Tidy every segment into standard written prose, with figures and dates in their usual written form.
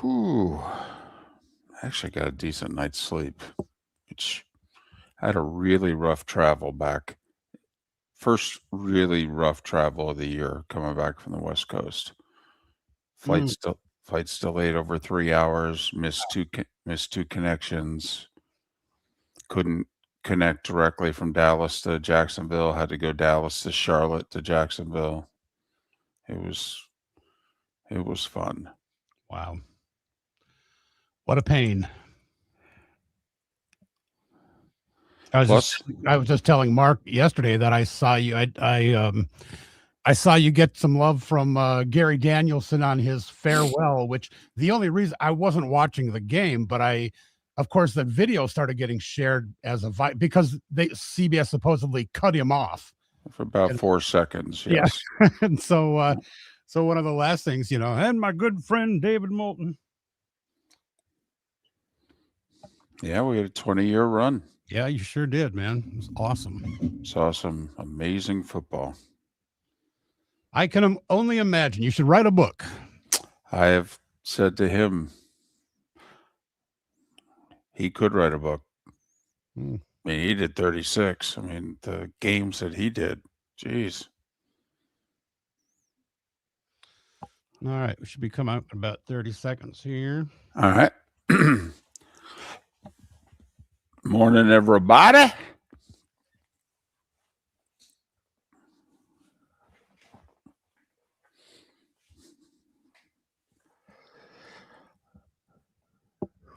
Whew. Actually got a decent night's sleep, which I had a really rough travel back. First really rough travel of the year coming back from the West Coast. Flight's delayed over 3 hours, missed two connections. Couldn't connect directly from Dallas to Jacksonville, had to go Dallas to Charlotte to Jacksonville. It was fun. Wow. What a pain. I was just telling Mark yesterday that I saw you. I saw you get some love from Gary Danielson on his farewell, which the only reason I wasn't watching the game, but of course, the video started getting shared as because CBS supposedly cut him off for about 4 seconds. Yes. Yeah. And so one of the last things, and my good friend David Moulton. Yeah, we had a 20-year run. Yeah, you sure did, man. It was awesome. Saw some amazing football. I can only imagine. You should write a book. I have said to him, he could write a book. I mean, he did 36. I mean, the games that he did, geez. All right, we should be coming out in about 30 seconds here. All right. Morning, everybody.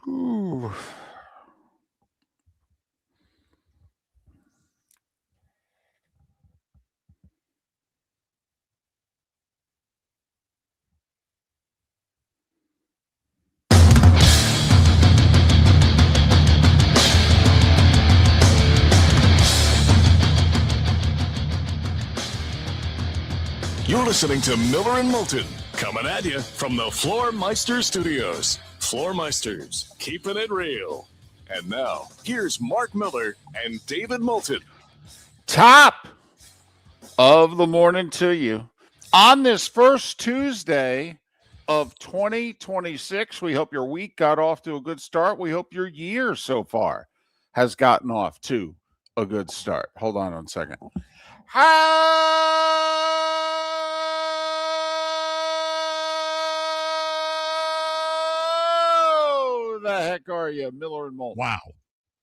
Ooh. You're listening to Miller and Moulton, coming at you from the Floormeister Studios. Floormeisters, keeping it real. And now, here's Mark Miller and David Moulton. Top of the morning to you. On this first Tuesday of 2026, we hope your week got off to a good start. We hope your year so far has gotten off to a good start. Hold on 1 second. How the heck are you? Miller and Moulton. Wow.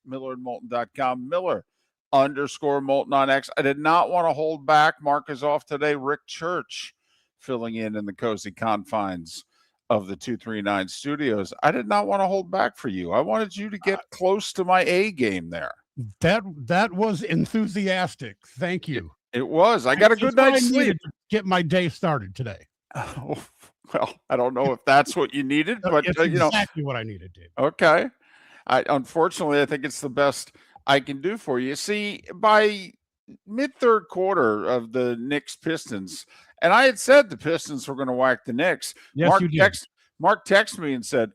MillerandMoulton.com. Miller_Moulton on X. I did not want to hold back. Mark is off today. Rick Church filling in the cozy confines of the 239 studios. I did not want to hold back for you. I wanted you to get close to my A game there. That was enthusiastic. Thank you. It was. I got a good night's sleep. To get my day started today. Oh, well, I don't know if that's what you needed, but it's exactly what I needed, Dave. Okay. Unfortunately, I think it's the best I can do for you. See, by mid-third quarter of the Knicks Pistons, and I had said the Pistons were going to whack the Knicks. Yes, you did. Mark texted me and said,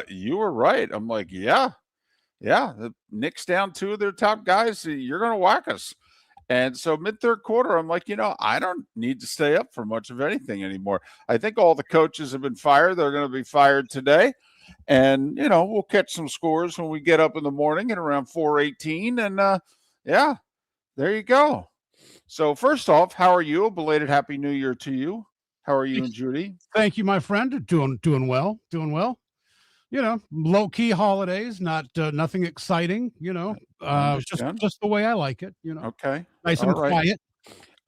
you were right. I'm like, yeah, the Knicks down 2 of their top guys. You're going to whack us. And so mid-third quarter, I'm like, I don't need to stay up for much of anything anymore. I think all the coaches have been fired. They're going to be fired today. And, we'll catch some scores when we get up in the morning at around 4:18. And, yeah, there you go. So first off, how are you? A belated Happy New Year to you. How are you and Judy? Thank you, my friend. Doing well. Low-key holidays, nothing exciting, just the way I like it, Okay. Nice and quiet.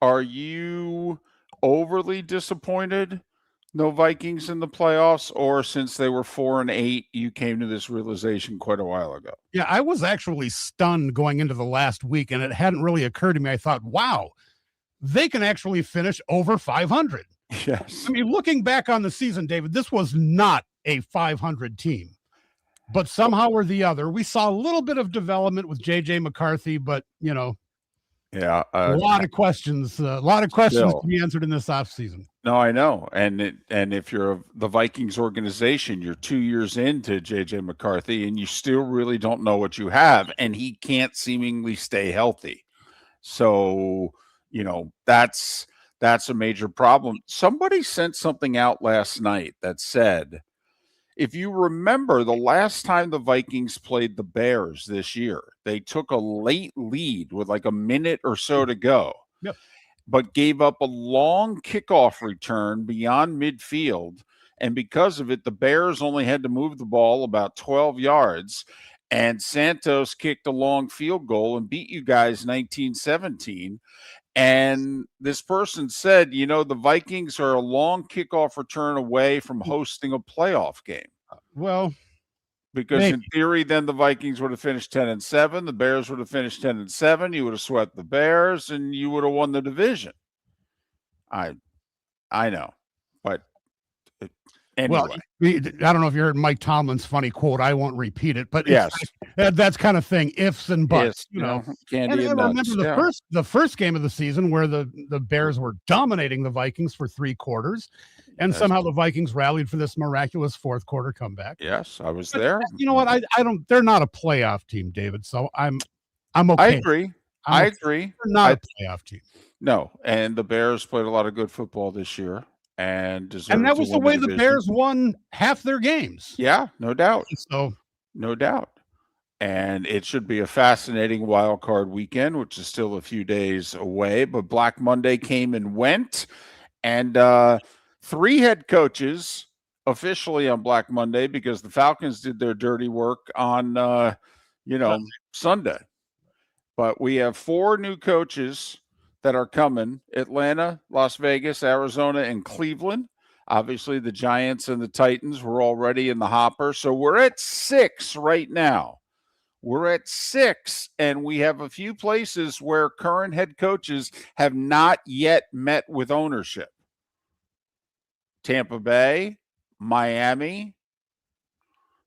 Are you overly disappointed? No Vikings in the playoffs, or since they were 4-8, you came to this realization quite a while ago? Yeah, I was actually stunned going into the last week, and it hadn't really occurred to me. I thought, wow, they can actually finish over 500. Yes. I mean, looking back on the season, David, this was not a 500 team, but somehow or the other, we saw a little bit of development with JJ McCarthy, but yeah, a lot of questions to be answered in this offseason. No, I know. And if you're the Vikings organization, you're 2 years into JJ McCarthy and you still really don't know what you have, and he can't seemingly stay healthy. So, that's a major problem. Somebody sent something out last night that said If you remember, the last time the Vikings played the Bears this year, they took a late lead with like a minute or so to go, Yep. but gave up a long kickoff return beyond midfield. And because of it, the Bears only had to move the ball about 12 yards. And Santos kicked a long field goal and beat you guys 19-17. And this person said, the Vikings are a long kickoff return away from hosting a playoff game. Well, because maybe. in theory, then the Vikings would have finished 10-7. The Bears would have finished 10-7. You would have swept the Bears and you would have won the division. I know, but anyway. Well, I don't know if you heard Mike Tomlin's funny quote. I won't repeat it, but Yes, that's kind of thing. Ifs and buts, candy and I nuts. remember the first game of the season where the Bears were dominating the Vikings for 3 quarters, and somehow the Vikings rallied for this miraculous fourth quarter comeback. Yes, I was there. You know what? I don't. They're not a playoff team, David. So I'm okay. I agree. I agree. They're not a playoff team. No, and the Bears played a lot of good football this year. And that was the way the Bears won half their games. Yeah, no doubt. So, no doubt. And it should be a fascinating wild card weekend, which is still a few days away. But Black Monday came and went. And 3 head coaches officially on Black Monday because the Falcons did their dirty work on, Sunday. But we have 4 new coaches that are coming: Atlanta, Las Vegas, Arizona, and Cleveland. Obviously, the Giants and the Titans were already in the hopper. So we're at 6 right now. We're at 6, and we have a few places where current head coaches have not yet met with ownership. Tampa Bay, Miami,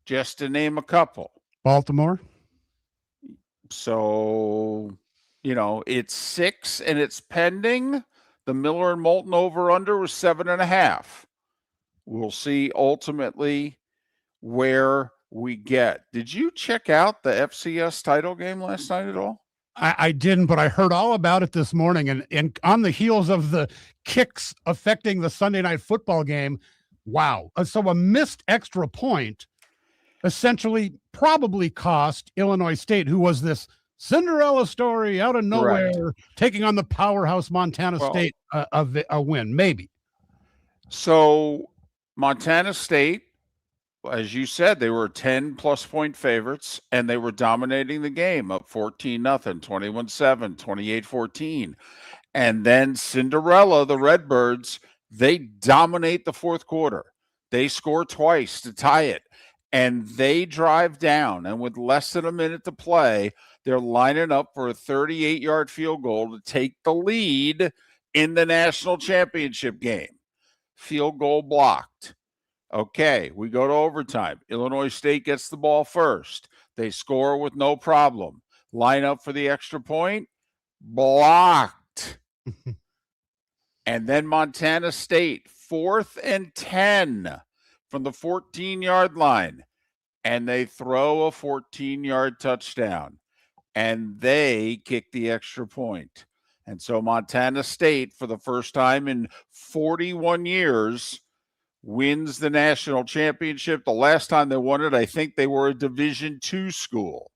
just to name a couple. Baltimore. So, it's 6 and it's pending. The Miller and Moulton over-under was 7.5. We'll see ultimately where we get. Did you check out the FCS title game last night at all? I didn't, but I heard all about it this morning. And on the heels of the kicks affecting the Sunday night football game, wow. So a missed extra point essentially probably cost Illinois State, who was this Cinderella story out of nowhere, taking on the powerhouse Montana State, a win, maybe. So Montana State, as you said, they were 10-plus point favorites, and they were dominating the game, up 14-0, 21-7, 28-14. And then Cinderella, the Redbirds, they dominate the fourth quarter. They score twice to tie it, and they drive down. And with less than a minute to play, they're lining up for a 38-yard field goal to take the lead in the national championship game. Field goal blocked. Okay, we go to overtime. Illinois State gets the ball first. They score with no problem. Line up for the extra point. Blocked. And then Montana State, 4th and 10 from the 14-yard line. And they throw a 14-yard touchdown. And they kick the extra point. And so Montana State, for the first time in 41 years, wins the national championship. The last time they won it, I think they were a Division II school.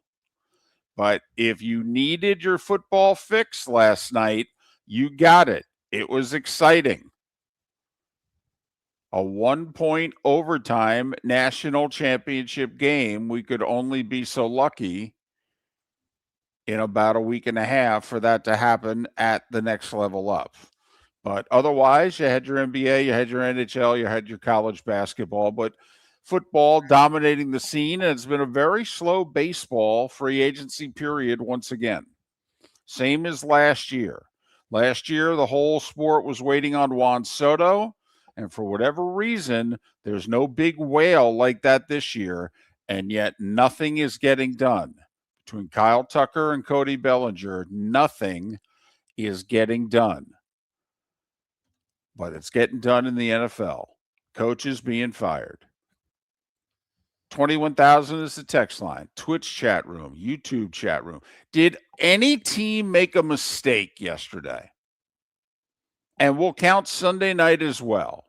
But if you needed your football fix last night, you got it. It was exciting. A 1-point overtime national championship game. We could only be so lucky in about a week and a half for that to happen at the next level up. But otherwise, you had your NBA, you had your NHL, you had your college basketball, but football dominating the scene, and it's been a very slow baseball free agency period once again. Same as last year. Last year, the whole sport was waiting on Juan Soto, and for whatever reason, there's no big whale like that this year, and yet nothing is getting done. Between Kyle Tucker and Cody Bellinger, nothing is getting done. But it's getting done in the NFL. Coaches being fired. 21,000 is the text line. Twitch chat room. YouTube chat room. Did any team make a mistake yesterday? And we'll count Sunday night as well.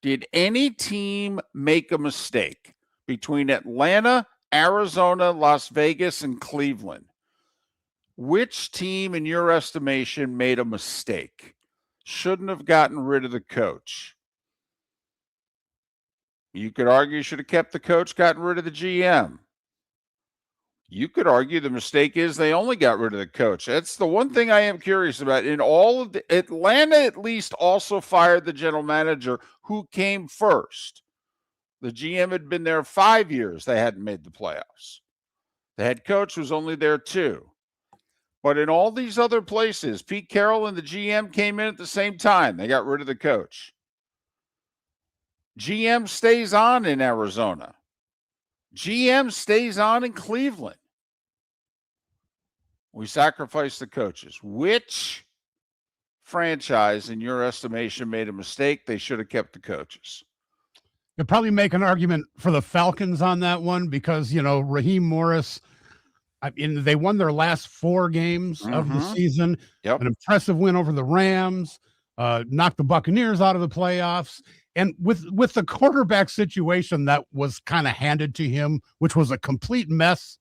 Did any team make a mistake between Atlanta, Arizona, Las Vegas, and Cleveland? Which team, in your estimation, made a mistake? Shouldn't have gotten rid of the coach. You could argue you should have kept the coach, gotten rid of the GM. You could argue the mistake is they only got rid of the coach. That's the one thing I am curious about. In all of Atlanta, at least, also fired the general manager who came first. The GM had been there 5 years. They hadn't made the playoffs. The head coach was only there 2. But in all these other places, Pete Carroll and the GM came in at the same time. They got rid of the coach. GM stays on in Arizona. GM stays on in Cleveland. We sacrificed the coaches. Which franchise, in your estimation, made a mistake? They should have kept the coaches. You'll probably make an argument for the Falcons on that one because, Raheem Morris, they won their last 4 games of the season. Yep. An impressive win over the Rams, knocked the Buccaneers out of the playoffs. And with the quarterback situation that was kind of handed to him, which was a complete mess,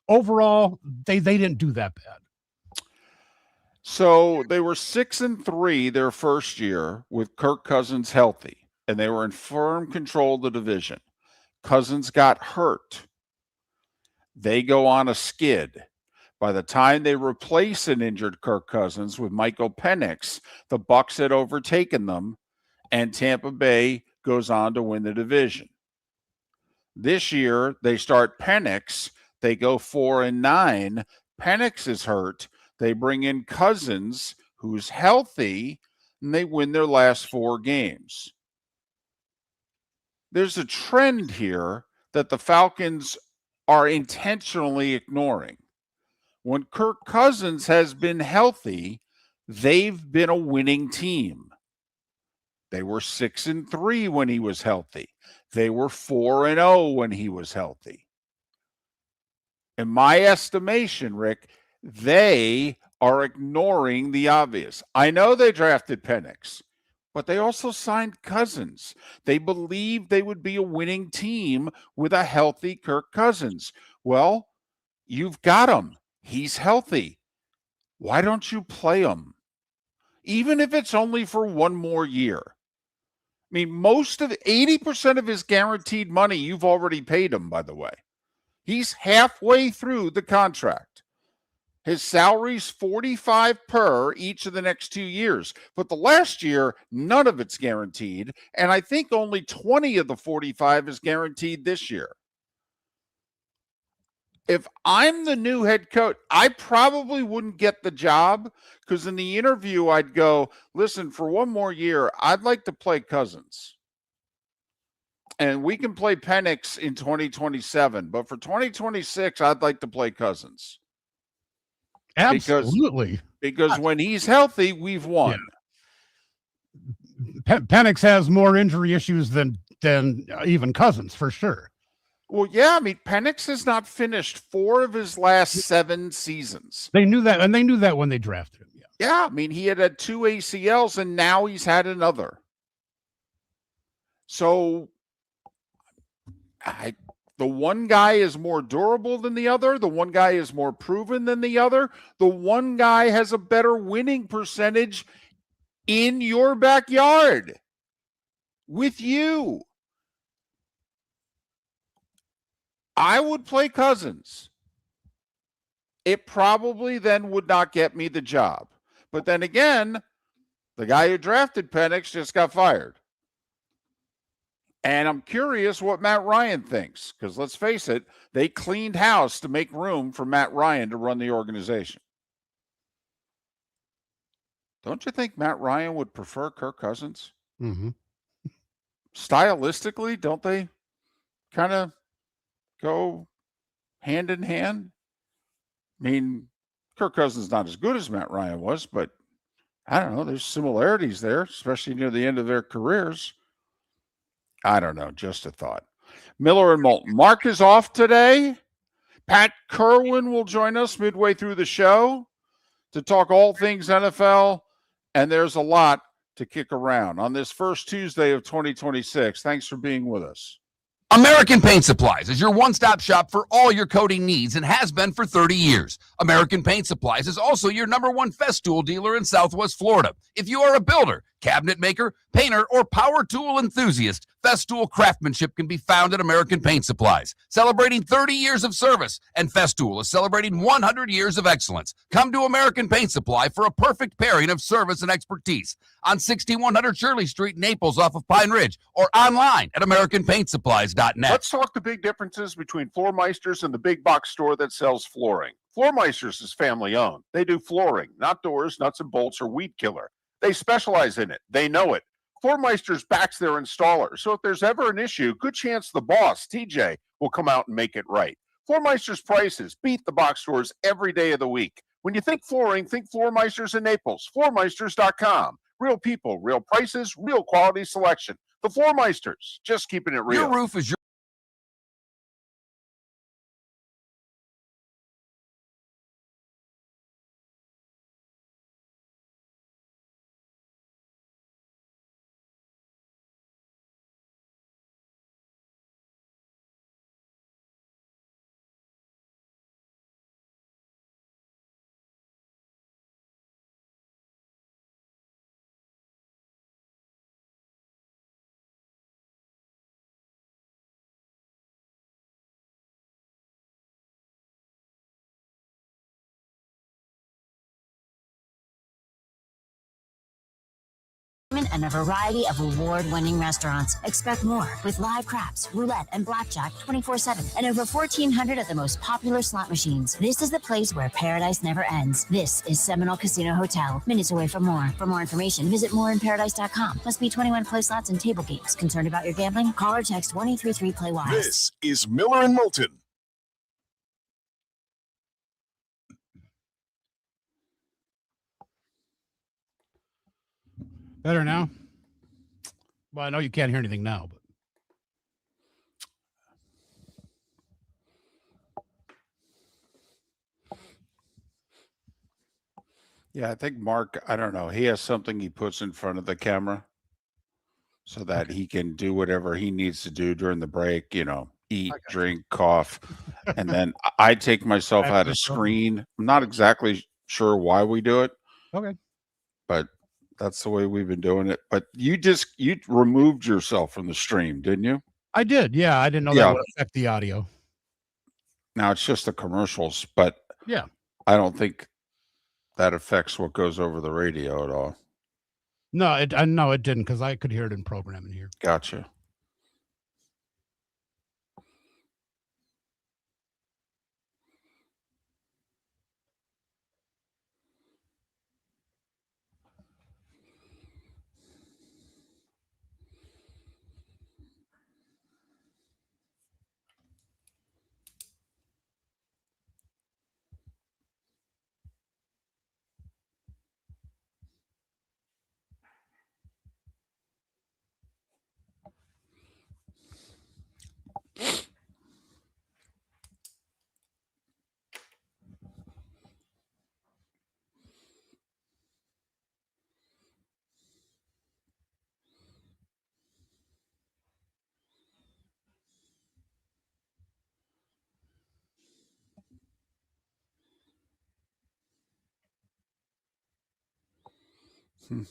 overall, they didn't do that bad. So they were 6-3 their first year with Kirk Cousins healthy, and they were in firm control of the division. Cousins got hurt. They go on a skid. By the time they replace an injured Kirk Cousins with Michael Penix, the Bucs had overtaken them, and Tampa Bay goes on to win the division. This year, they start Penix. They go 4-9. Penix is hurt. They bring in Cousins, who's healthy, and they win their last 4 games. There's a trend here that the Falcons are intentionally ignoring. When Kirk Cousins has been healthy, they've been a winning team. They were 6-3 when he was healthy. They were 4-0 when he was healthy. In my estimation, Rick, they are ignoring the obvious. I know they drafted Penix, but they also signed Cousins. They believed they would be a winning team with a healthy Kirk Cousins. Well, you've got him. He's healthy. Why don't you play him? Even if it's only for 1 more year. I mean, 80% of his guaranteed money, you've already paid him, by the way. He's halfway through the contract. His salary's $45 per each of the next 2 years. But the last year, none of it's guaranteed. And I think only 20 of the 45 is guaranteed this year. If I'm the new head coach, I probably wouldn't get the job because in the interview, I'd go, listen, for 1 more year, I'd like to play Cousins. And we can play Penix in 2027. But for 2026, I'd like to play Cousins. Absolutely. Because when he's healthy, we've won. Yeah. Penix has more injury issues than even Cousins, for sure. Well, yeah, I mean, Penix has not finished 4 of his last 7 seasons. They knew that, and they knew that when they drafted him. Yeah, I mean, he had 2 ACLs, and now he's had another. So, the one guy is more durable than the other. The one guy is more proven than the other. The one guy has a better winning percentage in your backyard with you. I would play Cousins. It probably then would not get me the job. But then again, the guy who drafted Penix just got fired. And I'm curious what Matt Ryan thinks, because let's face it, they cleaned house to make room for Matt Ryan to run the organization. Don't you think Matt Ryan would prefer Kirk Cousins? Mm-hmm. Stylistically, don't they kind of go hand in hand? I mean, Kirk Cousins is not as good as Matt Ryan was, but I don't know. There's similarities there, especially near the end of their careers. I don't know. Just a thought. Miller and Moulton. Mark is off today. Pat Kirwan will join us midway through the show to talk all things NFL, and there's a lot to kick around on this first Tuesday of 2026. Thanks for being with us. American Paint Supplies is your one-stop shop for all your coating needs and has been for 30 years. American Paint Supplies is also your #1 Festool dealer in Southwest Florida. If you are a builder, cabinet maker, painter, or power tool enthusiast, Festool craftsmanship can be found at American Paint Supplies, celebrating 30 years of service, and Festool is celebrating 100 years of excellence. Come to American Paint Supply for a perfect pairing of service and expertise on 6100 Shirley Street, Naples, off of Pine Ridge, or online at AmericanPaintSupplies.net. Let's talk the big differences between Floor Meisters and the big box store that sells flooring. Floor Meisters is family owned. They do flooring, not doors, nuts and bolts, or weed killer. They specialize in it. They know it. Floor Meisters backs their installer, so if there's ever an issue, good chance the boss, TJ, will come out and make it right. Floor Meisters prices beat the box stores every day of the week. When you think flooring, think Floor Meisters in Naples. FloorMeisters.com. Real people, real prices, real quality selection. The Floor Meisters, just keeping it real. Your roof is your and a variety of award-winning restaurants. Expect more with live craps, roulette, and blackjack 24/7, and over 1,400 of the most popular slot machines. This is the place where paradise never ends. This is Seminole Casino Hotel, minutes away from more. For more information, visit moreimparadise.com. Must be 21 play slots and table games. Concerned about your gambling? Call or text 1-833-PLAY-WISE. This is Miller and Moulton. Better now? Well, I know you can't hear anything now, but Yeah, I think Mark, I don't know, he has something he puts in front of the camera so that he can do whatever he needs to do during the break, eat, drink, cough. And then I take myself out of screen. I'm not exactly sure why we do it. Okay. But that's the way we've been doing it. But you removed yourself from the stream, didn't you? I did. Yeah, I didn't know that would affect the audio. Now it's just the commercials, but yeah, I don't think that affects what goes over the radio at all. No, it didn't, because I could hear it in programming here. Gotcha.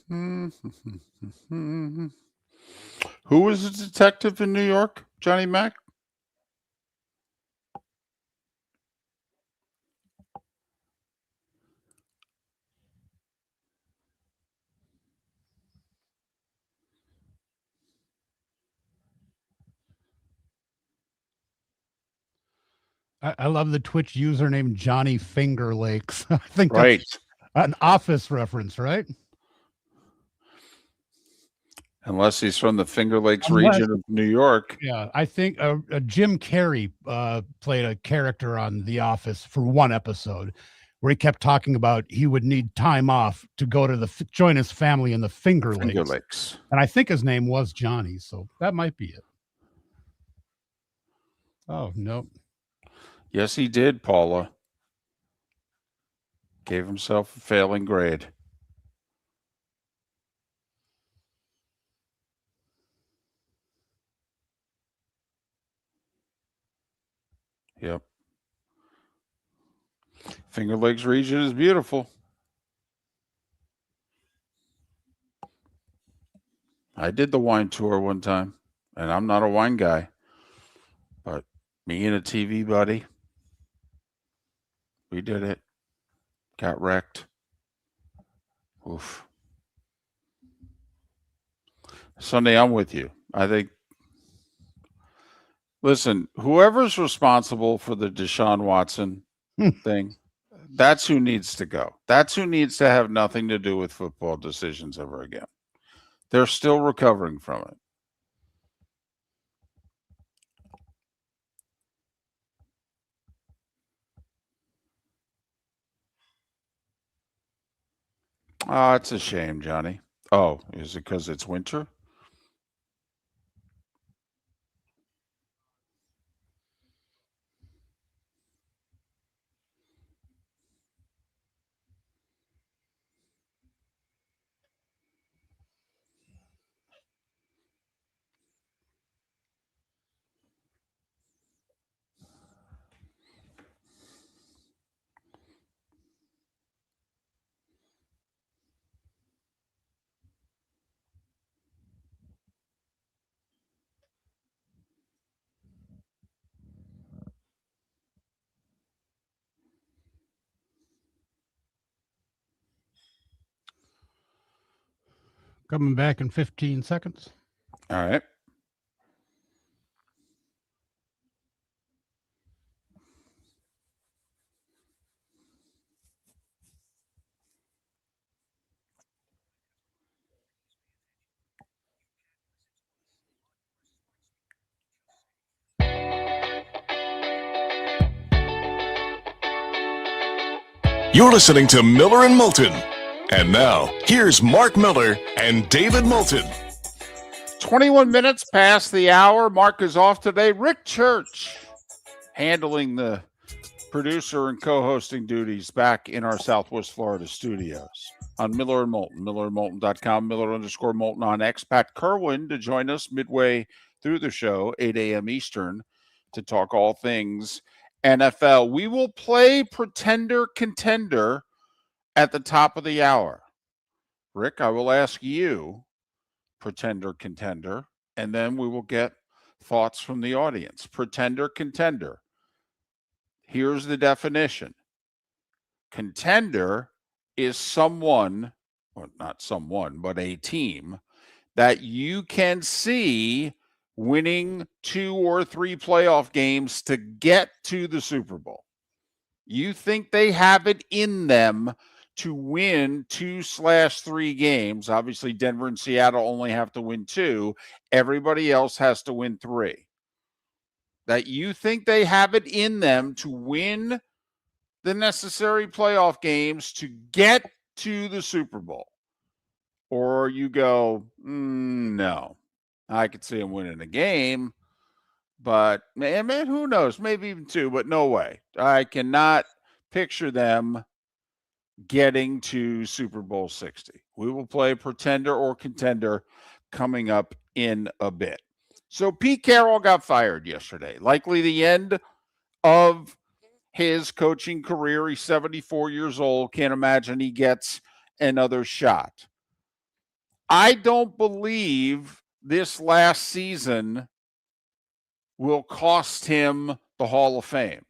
Who was a detective in New York? Johnny Mac? I love the Twitch username Johnny Finger Lakes. I think Right. that's an Office reference, right? Unless he's from the Finger Lakes region of New York. Yeah, I think Jim Carrey played a character on The Office for one episode where he kept talking about he would need time off to go to join his family in the Finger Lakes. And I think his name was Johnny, so that might be it. Oh, no. Yes, he did, Paula. Gave himself a failing grade. Finger Lakes region is beautiful. I did the wine tour one time, and I'm not a wine guy, but me and a TV buddy, we did it. Got wrecked. Oof. Sunday, I'm with you. I think, listen, whoever's responsible for the Deshaun Watson thing, that's who needs to go. That's who needs to have nothing to do with football decisions ever again. They're still recovering from it. Oh, it's a shame, Johnny. Oh, is it because it's winter? Coming back in 15 seconds. All right. You're listening to Miller and Moulton. And now, here's Mark Miller and David Moulton. 21 minutes past the hour. Mark is off today. Rick Church handling the producer and co-hosting duties back in our Southwest Florida studios on Miller and Moulton, millerandmoulton.com, Miller_Moulton on X. Pat Kirwan to join us midway through the show, 8 a.m. Eastern, to talk all things NFL. We will play Pretender Contender at the top of the hour. Rick, I will ask you Pretender Contender, and then we will get thoughts from the audience. Pretender Contender. Here's the definition. Contender is someone, or not someone, but a team that you can see winning 2 or 3 playoff games to get to the Super Bowl. You think they have it in them to win 2/3 games. Obviously, Denver and Seattle only have to win 2. Everybody else has to win 3. That you think they have it in them to win the necessary playoff games to get to the Super Bowl. Or you go, no. I could see them winning a game, but man, who knows? Maybe even 2, but no way. I cannot picture them getting to Super Bowl 60. We will play Pretender or Contender coming up in a bit. So Pete Carroll got fired yesterday. Likely the end of his coaching career. He's 74 years old. Can't imagine he gets another shot. I don't believe this last season will cost him the Hall of Fame.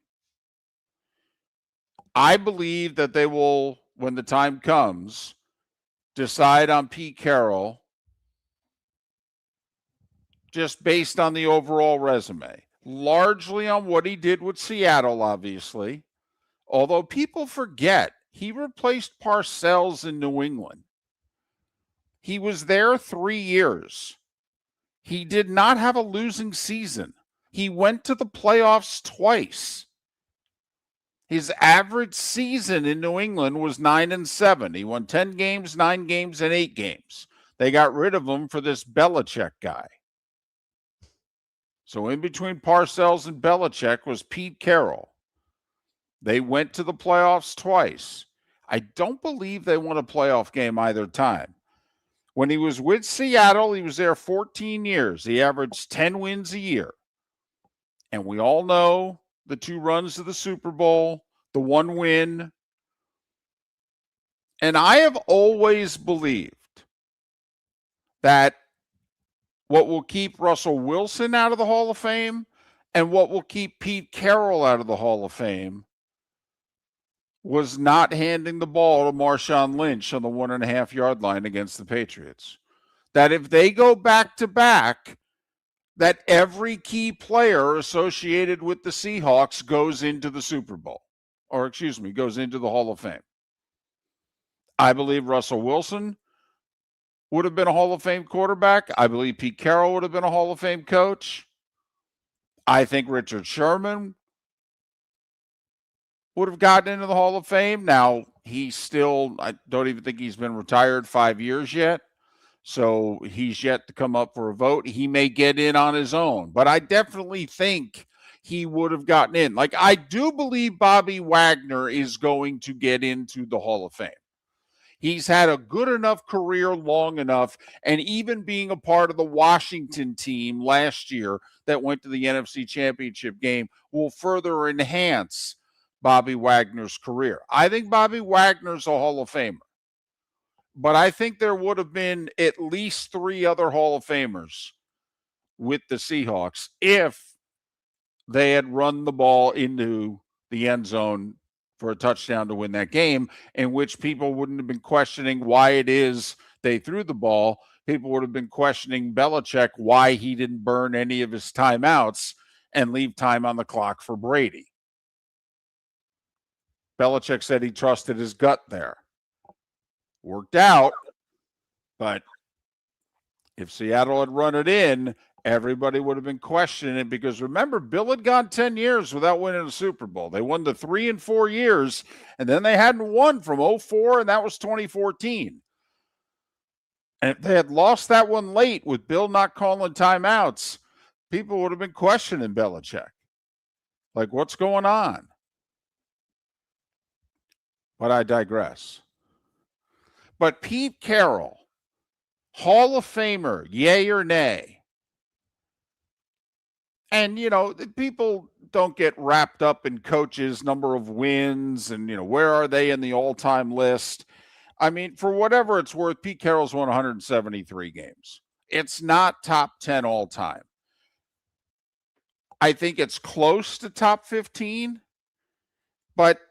I believe that they will, when the time comes, decide on Pete Carroll just based on the overall resume. Largely on what he did with Seattle, obviously. Although people forget, he replaced Parcells in New England. He was there 3 years. He did not have a losing season. He went to the playoffs twice. His average season in New England was 9-7. He won 10 games, 9 games, and 8 games. They got rid of him for this Belichick guy. So in between Parcells and Belichick was Pete Carroll. They went to the playoffs twice. I don't believe they won a playoff game either time. When he was with Seattle, he was there 14 years. He averaged 10 wins a year. And we all know the 2 runs to the Super Bowl, the one win. And I have always believed that what will keep Russell Wilson out of the Hall of Fame and what will keep Pete Carroll out of the Hall of Fame was not handing the ball to Marshawn Lynch on the 1.5 yard line against the Patriots. That if they go back to back, that every key player associated with the Seahawks goes into the Super Bowl, or goes into the Hall of Fame. I believe Russell Wilson would have been a Hall of Fame quarterback. I believe Pete Carroll would have been a Hall of Fame coach. I think Richard Sherman would have gotten into the Hall of Fame. Now, I don't even think he's been retired 5 years yet. So he's yet to come up for a vote. He may get in on his own, but I definitely think he would have gotten in. Like, I do believe Bobby Wagner is going to get into the Hall of Fame. He's had a good enough career long enough, and even being a part of the Washington team last year that went to the NFC Championship game will further enhance Bobby Wagner's career. I think Bobby Wagner's a Hall of Famer. But I think there would have been at least 3 other Hall of Famers with the Seahawks if they had run the ball into the end zone for a touchdown to win that game, in which people wouldn't have been questioning why it is they threw the ball. People would have been questioning Belichick why he didn't burn any of his timeouts and leave time on the clock for Brady. Belichick said he trusted his gut there. Worked out, but if Seattle had run it in, everybody would have been questioning it, because remember, Bill had gone 10 years without winning a Super Bowl. They won the 3 and 4 years, and then they hadn't won from 2004, and that was 2014. And if they had lost that one late with Bill not calling timeouts, people would have been questioning Belichick. Like, what's going on? But I digress. But Pete Carroll, Hall of Famer, yay or nay? And, people don't get wrapped up in coaches' number of wins and, where are they in the all-time list? I mean, for whatever it's worth, Pete Carroll's won 173 games. It's not top 10 all-time. I think it's close to top 15, but,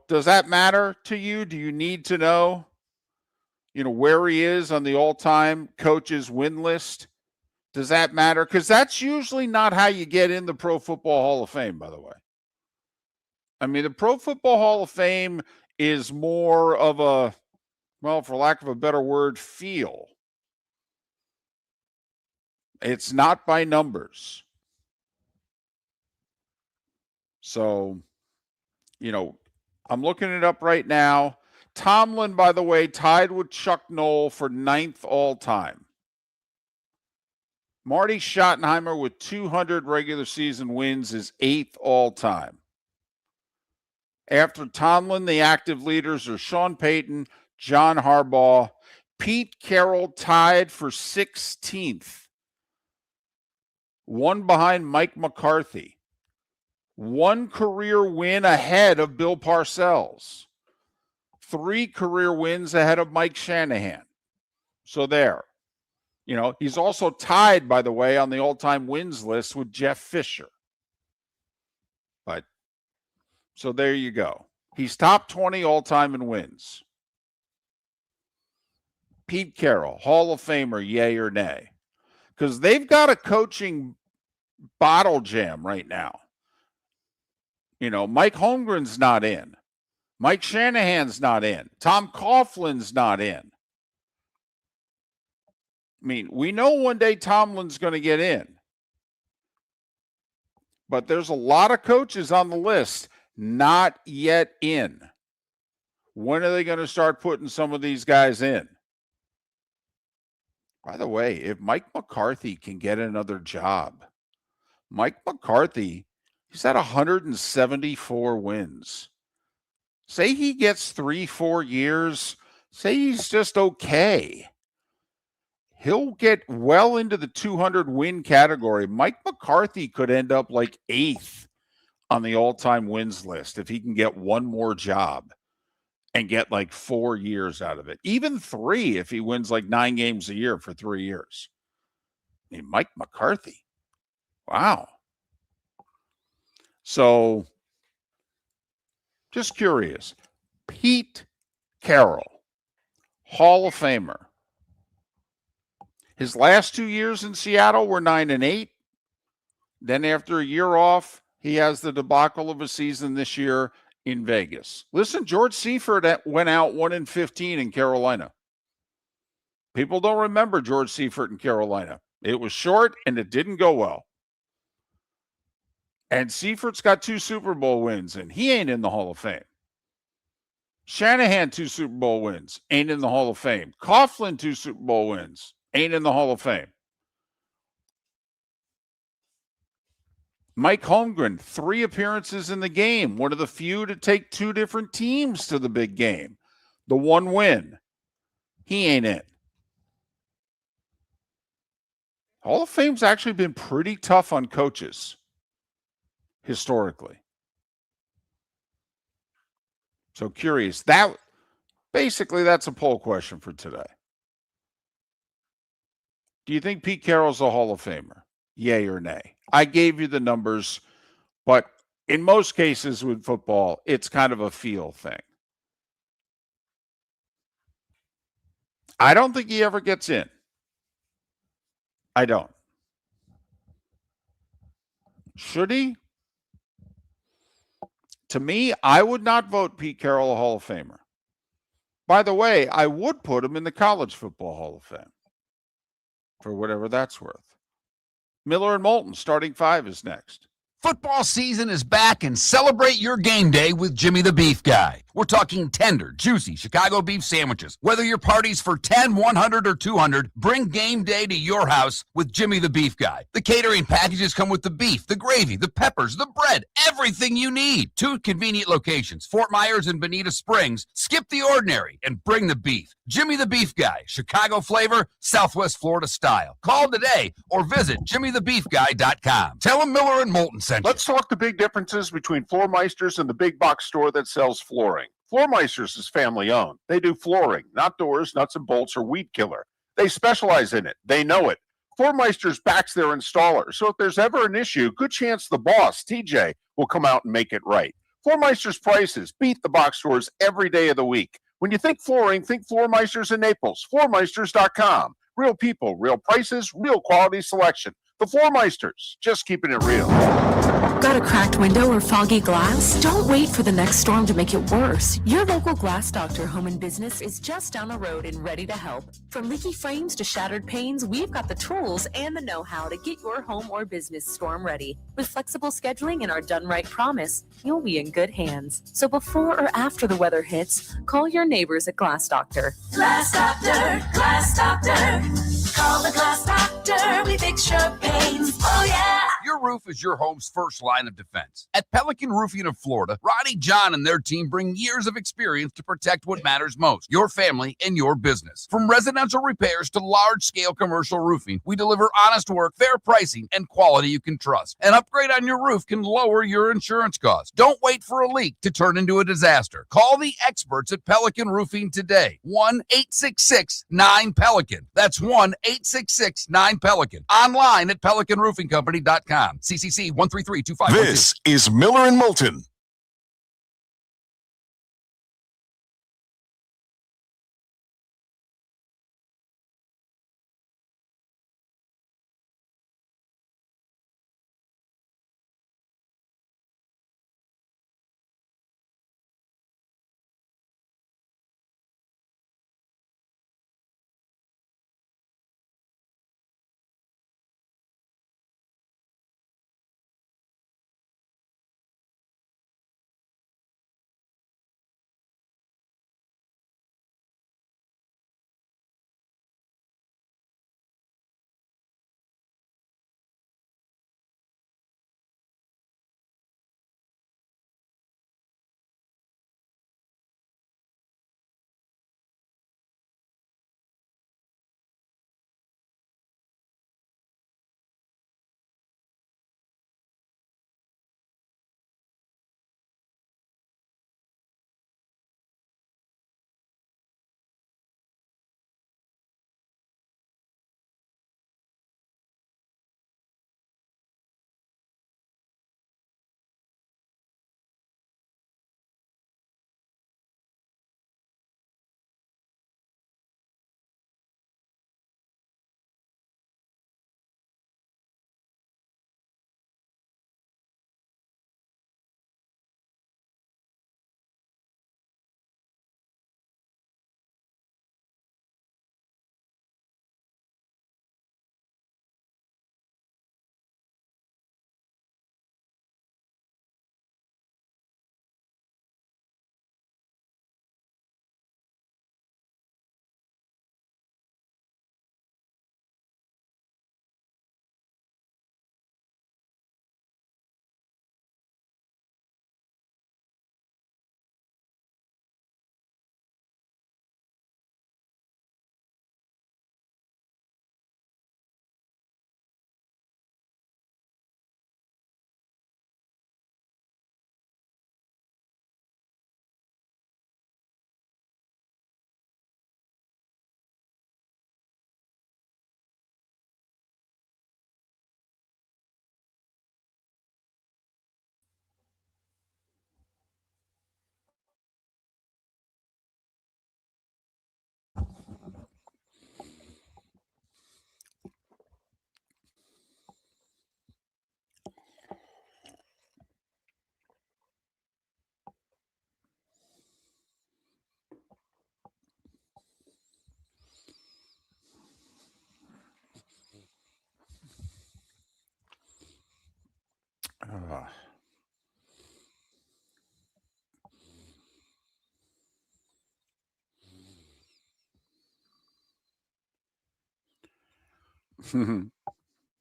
does that matter to you? Do you need to know? Where he is on the all-time coaches win list? Does that matter? Because that's usually not how you get in the Pro Football Hall of Fame, by the way. I mean, the Pro Football Hall of Fame is more of a, well, for lack of a better word, feel. It's not by numbers. So, I'm looking it up right now. Tomlin, by the way, tied with Chuck Noll for 9th all-time. Marty Schottenheimer with 200 regular season wins is 8th all-time. After Tomlin, the active leaders are Sean Payton, John Harbaugh. Pete Carroll tied for 16th. One behind Mike McCarthy. One career win ahead of Bill Parcells. 3 career wins ahead of Mike Shanahan. So there. He's also tied, by the way, on the all-time wins list with Jeff Fisher. But, so there you go. He's top 20 all-time in wins. Pete Carroll, Hall of Famer, yay or nay? Because they've got a coaching bottle jam right now. Mike Holmgren's not in. Mike Shanahan's not in. Tom Coughlin's not in. I mean, we know one day Tomlin's going to get in. But there's a lot of coaches on the list not yet in. When are they going to start putting some of these guys in? By the way, if Mike McCarthy can get another job, Mike McCarthy, he's at 174 wins. Say he gets 3-4 years. Say he's just okay. He'll get well into the 200 win category. Mike McCarthy could end up like 8th on the all-time wins list if he can get one more job and get like 4 years out of it. Even 3 if he wins like 9 games a year for 3 years. I mean, Mike McCarthy. Wow. So, just curious. Pete Carroll, Hall of Famer. His last 2 years in Seattle were 9-8. Then after a year off, he has the debacle of a season this year in Vegas. Listen, George Seifert went out 1-15 in Carolina. People don't remember George Seifert in Carolina. It was short and it didn't go well. And Seifert's got 2 Super Bowl wins, and he ain't in the Hall of Fame. Shanahan, 2 Super Bowl wins, ain't in the Hall of Fame. Coughlin, 2 Super Bowl wins, ain't in the Hall of Fame. Mike Holmgren, 3 appearances in the game, one of the few to take 2 different teams to the big game. The 1 win, he ain't in. Hall of Fame's actually been pretty tough on coaches historically. So curious. That's a poll question for today. Do you think Pete Carroll's a Hall of Famer? Yay or nay? I gave you the numbers, but in most cases with football, it's kind of a feel thing. I don't think he ever gets in. I don't. Should he? To me, I would not vote Pete Carroll a Hall of Famer. By the way, I would put him in the College Football Hall of Fame for whatever that's worth. Miller and Moulton, starting 5 is next. Football season is back, and celebrate your game day with Jimmy the Beef Guy. We're talking tender, juicy Chicago beef sandwiches. Whether your party's for 10, 100, or 200, bring game day to your house with Jimmy the Beef Guy. The catering packages come with the beef, the gravy, the peppers, the bread, everything you need. 2 convenient locations, Fort Myers and Bonita Springs. Skip the ordinary and bring the beef. Jimmy the Beef Guy, Chicago flavor, Southwest Florida style. Call today or visit jimmythebeefguy.com. Tell him Miller and Moulton sent you. Let's talk the big differences between Floor Meisters and the big box store that sells flooring. Floor Meisters is family owned. They do flooring, not doors, nuts and bolts, or weed killer. They specialize in it. They know it. Floor Meisters backs their installer, so if there's ever an issue, good chance the boss, TJ, will come out and make it right. Floor Meisters prices beat the box stores every day of the week. When you think flooring, think Floor Meisters in Naples. FloorMeisters.com. Real people, real prices, real quality selection. The Floor Meisters, just keeping it real. Got a cracked window or foggy glass? Don't wait for the next storm to make it worse. Your local Glass Doctor Home and Business is just down the road and ready to help. From leaky frames to shattered panes, we've got the tools and the know-how to get your home or business storm ready. With flexible scheduling and our done right promise, you'll be in good hands. So before or after the weather hits, call your neighbors at Glass Doctor. Glass Doctor, Glass Doctor. Call the Glass Doctor. We fix your pains. Oh, yeah. Your roof is your home's first line of defense. At Pelican Roofing of Florida, Ronnie John and their team bring years of experience to protect what matters most, your family and your business. From residential repairs to large-scale commercial roofing, we deliver honest work, fair pricing, and quality you can trust. An upgrade on your roof can lower your insurance costs. Don't wait for a leak to turn into a disaster. Call the experts at Pelican Roofing today. 1-866-9-PELICAN. That's 1-866-9-PELICAN. Online at pelicanroofingcompany.com. CCC 1332512. This is Miller and Moulton.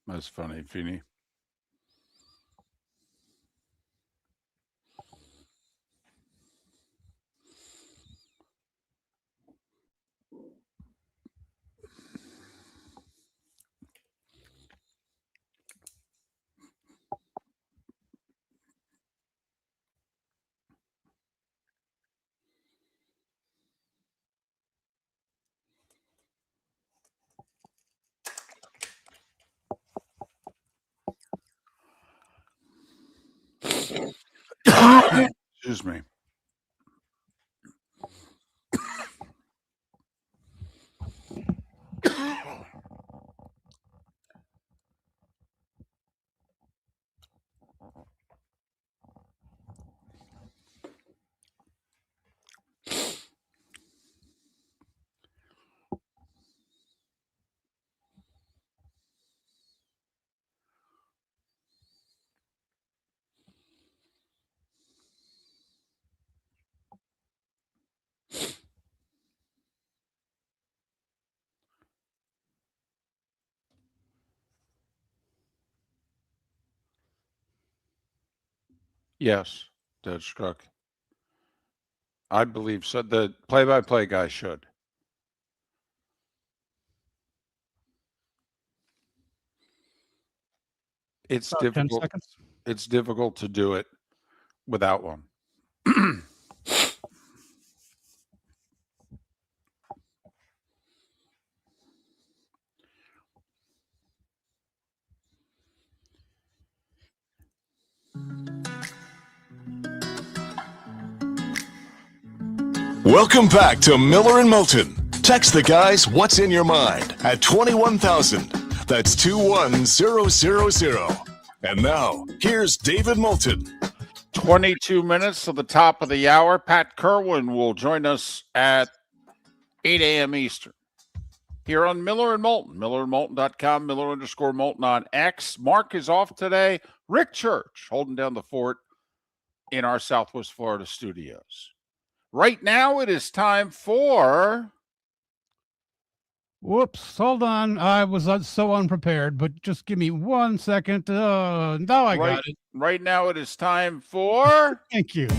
That's funny, Feeny. Excuse me. Yes, dead struck. I believe so. The play-by-play guy should. It's About 10 difficult. seconds. It's difficult to do it without one. Welcome back to Miller and Moulton. Text the guys what's in your mind at 21,000. That's 21000. And now, here's David Moulton. 22 minutes to the top of the hour. Pat Kirwan will join us at 8 a.m. Eastern here on Miller and Moulton. MillerandMoulton.com, Miller_Moulton on X. Mark is off today. Rick Church holding down the fort in our Southwest Florida studios. Right now, it is time for... Whoops, hold on. I was so unprepared, but just give me 1 second. Now I got it. Right now, it is time for... Thank you.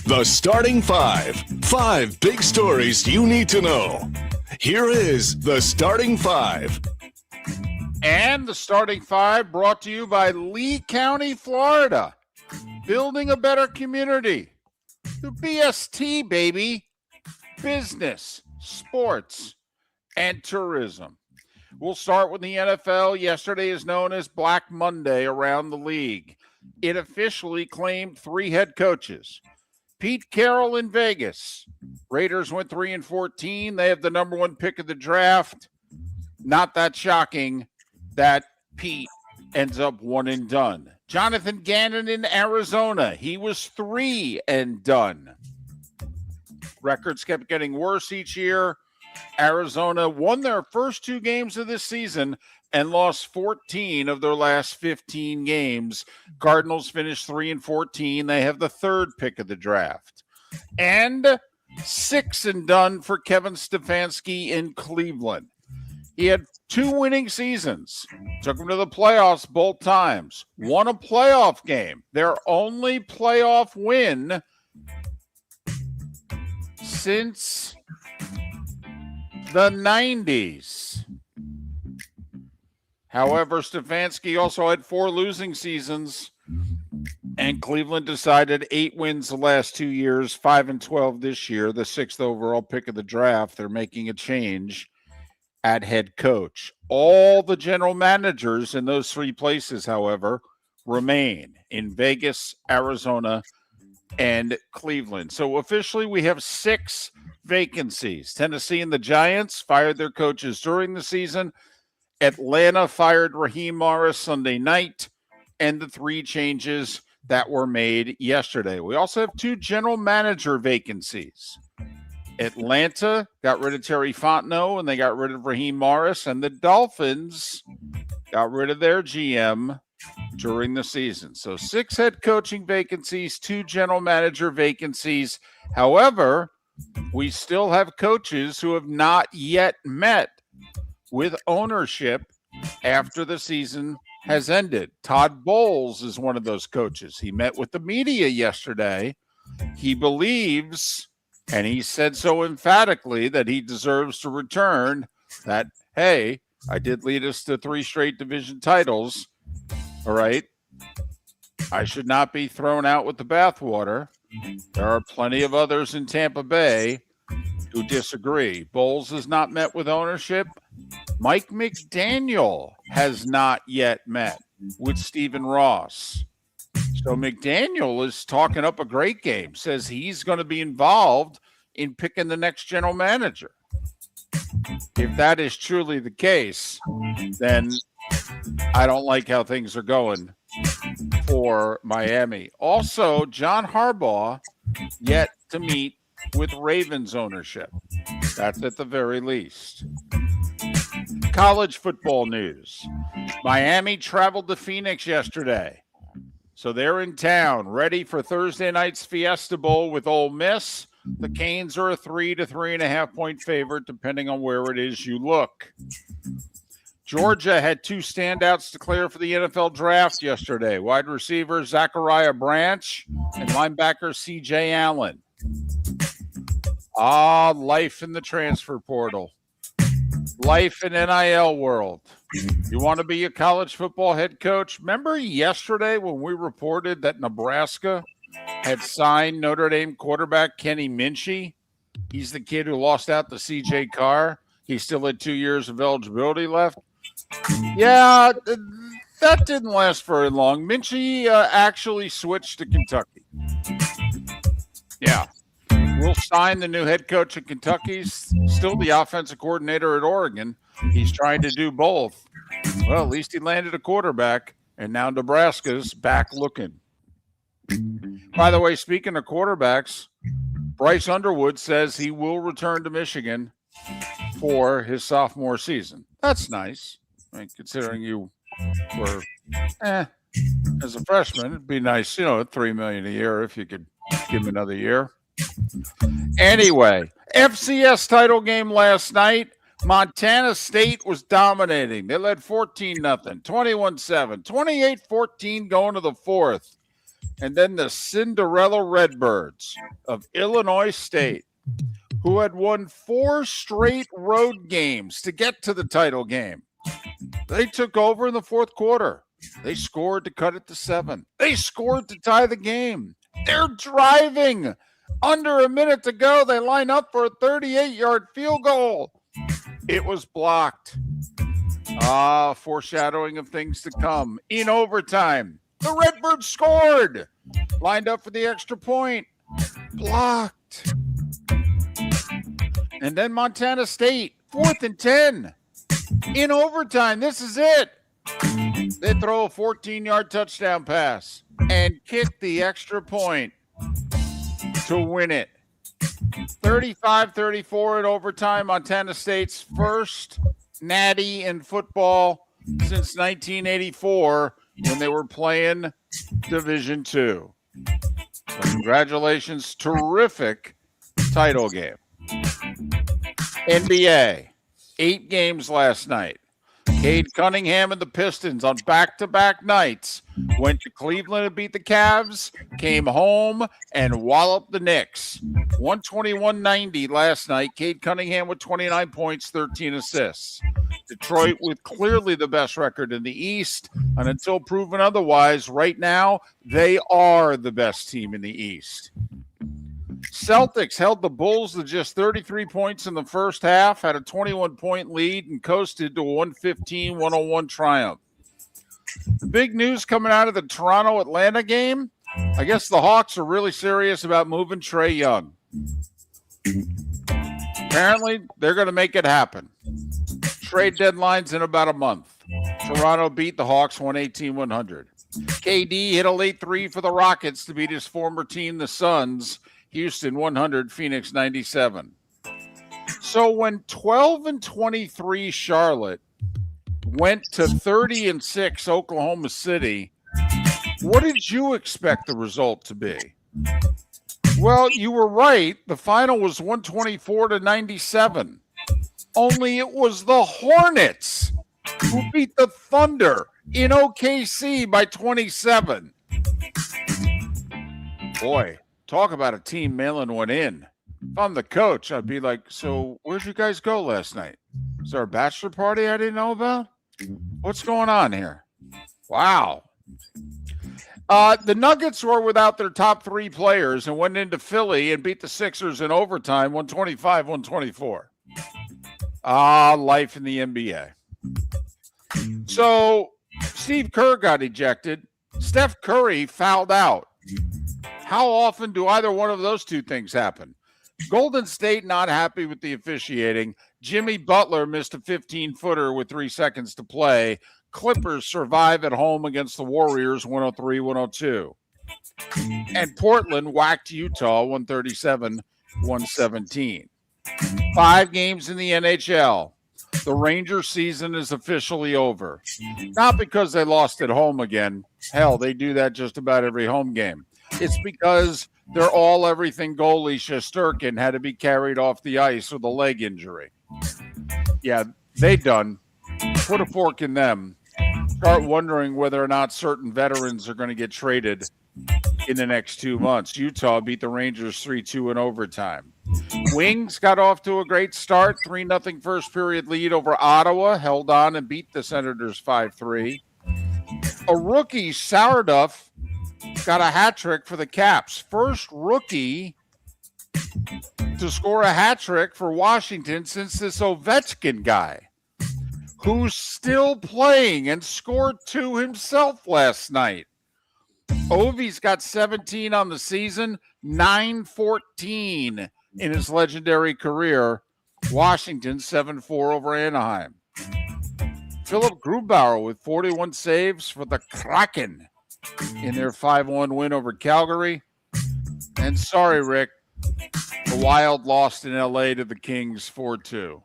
The starting five. 5 big stories you need to know. Here is the starting five. And the starting five brought to you by Lee County, Florida. Building a better community. The BST, baby. Business, sports, and tourism. We'll start with the NFL. Yesterday is known as Black Monday around the league. It officially claimed 3 head coaches. Pete Carroll in Vegas. Raiders went 3-14. They have the number 1 pick of the draft. Not that shocking that Pete ends up 1 and done. Jonathan Gannon in Arizona. He was 3 and done. Records kept getting worse each year. Arizona won their first 2 games of this season and lost 14 of their last 15 games. Cardinals finished 3-14. They have the 3rd pick of the draft. And 6 and done for Kevin Stefanski in Cleveland. He had 2 winning seasons. Took them to the playoffs both times. Won a playoff game. Their only playoff win since the 90s. However, Stefanski also had 4 losing seasons, and Cleveland decided 8 wins the last 2 years, 5-12 this year, the 6th overall pick of the draft. They're making a change at head coach. All the general managers in those 3 places, however, remain in Vegas, Arizona, and Cleveland. So officially we have 6 vacancies. Tennessee and the Giants fired their coaches during the season. Atlanta fired Raheem Morris Sunday night, and the 3 changes that were made yesterday. We also have 2 general manager vacancies. Atlanta got rid of Terry Fontenot, and they got rid of Raheem Morris, and the Dolphins got rid of their GM during the season. So 6 head coaching vacancies, 2 general manager vacancies. However, we still have coaches who have not yet met with ownership after the season has ended. Todd Bowles is one of those coaches. He met with the media yesterday. He believes, and he said so emphatically, that he deserves to return, that, hey, I did lead us to 3 straight division titles. All right. I should not be thrown out with the bathwater. There are plenty of others in Tampa Bay who disagree. Bowles has not met with ownership. Mike McDaniel has not yet met with Stephen Ross. So McDaniel is talking up a great game, says he's going to be involved in picking the next general manager. If that is truly the case, then I don't like how things are going for Miami. Also, John Harbaugh yet to meet with Ravens ownership. That's at the very least. College football news. Miami traveled to Phoenix yesterday. So they're in town, ready for Thursday night's Fiesta Bowl with Ole Miss. The Canes are a 3 to 3.5 point favorite, depending on where it is you look. Georgia had 2 standouts declare for the NFL draft yesterday. Wide receiver Zachariah Branch and linebacker C.J. Allen. Life in the transfer portal. Life in NIL world. You want to be a college football head coach? Remember yesterday when we reported that Nebraska had signed Notre Dame quarterback Kenny Minchey? He's the kid who lost out to C.J. Carr. He still had 2 years of eligibility left. Yeah, that didn't last very long. Minchey actually switched to Kentucky. Yeah. We'll sign the new head coach at Kentucky. Still the offensive coordinator at Oregon. He's trying to do both. Well, at least he landed a quarterback, and now Nebraska's back looking. By the way, speaking of quarterbacks, Bryce Underwood says he will return to Michigan for his sophomore season. That's nice. I mean, considering you were, as a freshman, it'd be nice, $3 million a year if you could give him another year. Anyway, FCS title game last night. Montana State was dominating. They led 14-0, 21-7, 28-14 going to the fourth. And then the Cinderella Redbirds of Illinois State, who had won 4 straight road games to get to the title game. They took over in the fourth quarter. They scored to cut it to 7. They scored to tie the game. They're driving. Under a minute to go, they line up for a 38-yard field goal. It was blocked. Foreshadowing of things to come. In overtime, the Redbirds scored. Lined up for the extra point. Blocked. And then Montana State, 4th and 10. In overtime, this is it. They throw a 14-yard touchdown pass and kick the extra point to win it. 35-34 in overtime. Montana State's first natty in football since 1984 when they were playing Division II. So congratulations. Terrific title game. NBA. 8 games last night. Cade Cunningham and the Pistons on back-to-back nights went to Cleveland and beat the Cavs, came home and walloped the Knicks. 121-90 last night. Cade Cunningham with 29 points, 13 assists. Detroit with clearly the best record in the East, and until proven otherwise, right now, they are the best team in the East. Celtics held the Bulls to just 33 points in the first half, had a 21-point lead, and coasted to a 115-101 triumph. The big news coming out of the Toronto-Atlanta game, I guess the Hawks are really serious about moving Trae Young. Apparently, they're going to make it happen. Trade deadline's in about a month. Toronto beat the Hawks 118-100. KD hit a late 3 for the Rockets to beat his former team, the Suns. Houston 100, Phoenix 97. So when 12-23 Charlotte went to 30-6 Oklahoma City, what did you expect the result to be? Well, you were right. The final was 124-97. Only it was the Hornets who beat the Thunder in OKC by 27. Boy, talk about a team mailing one in. If I'm the coach, I'd be like, so where'd you guys go last night? Is there a bachelor party I didn't know about? What's going on here? Wow. The Nuggets were without their top 3 players and went into Philly and beat the Sixers in overtime, 125-124. Life in the NBA. So Steve Kerr got ejected. Steph Curry fouled out. How often do either one of those two things happen? Golden State not happy with the officiating. Jimmy Butler missed a 15-footer with 3 seconds to play. Clippers survive at home against the Warriors 103-102. And Portland whacked Utah 137-117. 5 games in the NHL. The Rangers season is officially over. Not because they lost at home again. Hell, they do that just about every home game. It's because their all-everything goalie, Shesterkin, had to be carried off the ice with a leg injury. Yeah, they done. Put a fork in them. Start wondering whether or not certain veterans are going to get traded in the next 2 months. Utah beat the Rangers 3-2 in overtime. Wings got off to a great start. 3-0 first period lead over Ottawa. Held on and beat the Senators 5-3. A rookie, Sourduff, got a hat trick for the Caps. First rookie to score a hat trick for Washington since this Ovechkin guy, who's still playing and scored 2 himself last night. Ovi's got 17 on the season, 9-14 in his legendary career. Washington 7-4 over Anaheim. Philip Grubauer with 41 saves for the Kraken in their 5-1 win over Calgary. And sorry, Rick, the Wild lost in LA to the Kings 4-2.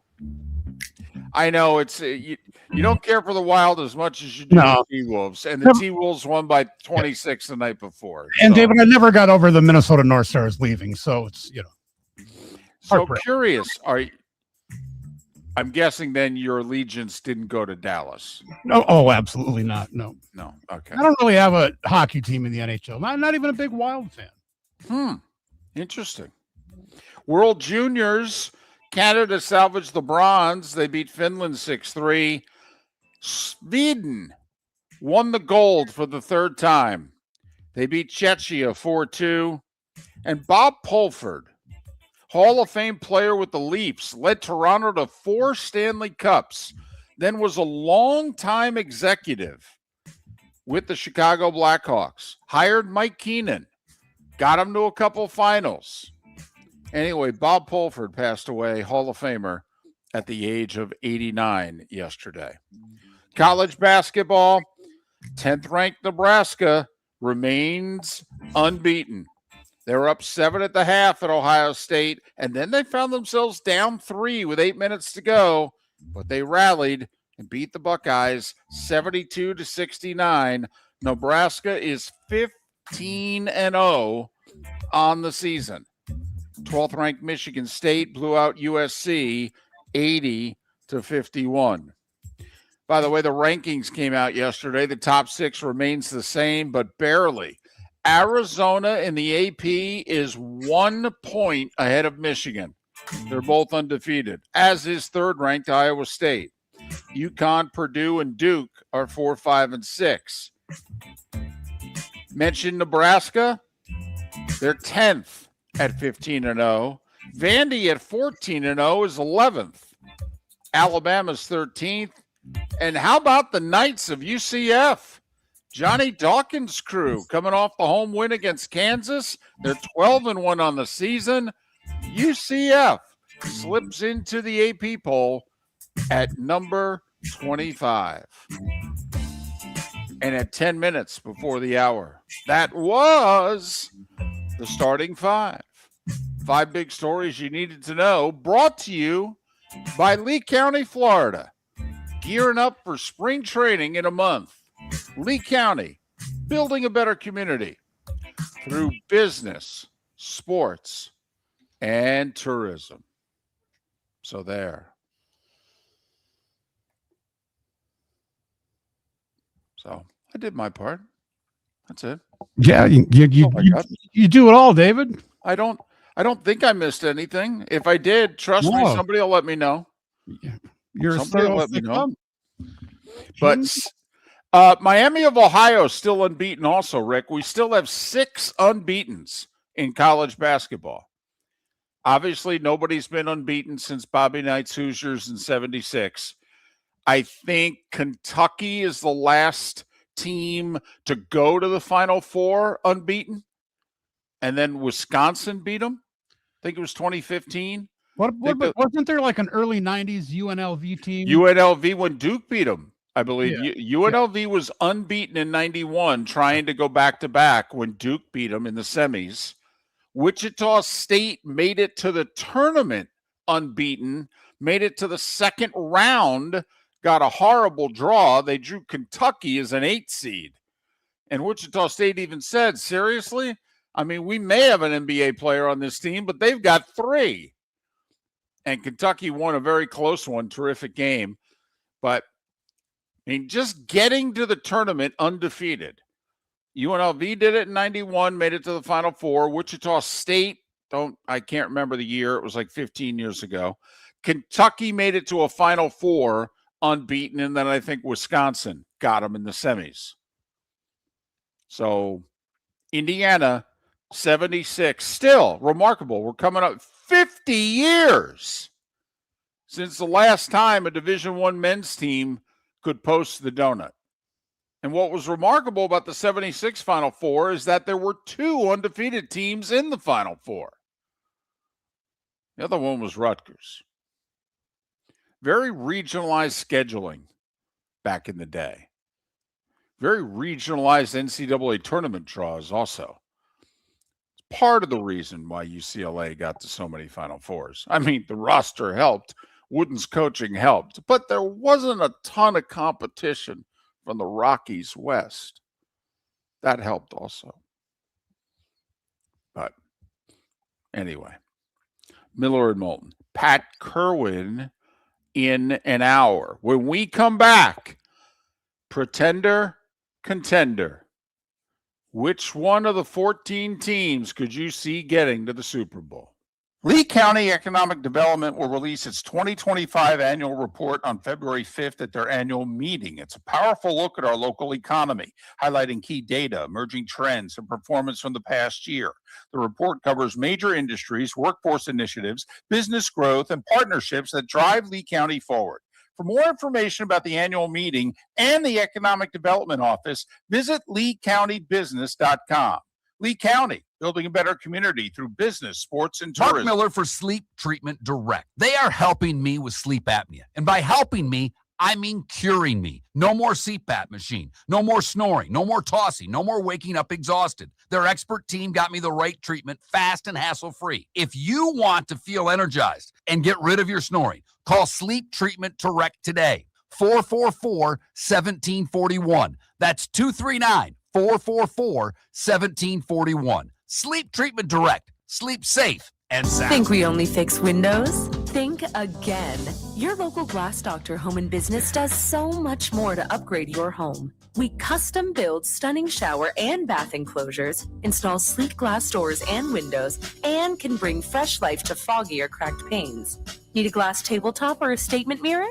I know it's you don't care for the Wild as much as you do the T-Wolves, and the T-Wolves won by 26 the night before. And David, I never got over the Minnesota North Stars leaving, so it's So curious, I'm guessing then your allegiance didn't go to Dallas. No, oh, absolutely not. No, okay. I don't really have a hockey team in the NHL. Not even a big Wild fan. Interesting. World Juniors. Canada salvaged the bronze. They beat Finland 6-3. Sweden won the gold for the 3rd time. They beat Czechia 4-2. And Bob Pulford, Hall of Fame player with the Leafs, led Toronto to 4 Stanley Cups, then was a long-time executive with the Chicago Blackhawks, hired Mike Keenan, got him to a couple finals. Anyway, Bob Pulford passed away, Hall of Famer, at the age of 89 yesterday. College basketball, 10th-ranked Nebraska remains unbeaten. They were up 7 at the half at Ohio State, and then they found themselves down 3 with 8 minutes to go, but they rallied and beat the Buckeyes 72-69. Nebraska is 15-0 on the season. 12th-ranked Michigan State blew out USC 80-51. By the way, the rankings came out yesterday. The top 6 remains the same, but barely. Arizona in the AP is 1 point ahead of Michigan. They're both undefeated, as is 3rd-ranked Iowa State. UConn, Purdue, and Duke are 4, 5, and 6. Mentioned Nebraska. They're 10th at 15-0. Vandy at 14-0 is 11th. Alabama's 13th. And how about the Knights of UCF? Johnny Dawkins' crew coming off the home win against Kansas. They're 12-1 on the season. UCF slips into the AP poll at number 25. And at 10 minutes before the hour, that was the starting 5. 5 big stories you needed to know, brought to you by Lee County, Florida. Gearing up for spring training in a month. Lee County, building a better community through business, sports, and tourism. So there. So I did my part. That's it. Yeah, you do it all, David. I don't think I missed anything. If I did, trust me, No. somebody will let me know. You're Somebody will so let me know. But But Miami of Ohio is still unbeaten also, Rick. We still have 6 unbeatens in college basketball. Obviously, nobody's been unbeaten since Bobby Knight's Hoosiers in 76. I think Kentucky is the last team to go to the Final Four unbeaten. And then Wisconsin beat them. I think it was 2015. Wasn't there like an early 90s UNLV team? UNLV when Duke beat them, I believe. Yeah. UNLV was unbeaten in 91, trying to go back-to-back when Duke beat them in the semis. Wichita State made it to the tournament unbeaten, made it to the second round, got a horrible draw. They drew Kentucky as an 8 seed. And Wichita State even said, seriously? I mean, we may have an NBA player on this team, but they've got 3. And Kentucky won a very close one, terrific game. But, I mean, just getting to the tournament undefeated. UNLV did it in 91, made it to the Final Four. Wichita State, I can't remember the year. It was like 15 years ago. Kentucky made it to a Final Four unbeaten, and then I think Wisconsin got them in the semis. So, Indiana, 76, still remarkable. We're coming up 50 years since the last time a Division I men's team could post the donut. And what was remarkable about the 76 Final Four is that there were 2 undefeated teams in the Final Four. The other one was Rutgers. Very regionalized scheduling back in the day. Very regionalized NCAA tournament draws also. It's part of the reason why UCLA got to so many Final Fours. I mean, the roster helped. Wooden's coaching helped. But there wasn't a ton of competition from the Rockies West. That helped also. But anyway, Miller and Moulton. Pat Kirwan in an hour. When we come back, pretender, contender. Which one of the 14 teams could you see getting to the Super Bowl? Lee County Economic Development will release its 2025 annual report on February 5th at their annual meeting. It's a powerful look at our local economy, highlighting key data, emerging trends, and performance from the past year. The report covers major industries, workforce initiatives, business growth, and partnerships that drive Lee County forward. For more information about the annual meeting and the Economic Development Office, visit LeeCountyBusiness.com. Lee County, building a better community through business, sports, and tourism. Mark Miller for Sleep Treatment Direct. They are helping me with sleep apnea. And by helping me, I mean curing me. No more CPAP machine. No more snoring. No more tossing. No more waking up exhausted. Their expert team got me the right treatment, fast and hassle-free. If you want to feel energized and get rid of your snoring, call Sleep Treatment Direct today. 444-1741. That's 239-444-1741. Sleep Treatment Direct. Sleep safe and sound. Think we only fix windows? Think again. Your local Glass Doctor Home and Business does so much more to upgrade your home. We custom build stunning shower and bath enclosures, install sleek glass doors and windows, and can bring fresh life to foggy or cracked panes. Need a glass tabletop or a statement mirror?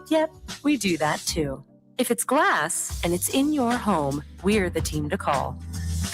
Yep, we do that too. If it's glass and it's in your home, we're the team to call.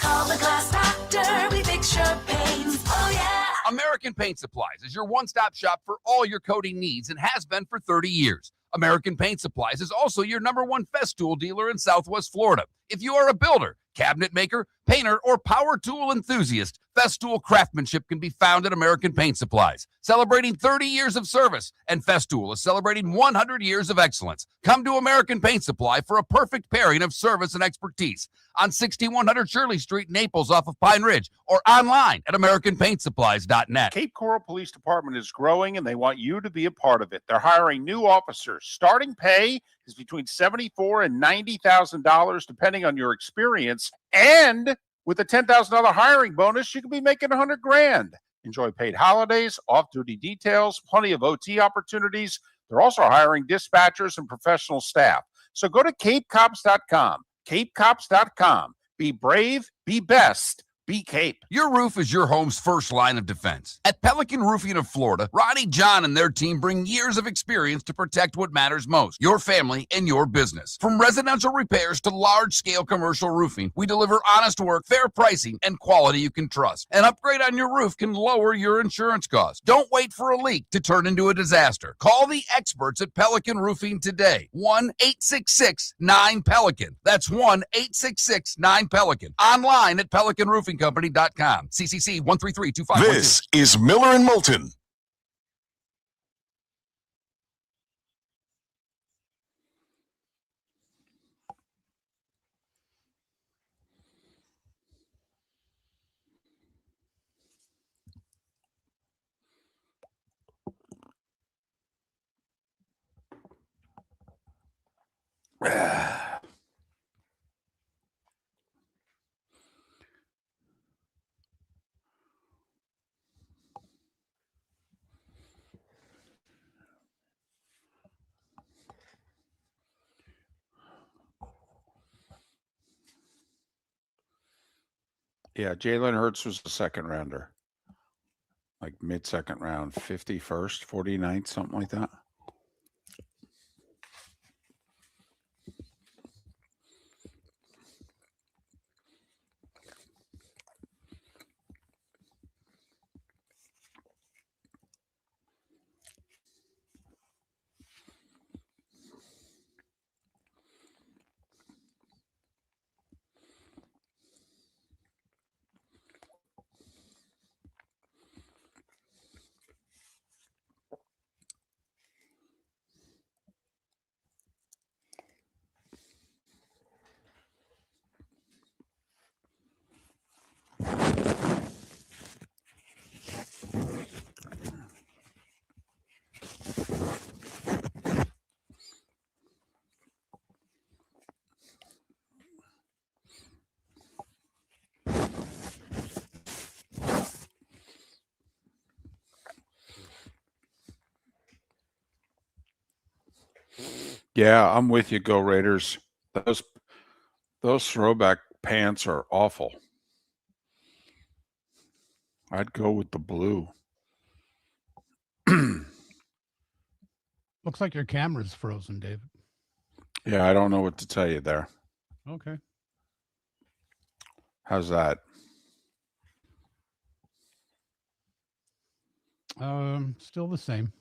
Call the Glass Doctor, we fix your pains. Oh, yeah. American Paint Supplies is your one-stop shop for all your coating needs and has been for 30 years. American Paint Supplies is also your #1 Festool dealer in Southwest Florida. If you are a builder, cabinet maker, painter, or power tool enthusiast, Festool craftsmanship can be found at American Paint Supplies. Celebrating 30 years of service, and Festool is celebrating 100 years of excellence. Come to American Paint Supply for a perfect pairing of service and expertise on 6100 Shirley Street, Naples, off of Pine Ridge, or online at AmericanPaintSupplies.net. Cape Coral Police Department is growing, and they want you to be a part of it. They're hiring new officers. Starting pay is between $74,000 and $90,000, depending on your experience. And with a $10,000 hiring bonus, you could be making $100,000. Enjoy paid holidays, off-duty details, plenty of OT opportunities. They're also hiring dispatchers and professional staff. So go to CapeCops.com. CapeCops.com. Be brave, be best, be Cape. Your roof is your home's first line of defense. At Pelican Roofing of Florida, Ronnie, John, and their team bring years of experience to protect what matters most, your family and your business. From residential repairs to large-scale commercial roofing, we deliver honest work, fair pricing, and quality you can trust. An upgrade on your roof can lower your insurance costs. Don't wait for a leak to turn into a disaster. Call the experts at Pelican Roofing today. 1-866-9-PELICAN. That's 1-866-9-PELICAN. Online at PelicanRoofingCompany.com. CCC 1332512. This is Miller and Moulton. Yeah, Jalen Hurts was the second rounder. Like mid-second round, 51st, 49th, something like that. Yeah, I'm with you. Go Raiders. Those throwback pants are awful. I'd go with the blue. Looks like your camera's frozen, David. Yeah, I don't know what to tell you there. Okay. How's that? Still the same.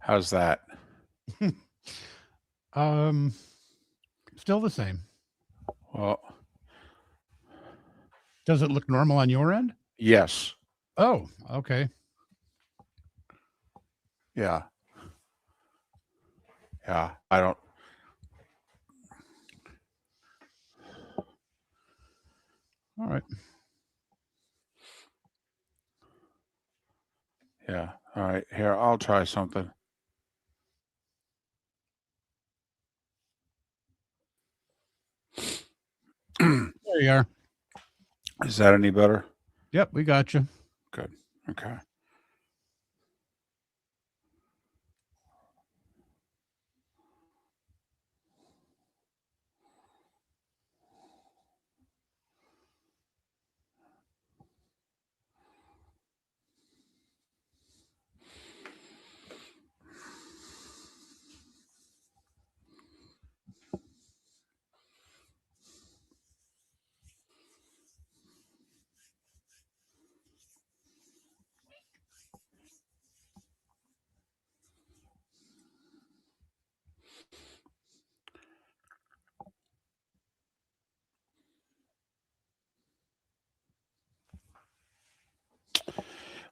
How's that? Still the same. Well, does it look normal on your end? Yes. Oh, okay. Yeah. Yeah, I don't. All right. Yeah. All right. Here, I'll try something. There you are. Is that any better? Yep, we got you. Good. Okay.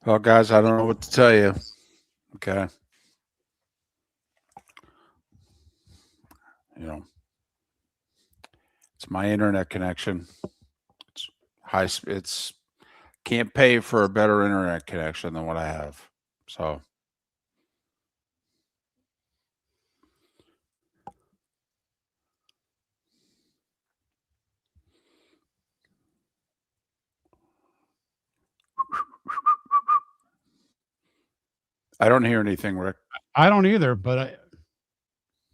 Well, guys, I don't know what to tell you. Okay. You know, it's my internet connection. It's high. It's can't pay for a better internet connection than what I have. So. I don't hear anything, Rick. I don't either, but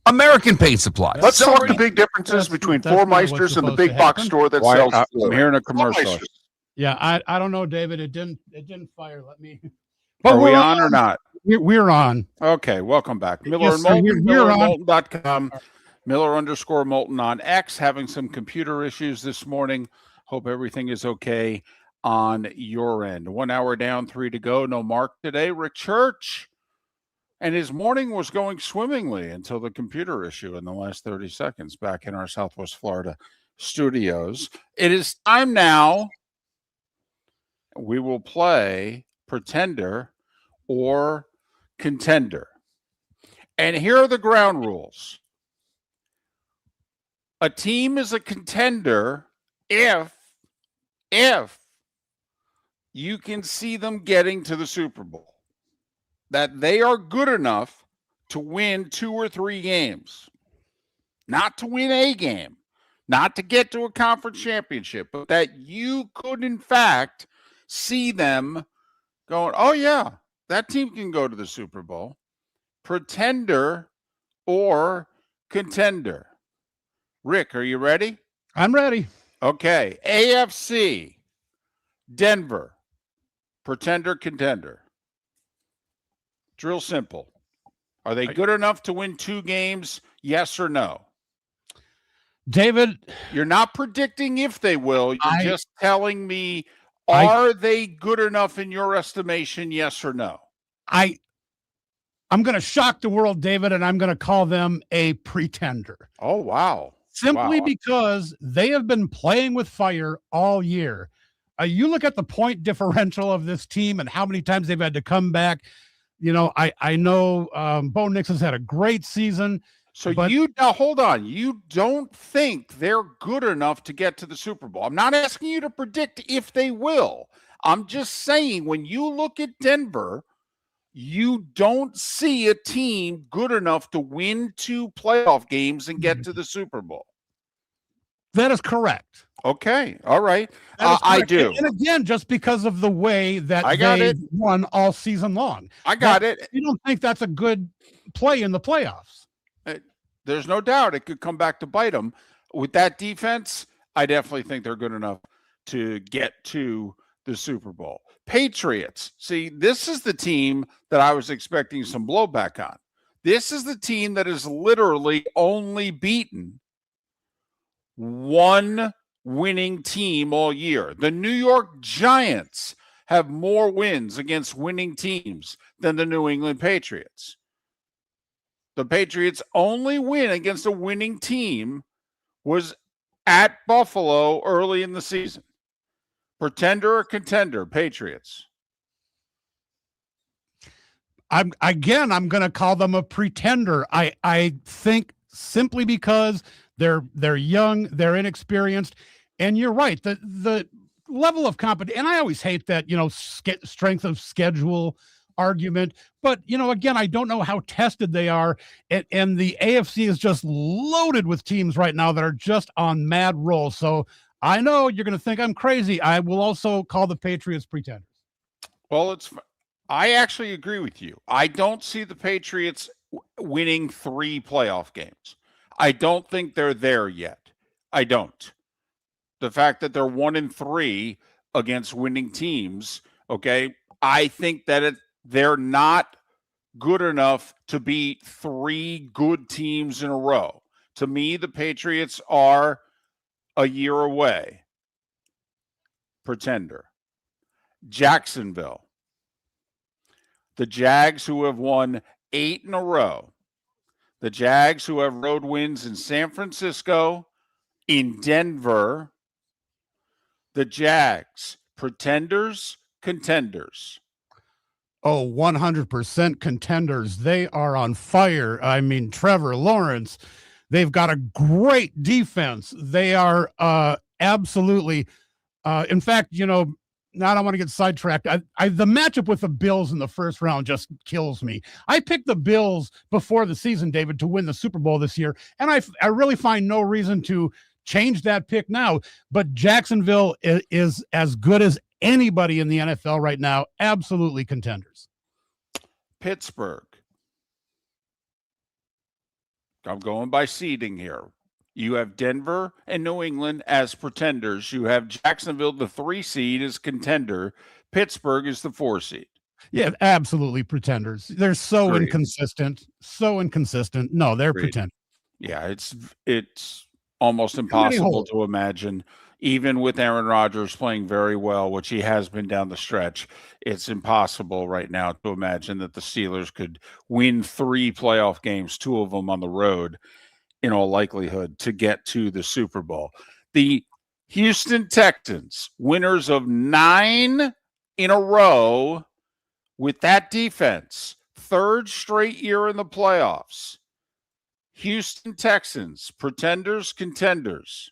American Paint Supplies. Let's talk the Celebrate- big differences between that's not what's Floormeisters and the supposed big to box happen. store that Why, sells I'm flooring. hearing a commercial. Floormeisters. yeah, I don't know, David. It didn't fire. Let me. But Are we we're on or not? We're on. Okay, welcome back. Miller Yes, and sir. Moulton, You're on. MillerandMoulton.com, Miller_Moulton on X, having some computer issues this morning. Hope everything is okay on your end. 1 hour down, 3 to go. No Mark today. Rick Church. And his morning was going swimmingly until the computer issue in the last 30 seconds back in our Southwest Florida studios. It is time now. We will play Pretender or Contender. And here are the ground rules. A team is a contender if you can see them getting to the Super Bowl, that they are good enough to win 2 or 3 games, not to win a game, not to get to a conference championship, but that you could, in fact, see them going, oh, yeah, that team can go to the Super Bowl. Pretender or contender. Rick, are you ready? I'm ready. Okay. AFC, Denver, pretender, contender. It's real simple. Are they good enough to win 2 games? Yes or no? David, You're not predicting if they will. You're just telling me, I- are they good enough in your estimation? Yes or no? I'm going to shock the world, David, and I'm going to call them a pretender. Oh, wow. Simply Wow. because they have been playing with fire all year. You look at the point differential of this team and how many times they've had to come back. You know, I know Bo Nix has had a great season. So but now hold on. You don't think they're good enough to get to the Super Bowl? I'm not asking you to predict if they will. I'm just saying when you look at Denver, you don't see a team good enough to win 2 playoff games and get to the Super Bowl. that is correct. Okay. All right. That is I correct. do. And again, just because of the way that I got they it. won all season long. I got it. You don't think that's a good play in the playoffs? There's no doubt it could come back to bite them. With that defense, I definitely think they're good enough to get to the Super Bowl. Patriots. See, this is the team that I was expecting some blowback on. This is the team that has literally only beaten one winning team all year. The New York Giants have more wins against winning teams than the New England Patriots. The Patriots' only win against a winning team was at Buffalo early in the season. Pretender or contender, Patriots? I'm going to call them a pretender. I think simply because they're young, they're inexperienced, and you're right. The level of competition, and I always hate that, strength of schedule argument, but again, I don't know how tested they are, and the AFC is just loaded with teams right now that are just on mad roll. So I know you're going to think I'm crazy. I will also call the Patriots pretenders. Well, I actually agree with you. I don't see the Patriots winning 3 playoff games. I don't think they're there yet. I don't. The fact that they're 1-3 against winning teams, okay, I think that they're not good enough to beat 3 good teams in a row. To me, the Patriots are a year away. Pretender. Jacksonville. The Jags, who have won 8 in a row. The Jags, who have road wins in San Francisco, in Denver. The Jags, pretenders, contenders. Oh, 100% contenders. They are on fire. I mean, Trevor Lawrence, they've got a great defense. They are absolutely, in fact, now I don't want to get sidetracked. The matchup with the Bills in the first round just kills me. I picked the Bills before the season, David, to win the Super Bowl this year, and I really find no reason to change that pick now. But Jacksonville is as good as anybody in the NFL right now. Absolutely contenders. Pittsburgh. I'm going by seeding here. You have Denver and New England as pretenders. You have Jacksonville, the 3 seed, as contender. Pittsburgh is the 4 seed. Yeah, absolutely pretenders. They're so Agreed. inconsistent. So inconsistent. No, they're Agreed. pretenders. Yeah, it's almost impossible to imagine, even with Aaron Rodgers playing very well, which he has been down the stretch. It's impossible right now to imagine that the Steelers could win 3 playoff games, 2 of them on the road, in all likelihood, to get to the Super Bowl. The Houston Texans, winners of 9 in a row with that defense, 3rd straight year in the playoffs. Houston Texans, pretenders, contenders.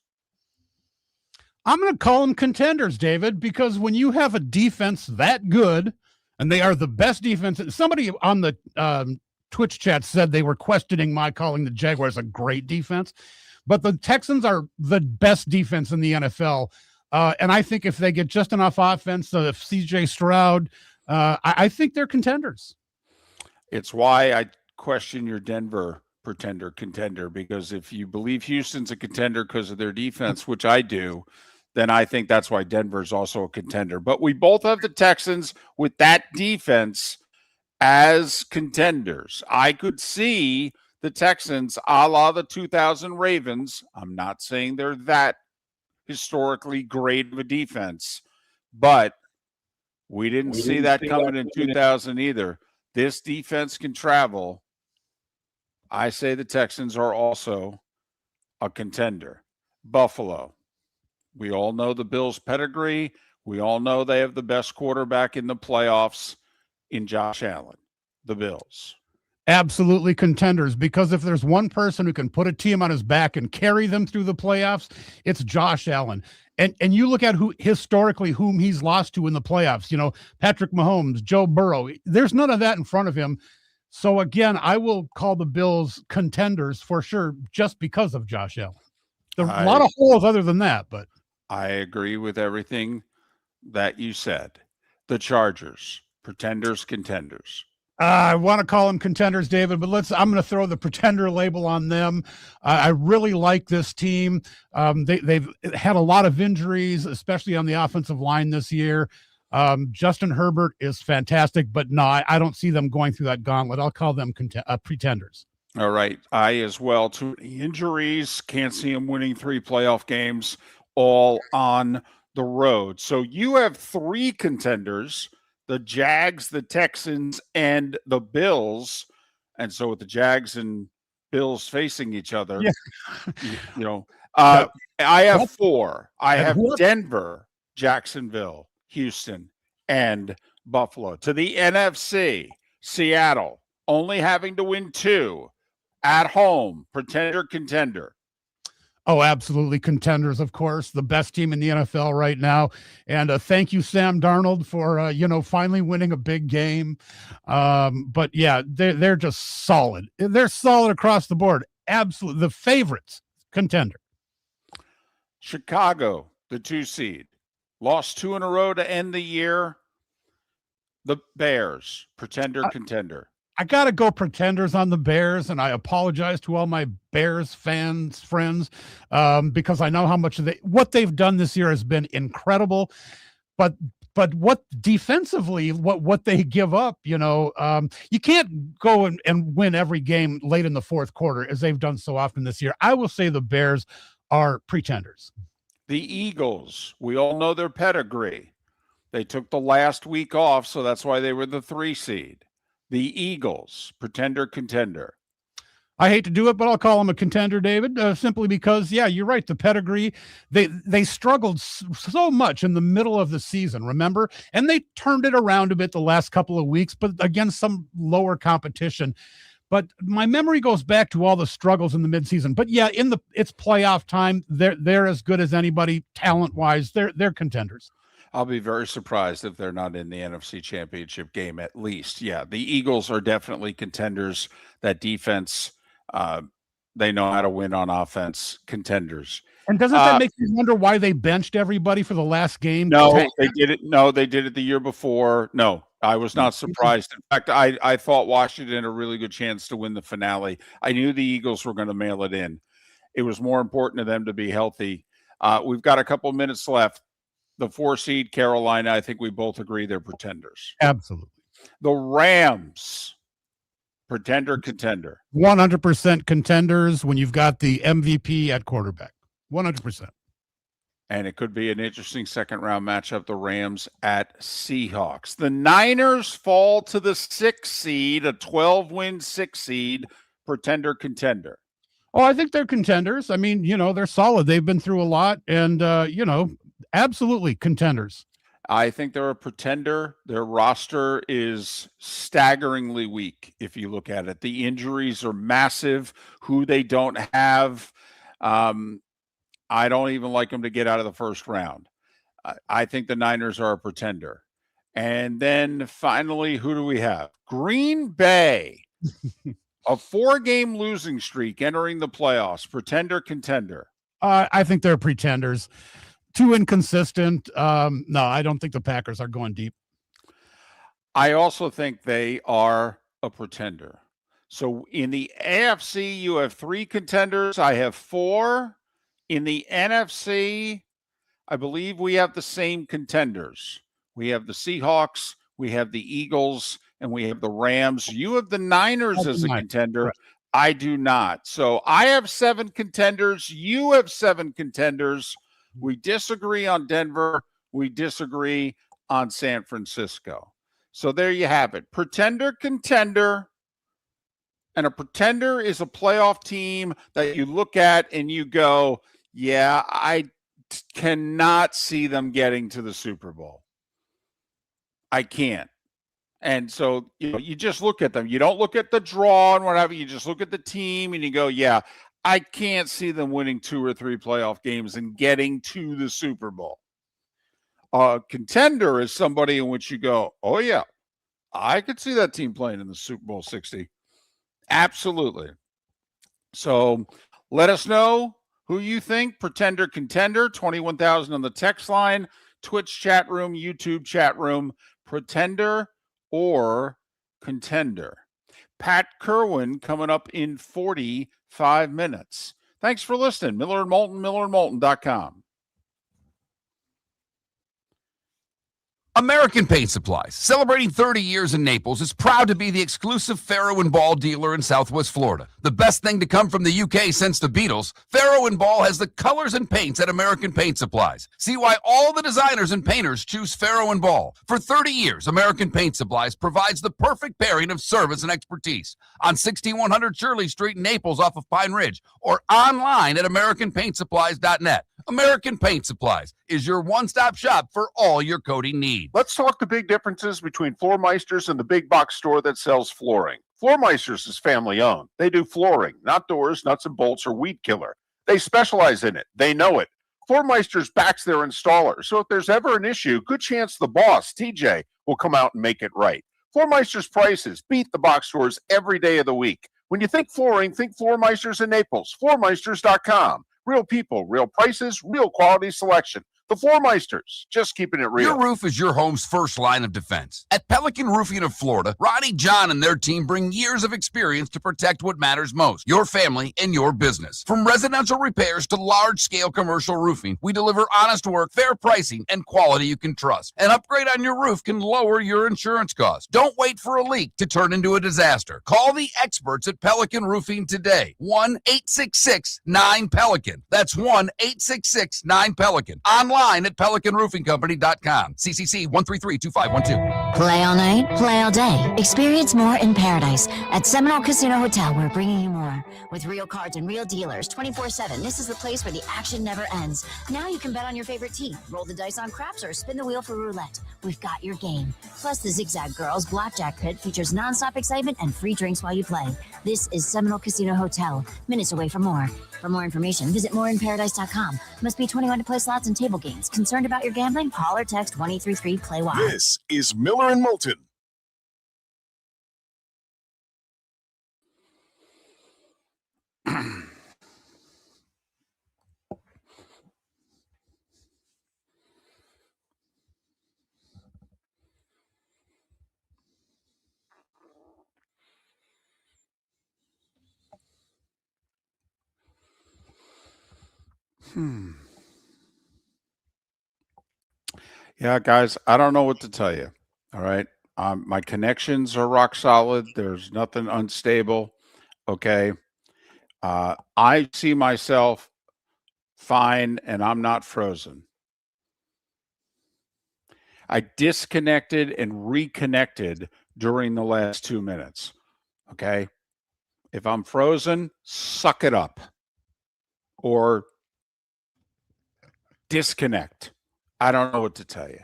I'm going to call them contenders, David, because when you have a defense that good, and they are the best defense, somebody on the Twitch chat said they were questioning my calling the Jaguars a great defense, but the Texans are the best defense in the NFL. And I think if they get just enough offense, if CJ Stroud, I think they're contenders. It's why I question your Denver pretender contender, because if you believe Houston's a contender because of their defense, which I do, then I think that's why Denver's also a contender. But we both have the Texans with that defense as contenders. I could see the Texans a la the 2000 Ravens. I'm not saying they're that historically great of a defense, but we didn't see that coming in 2000 either. This defense can travel. I say the Texans are also a contender. Buffalo. We all know the Bills' pedigree. We all know they have the best quarterback in the playoffs in Josh Allen. The Bills. Absolutely contenders, because if there's one person who can put a team on his back and carry them through the playoffs, it's Josh Allen. And you look at who historically whom he's lost to in the playoffs, you know, Patrick Mahomes, Joe Burrow. There's none of that in front of him. So again, I will call the Bills contenders for sure, just because of Josh Allen. There's a lot of holes other than that, but I agree with everything that you said. The Chargers, pretenders, contenders. I want to call them contenders, David, but I'm going to throw the pretender label on them. I really like this team. They've had a lot of injuries, especially on the offensive line this year. Justin Herbert is fantastic, but no, I don't see them going through that gauntlet. I'll call them pretenders. All right. I as well. Too many injuries. Can't see them winning 3 playoff games all on the road. So you have 3 contenders, the Jags, the Texans, and the Bills. And so with the Jags and Bills facing each other, I have 4. I have Denver, Jacksonville, Houston, and Buffalo. To the NFC, Seattle, only having to win 2 at home, pretender, contender. Oh, absolutely. Contenders, of course, the best team in the NFL right now. And thank you, Sam Darnold, for, finally winning a big game. But yeah, they're just solid. They're solid across the board. Absolutely. The favorites, contender. Chicago, the 2 seed, lost 2 in a row to end the year. The Bears, pretender, contender. I got to go pretenders on the Bears, and I apologize to all my Bears fans, friends, because I know how much what they've done this year has been incredible. But what defensively, what they give up, you can't go and win every game late in the fourth quarter as they've done so often this year. I will say the Bears are pretenders. The Eagles, we all know their pedigree. They took the last week off, so that's why they were the 3 seed. The Eagles, pretender, contender. I hate to do it, but I'll call them a contender, David, simply because, yeah, you're right. The pedigree, they struggled so much in the middle of the season, remember? And they turned it around a bit the last couple of weeks, but against some lower competition. But my memory goes back to all the struggles in the midseason. But yeah, it's playoff time. They're as good as anybody talent-wise. They're contenders. I'll be very surprised if they're not in the NFC Championship game at least. Yeah, the Eagles are definitely contenders. That defense, they know how to win on offense. Contenders. And doesn't that make you wonder why they benched everybody for the last game? No, they did it. No, they did it the year before. No, I was not surprised. In fact, I thought Washington had a really good chance to win the finale. I knew the Eagles were going to mail it in. It was more important to them to be healthy. We've got a couple minutes left. The 4 seed Carolina, I think we both agree they're pretenders. Absolutely. The Rams, pretender, contender. 100% contenders when you've got the MVP at quarterback. 100%. And it could be an interesting second-round matchup, the Rams at Seahawks. The Niners fall to the 6th seed, a 12-win 6 seed, pretender, contender. Oh, I think they're contenders. I mean, they're solid. They've been through a lot and, absolutely contenders. I think they're a pretender. Their roster is staggeringly weak if you look at it. The injuries are massive. Who they don't have, I don't even like them to get out of the first round. I think the Niners are a pretender. And then finally, who do we have? Green Bay, a 4-game losing streak entering the playoffs, pretender, contender. I think they're pretenders. Too inconsistent. No, I don't think the Packers are going deep. I also think they are a pretender. So in the AFC, you have 3 contenders. I have 4. In the NFC, I believe we have the same contenders. We have the Seahawks, we have the Eagles, and we have the Rams. You have the Niners as a contender. Right. I do not. So I have 7 contenders. You have 7 contenders. We disagree on Denver. We disagree on San Francisco. So there you have it. Pretender, contender. And a pretender is a playoff team that you look at and you go, yeah, I cannot see them getting to the Super Bowl. I can't. And so, you just look at them. You don't look at the draw and whatever. You just look at the team and you go, yeah, I can't see them winning 2 or 3 playoff games and getting to the Super Bowl. A contender is somebody in which you go, oh, yeah, I could see that team playing in the Super Bowl 60. Absolutely. So let us know who you think, pretender, contender, 21,000 on the text line, Twitch chat room, YouTube chat room, pretender or contender. Pat Kirwan coming up in 45 minutes. Thanks for listening. Miller and Moulton, millerandmoulton.com. American Paint Supplies, celebrating 30 years in Naples, is proud to be the exclusive Farrow & Ball dealer in Southwest Florida. The best thing to come from the UK since the Beatles, Farrow & Ball has the colors and paints at American Paint Supplies. See why all the designers and painters choose Farrow & Ball. For 30 years, American Paint Supplies provides the perfect pairing of service and expertise. On 6100 Shirley Street in Naples off of Pine Ridge, or online at AmericanPaintSupplies.net. American Paint Supplies is your one-stop shop for all your coating needs. Let's talk the big differences between Floor Meisters and the big box store that sells flooring. Floor Meisters is family owned. They do flooring, not doors, nuts and bolts, or weed killer. They specialize in it. They know it. Floor Meisters backs their installer. So if there's ever an issue, good chance the boss, TJ, will come out and make it right. Floor Meisters prices beat the box stores every day of the week. When you think flooring, think Floor Meisters in Naples. FloorMeisters.com. Real people, real prices, real quality selection. The Floor Meisters, just keeping it real. Your roof is your home's first line of defense. At Pelican Roofing of Florida, Ronnie John and their team bring years of experience to protect what matters most, your family and your business. From residential repairs to large-scale commercial roofing, we deliver honest work, fair pricing, and quality you can trust. An upgrade on your roof can lower your insurance costs. Don't wait for a leak to turn into a disaster. Call the experts at Pelican Roofing today. 1-866-9-PELICAN. That's 1-866-9-PELICAN. Online at PelicanRoofingCompany.com. CCC 1332512. Play all night, play all day. Experience more in paradise. At Seminole Casino Hotel, we're bringing you more. With real cards and real dealers 24/7, this is the place where the action never ends. Now you can bet on your favorite team, roll the dice on craps, or spin the wheel for roulette. We've got your game. Plus, the Zigzag Girls Blackjack Pit features nonstop excitement and free drinks while you play. This is Seminole Casino Hotel, minutes away from more. For more information, visit moreinparadise.com. Must be 21 to play slots and table games. Concerned about your gambling? Call or text 1-833-PLAY-WOW. This is Miller and Moulton. Yeah, guys, I don't know what to tell you. All right. My connections are rock solid. There's nothing unstable. Okay. I see myself fine and I'm not frozen. I disconnected and reconnected during the last 2 minutes. Okay. If I'm frozen, suck it up or disconnect. I don't know what to tell you.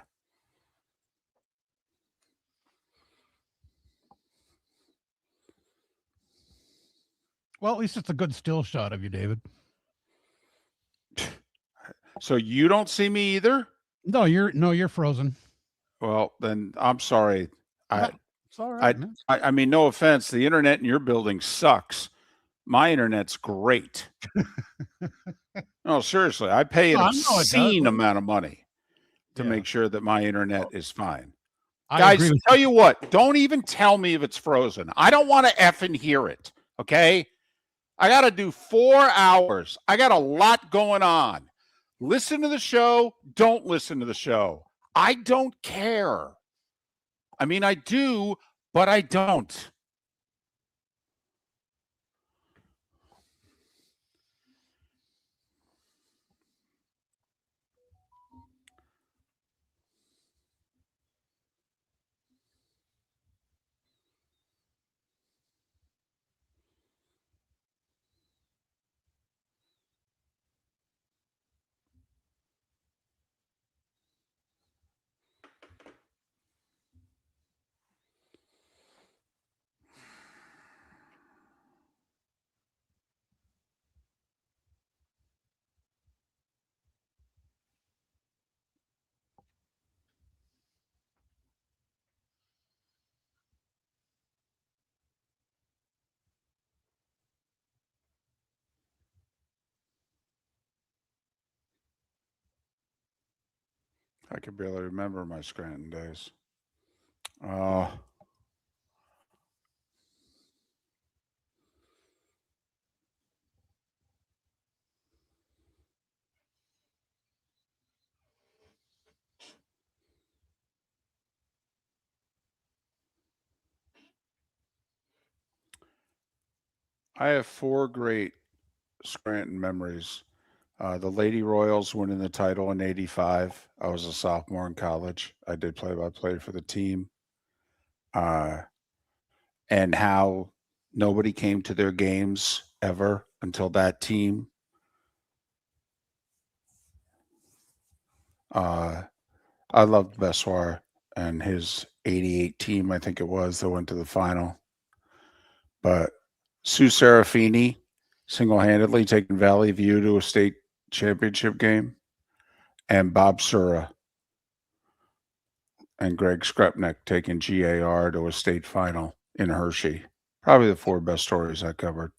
Well, at least it's a good still shot of you, David. So you don't see me either? No, you're frozen. Well, then I'm sorry. It's all right. I mean, no offense. The internet in your building sucks. My internet's great. No, seriously. I pay an obscene amount of money to make sure that my internet is fine. Guys, tell you what, don't even tell me if it's frozen. I don't want to effing hear it. Okay. I got to do 4 hours. I got a lot going on. Listen to the show. Don't listen to the show. I don't care. I mean, I do, but I don't. I can barely remember my Scranton days. I have 4 great Scranton memories. The Lady Royals winning the title in '85. I was a sophomore in college. I did play-by-play for the team. And how nobody came to their games ever until that team. I loved Bessoir and his '88 team, I think it was, that went to the final. But Sue Serafini single-handedly taking Valley View to a state championship game, and Bob Sura and Greg Skrepnik taking GAR to a state final in Hershey. Probably the 4 best stories I covered.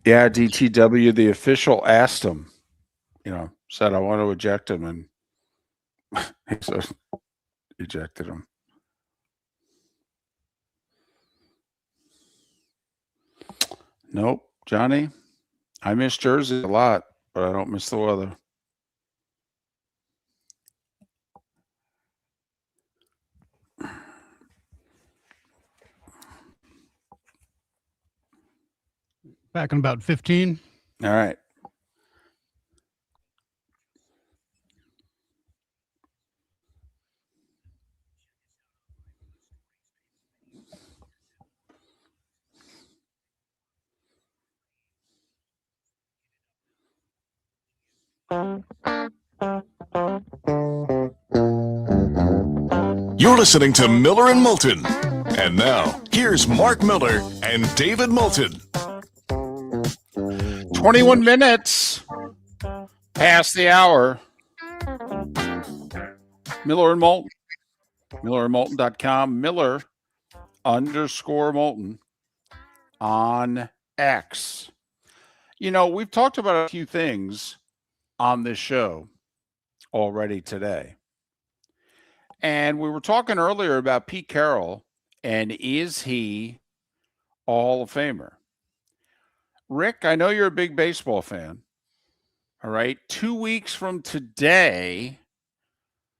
Yeah, DTW, the official asked him, said, I want to eject him, and he said, ejected him. Nope, Johnny, I miss Jersey a lot, but I don't miss the weather. Back in about 15. All right. You're listening to Miller and Moulton. And now, here's Mark Miller and David Moulton. 21 minutes past the hour. Miller and Moulton. MillerandMoulton.com. Miller_Moulton. on X. You know, we've talked about a few things on this show already today. And we were talking earlier about Pete Carroll and is he a Hall of Famer? Rick, I know you're a big baseball fan. All right. 2 weeks from today,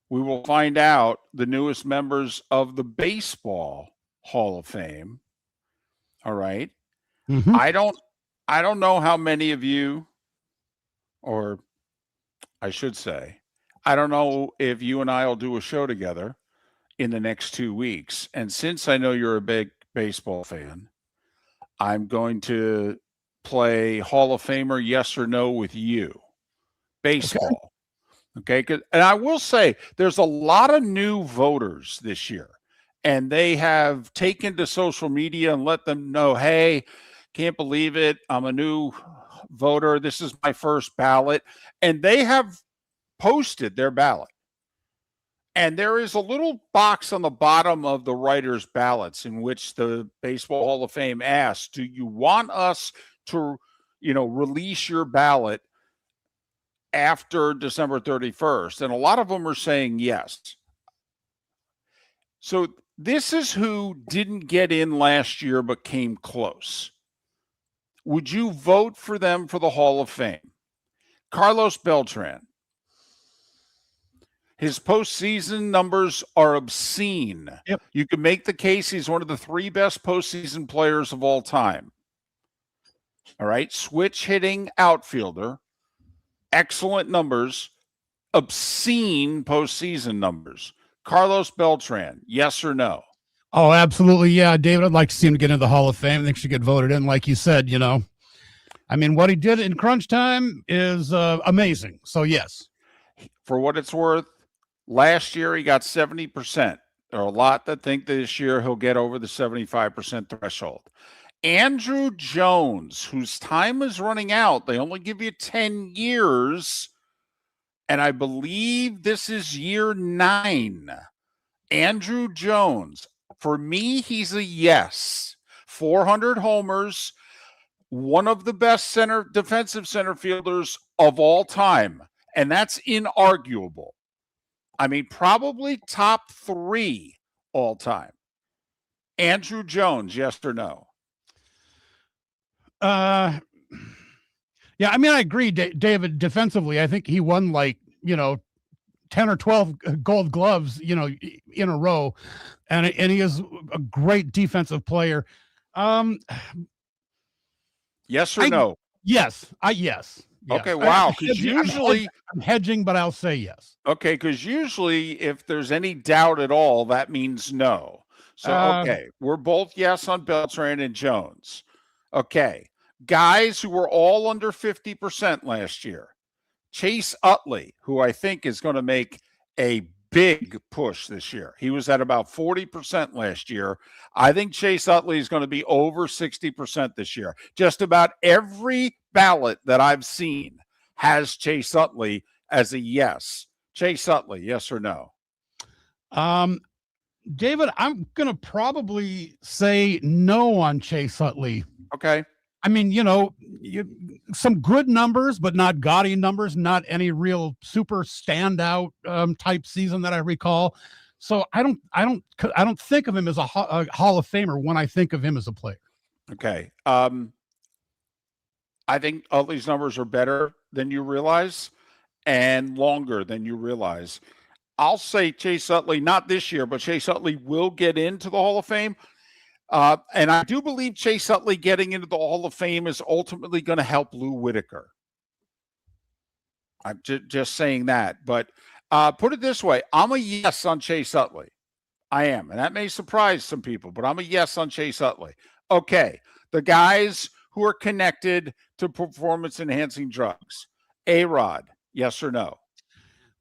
we will find out the newest members of the Baseball Hall of Fame. All right. Mhm. I don't know how many of you, or I should say, I don't know if you and I will do a show together in the next 2 weeks. And since I know you're a big baseball fan, I'm going to play Hall of Famer yes or no with you. Baseball. Okay. And I will say there's a lot of new voters this year, and they have taken to social media and let them know, hey, can't believe it. I'm a new voter. This is my first ballot. And they have posted their ballot. And there is a little box on the bottom of the writer's ballots in which the Baseball Hall of Fame asks, do you want us to, release your ballot after December 31st? And a lot of them are saying yes. So this is who didn't get in last year but came close. Would you vote for them for the Hall of Fame? Carlos Beltran. His postseason numbers are obscene. Yep. You can make the case he's one of the 3 best postseason players of all time. All right. Switch hitting outfielder. Excellent numbers. Obscene postseason numbers. Carlos Beltran, yes or no? Oh, absolutely. Yeah, David, I'd like to see him get into the Hall of Fame. I think he should get voted in, like you said, I mean, what he did in crunch time is amazing. So, yes. For what it's worth, last year he got 70%. There are a lot that think this year he'll get over the 75% threshold. Andrew Jones, whose time is running out, they only give you 10 years, and I believe this is year 9. Andrew Jones, for me, he's a yes. 400 homers, one of the best defensive center fielders of all time, and that's inarguable. I mean, probably top 3 all time. Andrew Jones, yes or no? Yeah, I mean, I agree, David. Defensively, I think he won 10 or 12 gold gloves, in a row. And he is a great defensive player. Yes or no? Yes. Yes. Okay, wow. Because usually I'm hedging, but I'll say yes. Okay, because usually if there's any doubt at all, that means no. So, okay, we're both yes on Beltran and Jones. Okay, guys who were all under 50% last year. Chase Utley, who I think is going to make a big push this year. He was at about 40% last year. I think Chase Utley is going to be over 60% this year. Just about every ballot that I've seen has Chase Utley as a yes. Chase Utley, yes or no? David, I'm going to probably say no on Chase Utley. Okay. I mean, some good numbers, but not gaudy numbers, not any real super standout type season that I recall. So I don't think of him as a Hall of Famer when I think of him as a player. Okay. I think Utley's numbers are better than you realize and longer than you realize. I'll say Chase Utley, not this year, but Chase Utley will get into the Hall of Fame. And I do believe Chase Utley getting into the Hall of Fame is ultimately going to help Lou Whitaker. I'm just saying that. But put it this way, I'm a yes on Chase Utley. I am. And that may surprise some people, but I'm a yes on Chase Utley. Okay. The guys who are connected to performance-enhancing drugs. A-Rod, yes or no?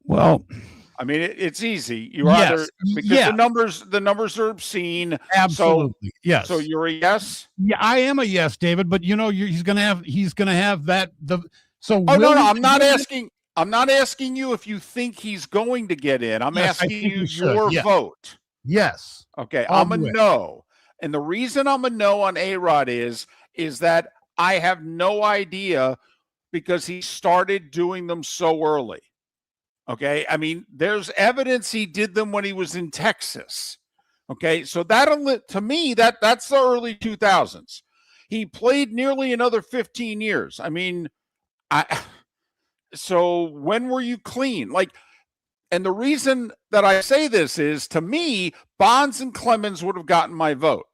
Well, I mean, it's easy. Yes. Because the numbers are obscene. Absolutely. Yes. So you're a yes? Yeah, I am a yes, David, but he's going to have that no, I'm not asking you if you think he's going to get in. I'm asking you your vote. Yes. Okay, I'm a no. And the reason I'm a no on A-Rod is that I have no idea because he started doing them so early. Okay. I mean, there's evidence he did them when he was in Texas. Okay. So to me, that's the early 2000s. He played nearly another 15 years. I mean, so when were you clean? And the reason that I say this is, to me, Bonds and Clemens would have gotten my vote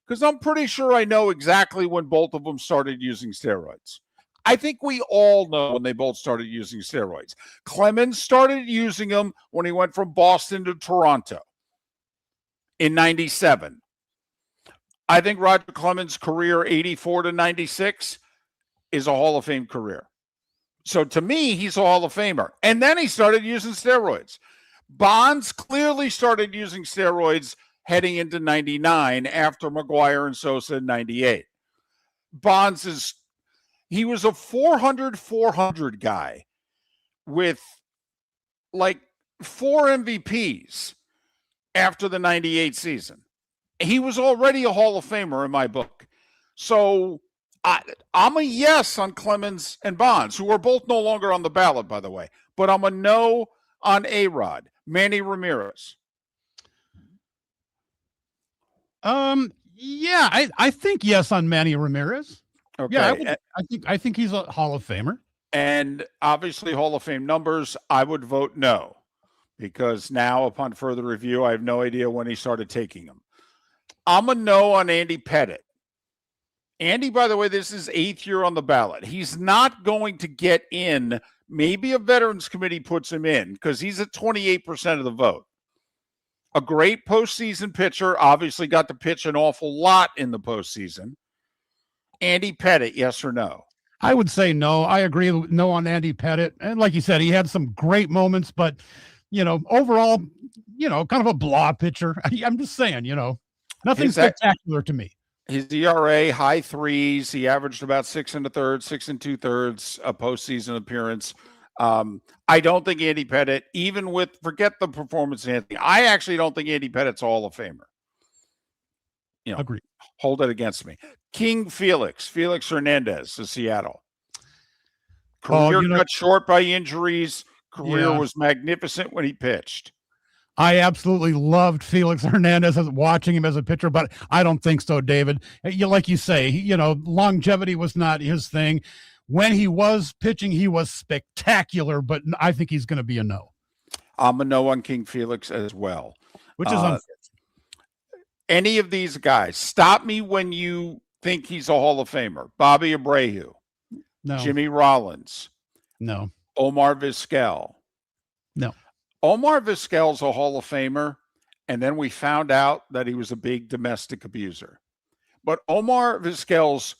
because I'm pretty sure I know exactly when both of them started using steroids. I think we all know when they both started using steroids. Clemens started using them when he went from Boston to Toronto in 97. I think Roger Clemens' career 84 to 96 is a Hall of Fame career. So to me, he's a Hall of Famer. And then he started using steroids. Bonds clearly started using steroids heading into 99 after McGuire and Sosa in 98. Bonds he was a 400-400 guy with like 4 MVPs after the 98 season. He was already a Hall of Famer in my book. So I'm a yes on Clemens and Bonds, who are both no longer on the ballot, by the way. But I'm a no on A-Rod. Manny Ramirez. Yeah, I think yes on Manny Ramirez. Okay. Yeah, I think he's a Hall of Famer. And obviously Hall of Fame numbers, I would vote no. Because now, upon further review, I have no idea when he started taking them. I'm a no on Andy Pettitte. Andy, by the way, this is 8th year on the ballot. He's not going to get in. Maybe a Veterans Committee puts him in because he's at 28% of the vote. A great postseason pitcher, obviously got to pitch an awful lot in the postseason. Andy Pettitte, yes or no? I would say no. I agree. No on Andy Pettitte. And like you said, he had some great moments, but, overall, kind of a blah pitcher. I'm just saying, nothing spectacular to me. His ERA, high 3s. He averaged about 6 1/3, 6 2/3 a postseason appearance. I don't think Andy Pettitte, forget the performance in Anthony. I actually don't think Andy Pettitte's a Hall of Famer. Agreed. Hold it against me. King Felix Hernandez of Seattle. Career cut short by injuries. Career was magnificent when he pitched. I absolutely loved Felix Hernandez watching him as a pitcher, but I don't think so, David. Like you say, longevity was not his thing. When he was pitching, he was spectacular, but I think he's going to be a no. I'm a no on King Felix as well. Which is unfortunate. Any of these guys, stop me when you think he's a Hall of Famer. Bobby Abreu. No. Jimmy Rollins. No. Omar Vizquel. No. Omar Vizquel's a Hall of Famer, and then we found out that he was a big domestic abuser. But Omar Vizquel's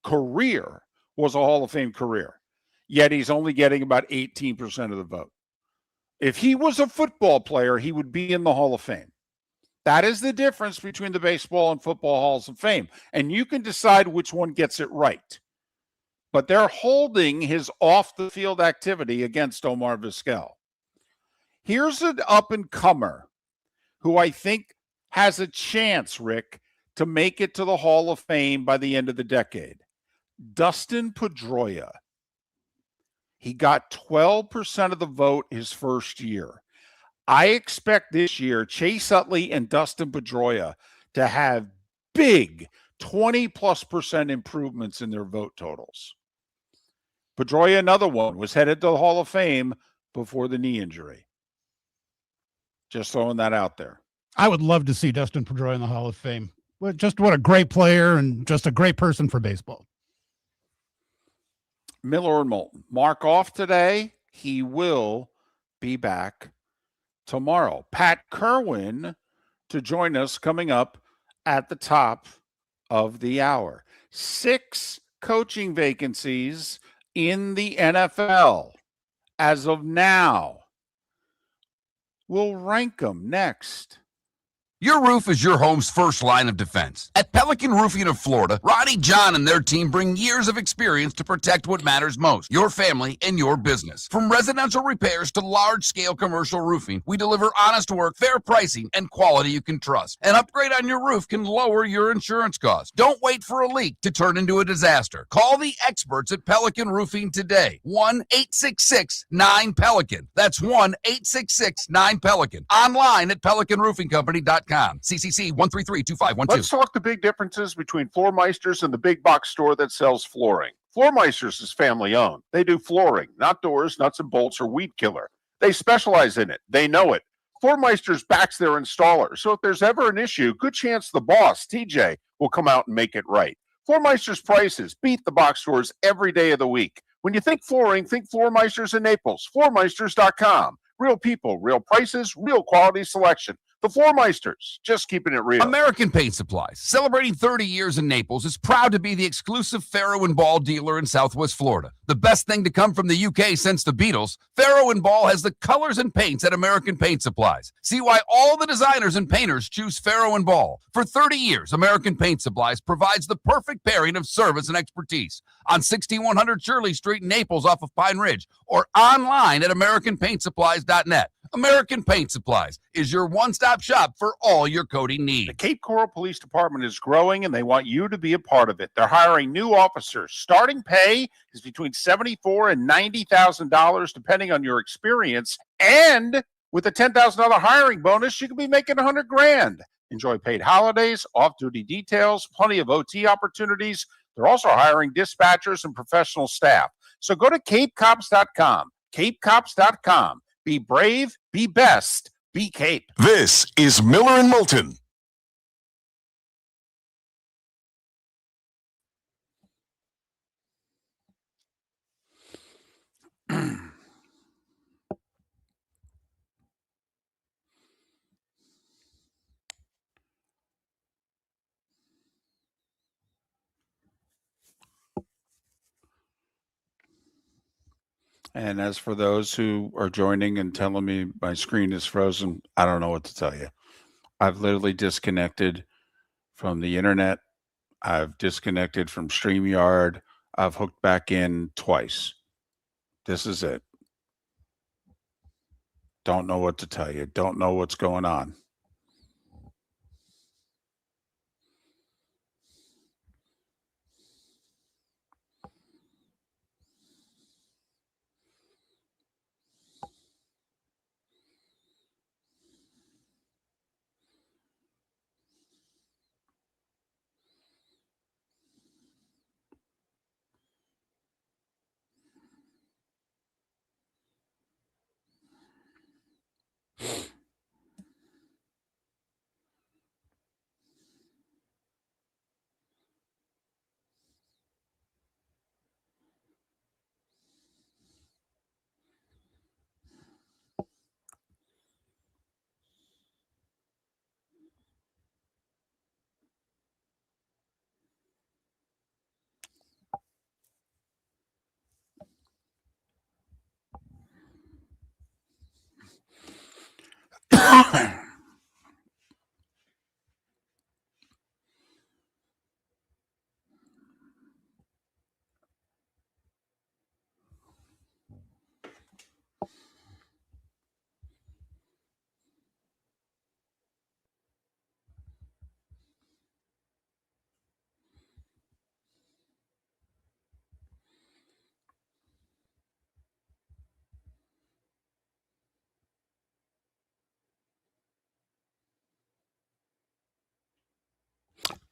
career was a Hall of Fame career, yet he's only getting about 18% of the vote. If he was a football player, he would be in the Hall of Fame. That is the difference between the baseball and football Halls of Fame, and you can decide which one gets it right. But they're holding his off-the-field activity against Omar Vizquel. Here's an up-and-comer who I think has a chance, Rick, to make it to the Hall of Fame by the end of the decade. Dustin Pedroia. He got 12% of the vote his first year. I expect this year Chase Utley and Dustin Pedroia to have big 20+% improvements in their vote totals. Pedroia, another one, was headed to the Hall of Fame before the knee injury. Just throwing that out there. I would love to see Dustin Pedroia in the Hall of Fame. Just what a great player and just a great person for baseball. Miller and Moulton. Mark off today. He will be back tomorrow. Pat Kirwan to join us coming up at the top of the hour. 6 coaching vacancies in the NFL as of now. We'll rank them next. Your roof is your home's first line of defense. At Pelican Roofing of Florida, Ronnie, John, and their team bring years of experience to protect what matters most, your family and your business. From residential repairs to large-scale commercial roofing, we deliver honest work, fair pricing, and quality you can trust. An upgrade on your roof can lower your insurance costs. Don't wait for a leak to turn into a disaster. Call the experts at Pelican Roofing today. 1-866-9-PELICAN. That's 1-866-9-PELICAN. Online at pelicanroofingcompany.com. CCC 1332512. Let's talk the big differences between Floor Meisters and the big box store that sells flooring. Floor Meisters is family owned. They do flooring, not doors, nuts and bolts, or weed killer. They specialize in it. They know it. Floor Meisters backs their installer, so if there's ever an issue, good chance the boss, TJ, will come out and make it right. Floor Meisters prices beat the box stores every day of the week. When you think flooring, think Floor Meisters in Naples. Floormeisters.com. Real people, real prices, real quality selection. The Floor Meisters, just keeping it real. American Paint Supplies, celebrating 30 years in Naples, is proud to be the exclusive Farrow & Ball dealer in Southwest Florida. The best thing to come from the UK since the Beatles, Farrow & Ball has the colors and paints at American Paint Supplies. See why all the designers and painters choose Farrow & Ball. For 30 years, American Paint Supplies provides the perfect pairing of service and expertise on 6100 Shirley Street in Naples off of Pine Ridge or online at AmericanPaintSupplies.net. American Paint Supplies is your one-stop shop for all your coating needs. The Cape Coral Police Department is growing, and they want you to be a part of it. They're hiring new officers. Starting pay is between $74,000 and $90,000, depending on your experience. And with a $10,000 hiring bonus, you could be making $100,000. Enjoy paid holidays, off-duty details, plenty of OT opportunities. They're also hiring dispatchers and professional staff. So go to CapeCops.com. CapeCops.com. Be brave, be best, be Cape. This is Miller and Moulton. And as for those who are joining and telling me my screen is frozen, I don't know what to tell you. I've literally disconnected from the internet. I've disconnected from StreamYard. I've hooked back in twice. This is it. Don't know what to tell you. Don't know what's going on.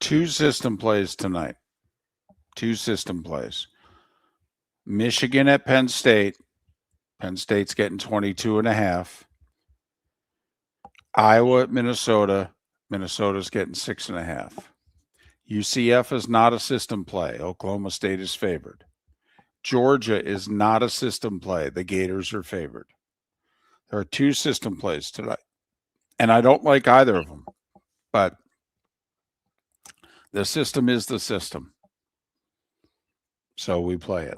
Two system plays tonight. Two system plays. Michigan at Penn State. Penn State's getting 22.5. Iowa at Minnesota. Minnesota's getting 6.5. UCF is not a system play. Oklahoma State is favored. Georgia is not a system play. The Gators are favored. There are two system plays tonight. And I don't like either of them. But the system is the system. So we play it.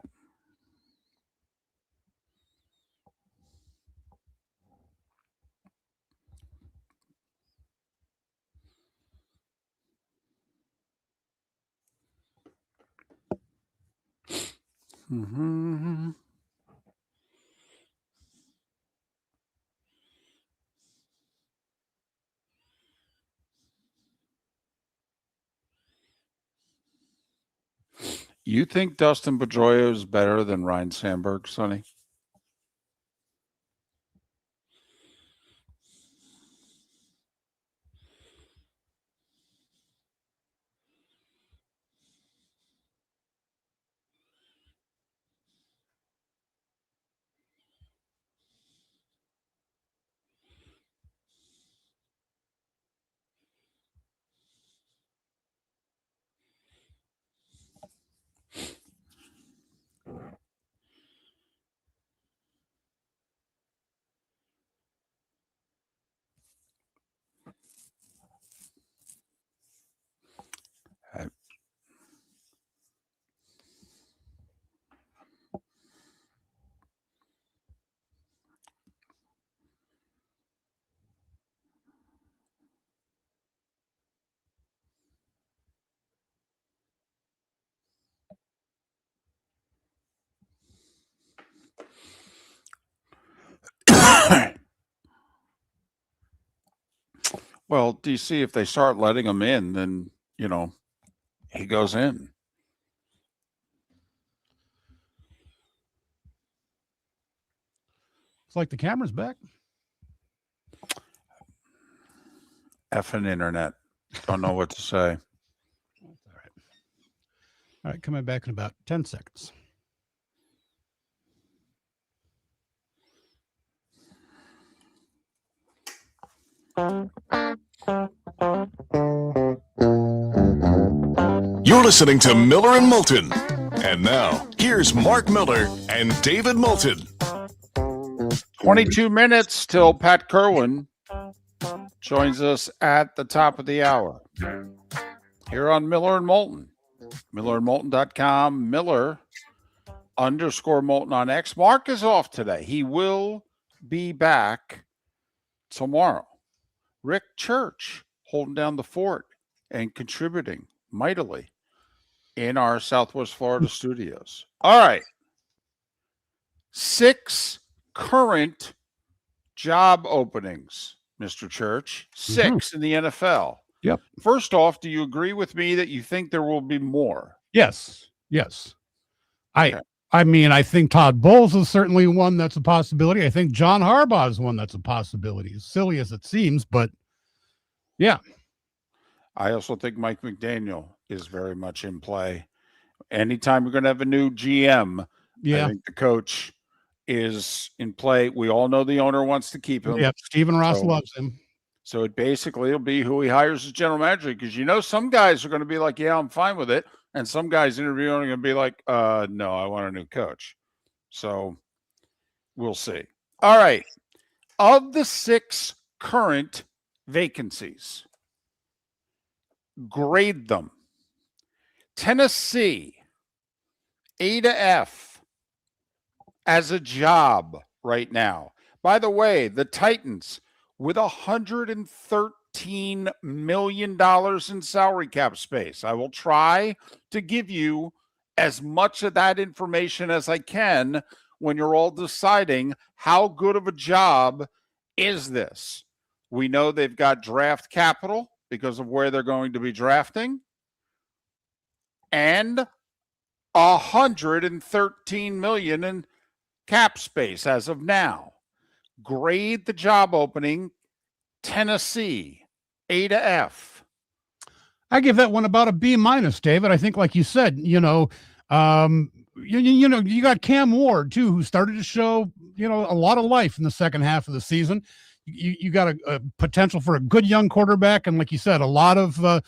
Mm-hmm. You think Dustin Pedroia is better than Ryan Sandberg, Sonny? Well, DC, if they start letting him in, then, he goes in. It's like the camera's back. Effing internet. Don't know what to say. All right. All right, coming back in about 10 seconds. You're listening to Miller and Moulton. And now, here's Mark Miller and David Moulton. 22 minutes till Pat Kirwan joins us at the top of the hour here on Miller and Moulton. MillerandMoulton.com, Miller_Moulton on X. Mark is off today. He will be back tomorrow. Rick Church holding down the fort and contributing mightily in our Southwest Florida studios. All right. 6 current job openings, Mr. Church. 6 in the NFL. Yep. First off, do you agree with me that you think there will be more? Yes. I mean, I think Todd Bowles is certainly one that's a possibility. I think John Harbaugh is one that's a possibility. As silly as it seems, but yeah. I also think Mike McDaniel is very much in play. Anytime you're going to have a new GM, I think the coach is in play. We all know the owner wants to keep him. Yep, Stephen Ross loves him. So it basically will be who he hires as general manager, because some guys are going to be like, yeah, I'm fine with it. And some guys interviewing are going to be like, no, I want a new coach. So we'll see. All right. Of the 6 current vacancies, grade them. Tennessee, A to F as a job right now. By the way, the Titans with $113 million in salary cap space. I will try to give you as much of that information as I can when you're all deciding how good of a job is this. We know they've got draft capital because of where they're going to be drafting, and $113 million in cap space as of now. Grade the job opening, Tennessee, A to F. I give that one about a B-, David. I think, like you said, you got Cam Ward too, who started to show, a lot of life in the second half of the season. You got a potential for a good young quarterback, and like you said, a lot of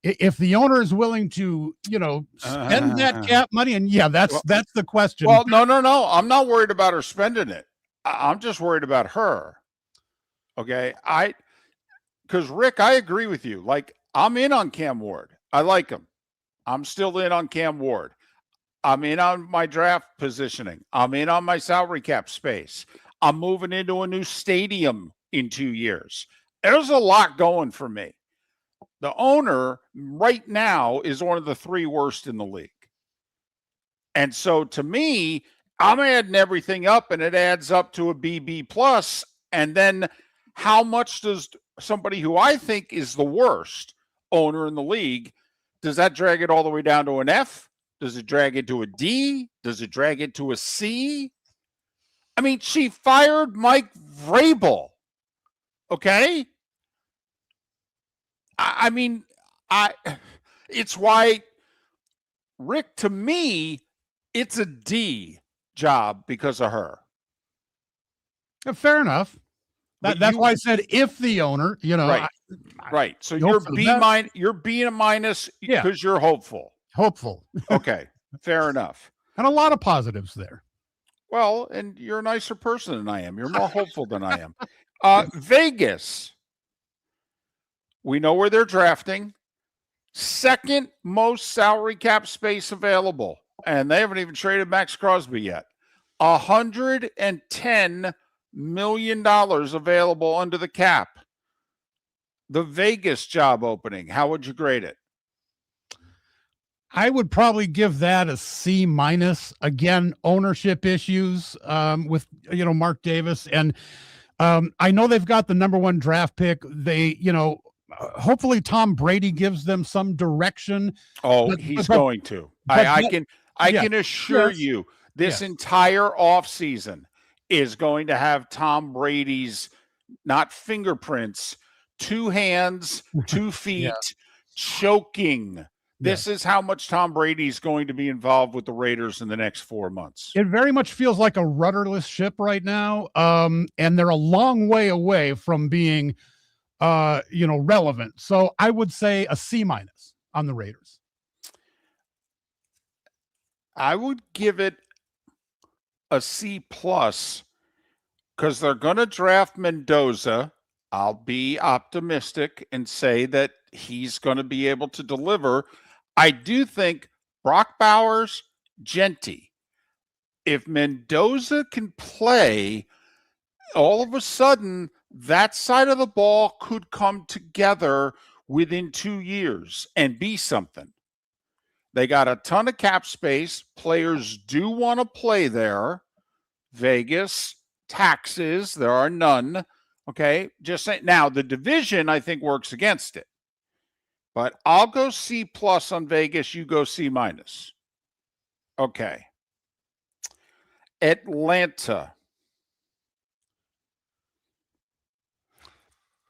if the owner is willing to, spend that cap money, and that's the question. Well, no. I'm not worried about her spending it. I'm just worried about her. Okay. Because Rick, I agree with you. Like, I'm in on Cam Ward. I like him. I'm still in on Cam Ward. I'm in on my draft positioning. I'm in on my salary cap space. I'm moving into a new stadium in 2 years. There's a lot going for me. The owner right now is one of the 3 worst in the league. And so to me, I'm adding everything up and it adds up to a BB plus. And then how much does somebody who I think is the worst owner in the league, does that drag it all the way down to an F? Does it drag it to a D? Does it drag it to a C? I mean, she fired Mike Vrabel. Okay. I mean, it's why, Rick, to me, it's a D job because of her. Fair enough. That's why I said if the owner, right. Right. So you you're hope for the B best. minus, you're B a minus Yeah. because you're hopeful. Hopeful. Okay. Fair enough. And a lot of positives there. Well, and you're a nicer person than I am. You're more hopeful than I am. Vegas. We know where they're drafting. Second most salary cap space available. And they haven't even traded Max Crosby yet. $110 million available under the cap. The Vegas job opening. How would you grade it? I would probably give that a C minus. Again, ownership issues with Mark Davis, and I know they've got the number 1 draft pick. They, hopefully Tom Brady gives them some direction. Oh, he's going to. I can assure you, this entire offseason is going to have Tom Brady's not fingerprints, 2 hands, 2 feet, choking. This is how much Tom Brady's going to be involved with the Raiders in the next 4 months. It very much feels like a rudderless ship right now. And they're a long way away from being, relevant. So I would say a C minus on the Raiders. I would give it a C plus because they're going to draft Mendoza. I'll be optimistic and say that he's going to be able to deliver. I do think Brock Bowers, Genty, if Mendoza can play, all of a sudden that side of the ball could come together within 2 years and be something. They got a ton of cap space. Players do want to play there. Vegas, taxes, there are none. Okay, just saying. Now, the division, I think, works against it. But I'll go C plus on Vegas. You go C minus. Okay. Atlanta.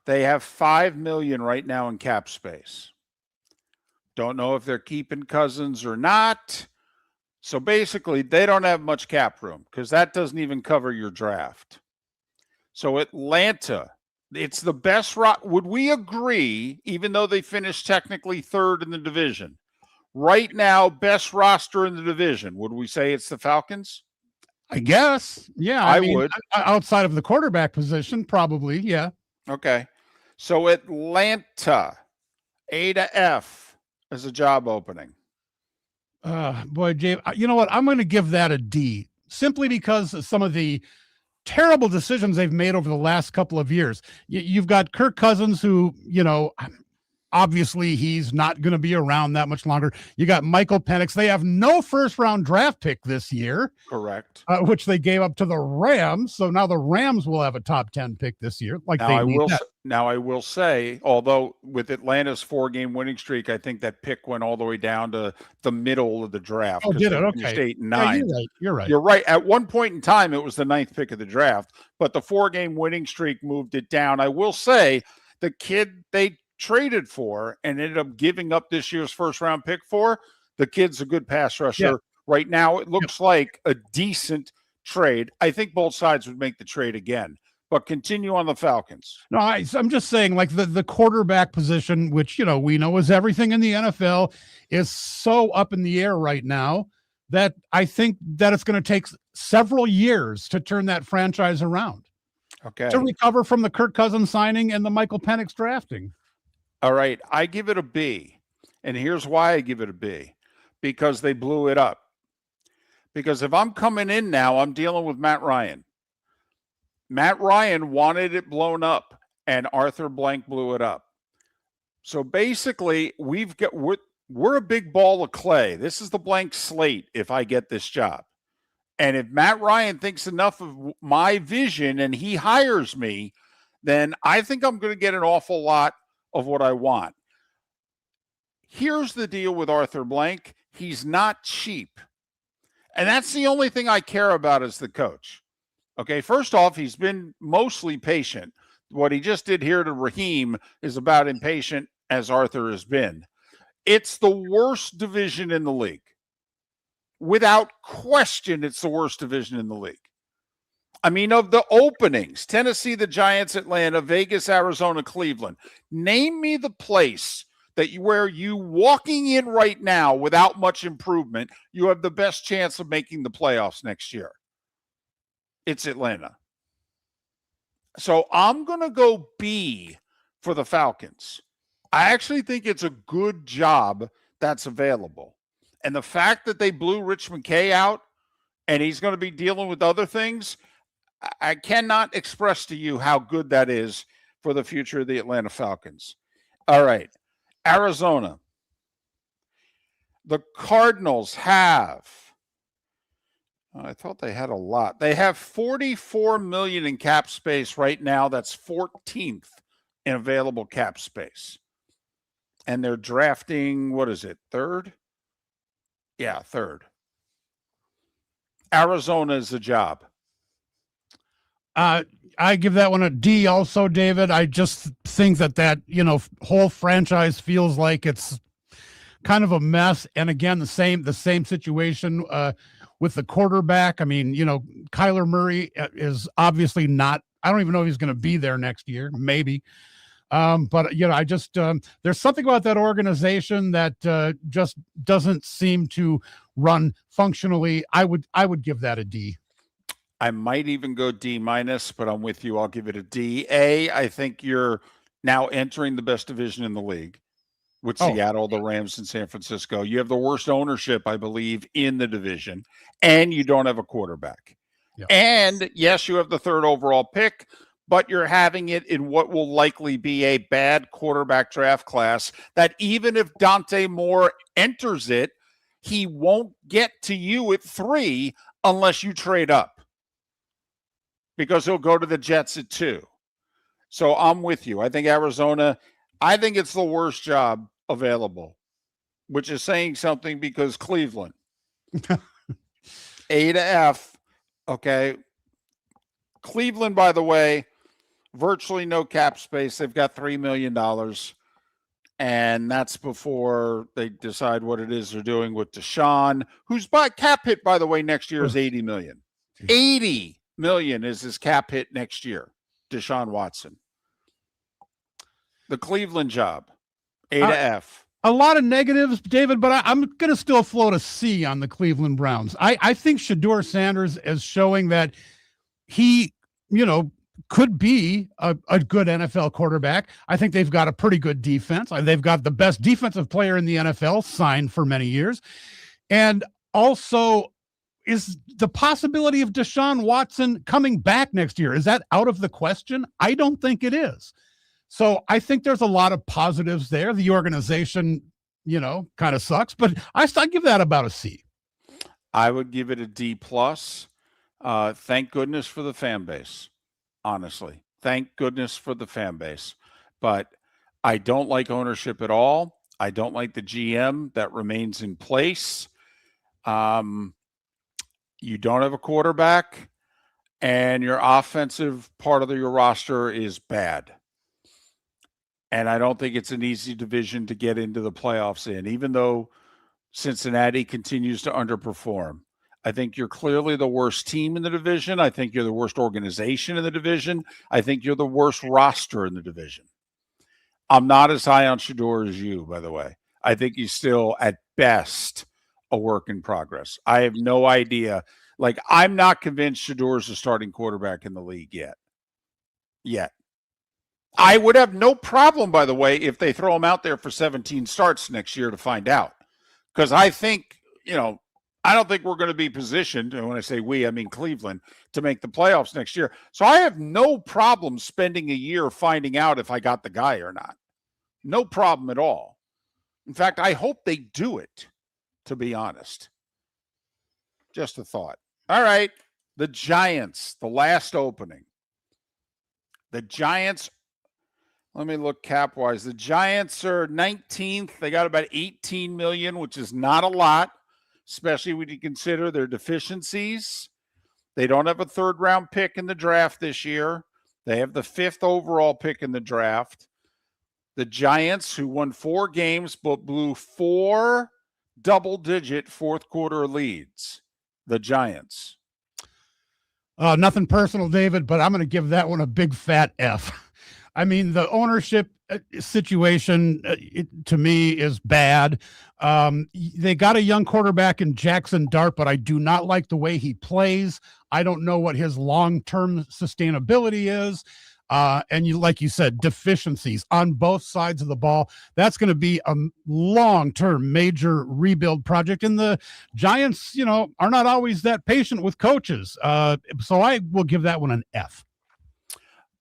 They have $5 million right now in cap space. Don't know if they're keeping Cousins or not. So basically, they don't have much cap room because that doesn't even cover your draft. So Atlanta, it's the best. Would we agree, even though they finished technically 3rd in the division, right now, best roster in the division? Would we say it's the Falcons? I guess. Yeah. I mean, would. Outside of the quarterback position, probably. Yeah. Okay. So Atlanta, A to F as a job opening. Boy, Dave, you know what? I'm going to give that a D simply because of some of the terrible decisions they've made over the last couple of years. You've got Kirk Cousins, who, obviously he's not going to be around that much longer. You got Michael Penix. They have no 1st-round draft pick this year. Correct. Which they gave up to the Rams. So now the Rams will have a top 10 pick this year. Now I will say, although with Atlanta's 4-game winning streak, I think that pick went all the way down to the middle of the draft. Oh, did it? Okay. 8 and 9. Yeah, you're right. You're right. At one point in time, it was the 9th pick of the draft, but the 4-game winning streak moved it down. I will say the kid they traded for and ended up giving up this year's 1st-round pick for, the kid's a good pass rusher. Yeah. Right now, it looks like a decent trade. I think both sides would make the trade again. But continue on the Falcons. No, I'm just saying, like the quarterback position, which, we know is everything in the NFL, is so up in the air right now that I think that it's going to take several years to turn that franchise around. Okay. To recover from the Kirk Cousins signing and the Michael Penix drafting. All right. I give it a B. And here's why I give it a B. Because they blew it up. Because if I'm coming in now, I'm dealing with Matt Ryan. Matt Ryan wanted it blown up, and Arthur Blank blew it up. So basically, we're a big ball of clay. This is the blank slate if I get this job. And if Matt Ryan thinks enough of my vision and he hires me, then I think I'm going to get an awful lot of what I want. Here's the deal with Arthur Blank. He's not cheap. And that's the only thing I care about as the coach. Okay, first off, he's been mostly patient. What he just did here to Raheem is about impatient as Arthur has been. It's the worst division in the league. Without question, it's the worst division in the league. I mean, of the openings, Tennessee, the Giants, Atlanta, Vegas, Arizona, Cleveland. Name me the place that where you walking in right now without much improvement, you have the best chance of making the playoffs next year. It's Atlanta. So I'm going to go B for the Falcons. I actually think it's a good job that's available. And the fact that they blew Rich McKay out and he's going to be dealing with other things, I cannot express to you how good that is for the future of the Atlanta Falcons. All right. Arizona. The Cardinals have, I thought they had a lot. They have $44 million in cap space right now. That's 14th in available cap space. And they're drafting, what is it, third? Yeah, third. Arizona is the job. I give that one a D also, David. I just think that whole franchise feels like it's kind of a mess. And again, the same situation with the quarterback. I mean, Kyler Murray is obviously not, I don't even know if he's going to be there next year, maybe. But I just there's something about that organization that just doesn't seem to run functionally. I would give that a D. I might even go D minus, but I'm with you. I'll give it a D. I think you're now entering the best division in the league with Seattle, the Rams, and San Francisco. You have the worst ownership, I believe, in the division, and you don't have a quarterback. Yeah. And yes, you have the third overall pick, but you're having it in what will likely be a bad quarterback draft class that even if Dante Moore enters it, he won't get to you at 3 unless you trade up because he'll go to the Jets at 2. So I'm with you. I think Arizona, I think it's the worst job available, which is saying something because Cleveland, A to F, okay. Cleveland, by the way, virtually no cap space. They've got $3 million, and that's before they decide what it is they're doing with Deshaun, whose cap hit, by the way, next year is $80 million. $80 million is his cap hit next year, Deshaun Watson. The Cleveland job, A to F. A lot of negatives, David, but I'm going to still float a C on the Cleveland Browns. I think Shedeur Sanders is showing that he, could be a good NFL quarterback. I think they've got a pretty good defense. They've got the best defensive player in the NFL signed for many years. And also, is the possibility of Deshaun Watson coming back next year, is that out of the question? I don't think it is. So I think there's a lot of positives there. The organization, kind of sucks, but I give that about a C. I would give it a D plus. Thank goodness for the fan base. Honestly, thank goodness for the fan base. But I don't like ownership at all. I don't like the GM that remains in place. You don't have a quarterback, and your offensive part of your roster is bad. And I don't think it's an easy division to get into the playoffs in, even though Cincinnati continues to underperform. I think you're clearly the worst team in the division. I think you're the worst organization in the division. I think you're the worst roster in the division. I'm not as high on Shedeur as you, by the way. I think he's still, at best, a work in progress. I have no idea. I'm not convinced Shedeur is a starting quarterback in the league yet. I would have no problem, by the way, if they throw him out there for 17 starts next year to find out. Because I think, I don't think we're going to be positioned, and when I say we, I mean Cleveland, to make the playoffs next year. So I have no problem spending a year finding out if I got the guy or not. No problem at all. In fact, I hope they do it, to be honest. Just a thought. All right. The Giants, the last opening. The Giants, let me look cap-wise. The Giants are 19th. They got about $18 million, which is not a lot, especially when you consider their deficiencies. They don't have a third-round pick in the draft this year. They have the 5th overall pick in the draft. The Giants, who won 4 games but blew 4 double-digit fourth-quarter leads. The Giants. Nothing personal, David, but I'm going to give that one a big fat F. I mean, the ownership situation to me is bad. They got a young quarterback in Jackson Dart, but I do not like the way he plays. I don't know what his long-term sustainability is. And like you said, deficiencies on both sides of the ball. That's going to be a long-term major rebuild project. And the Giants, are not always that patient with coaches. So I will give that one an F.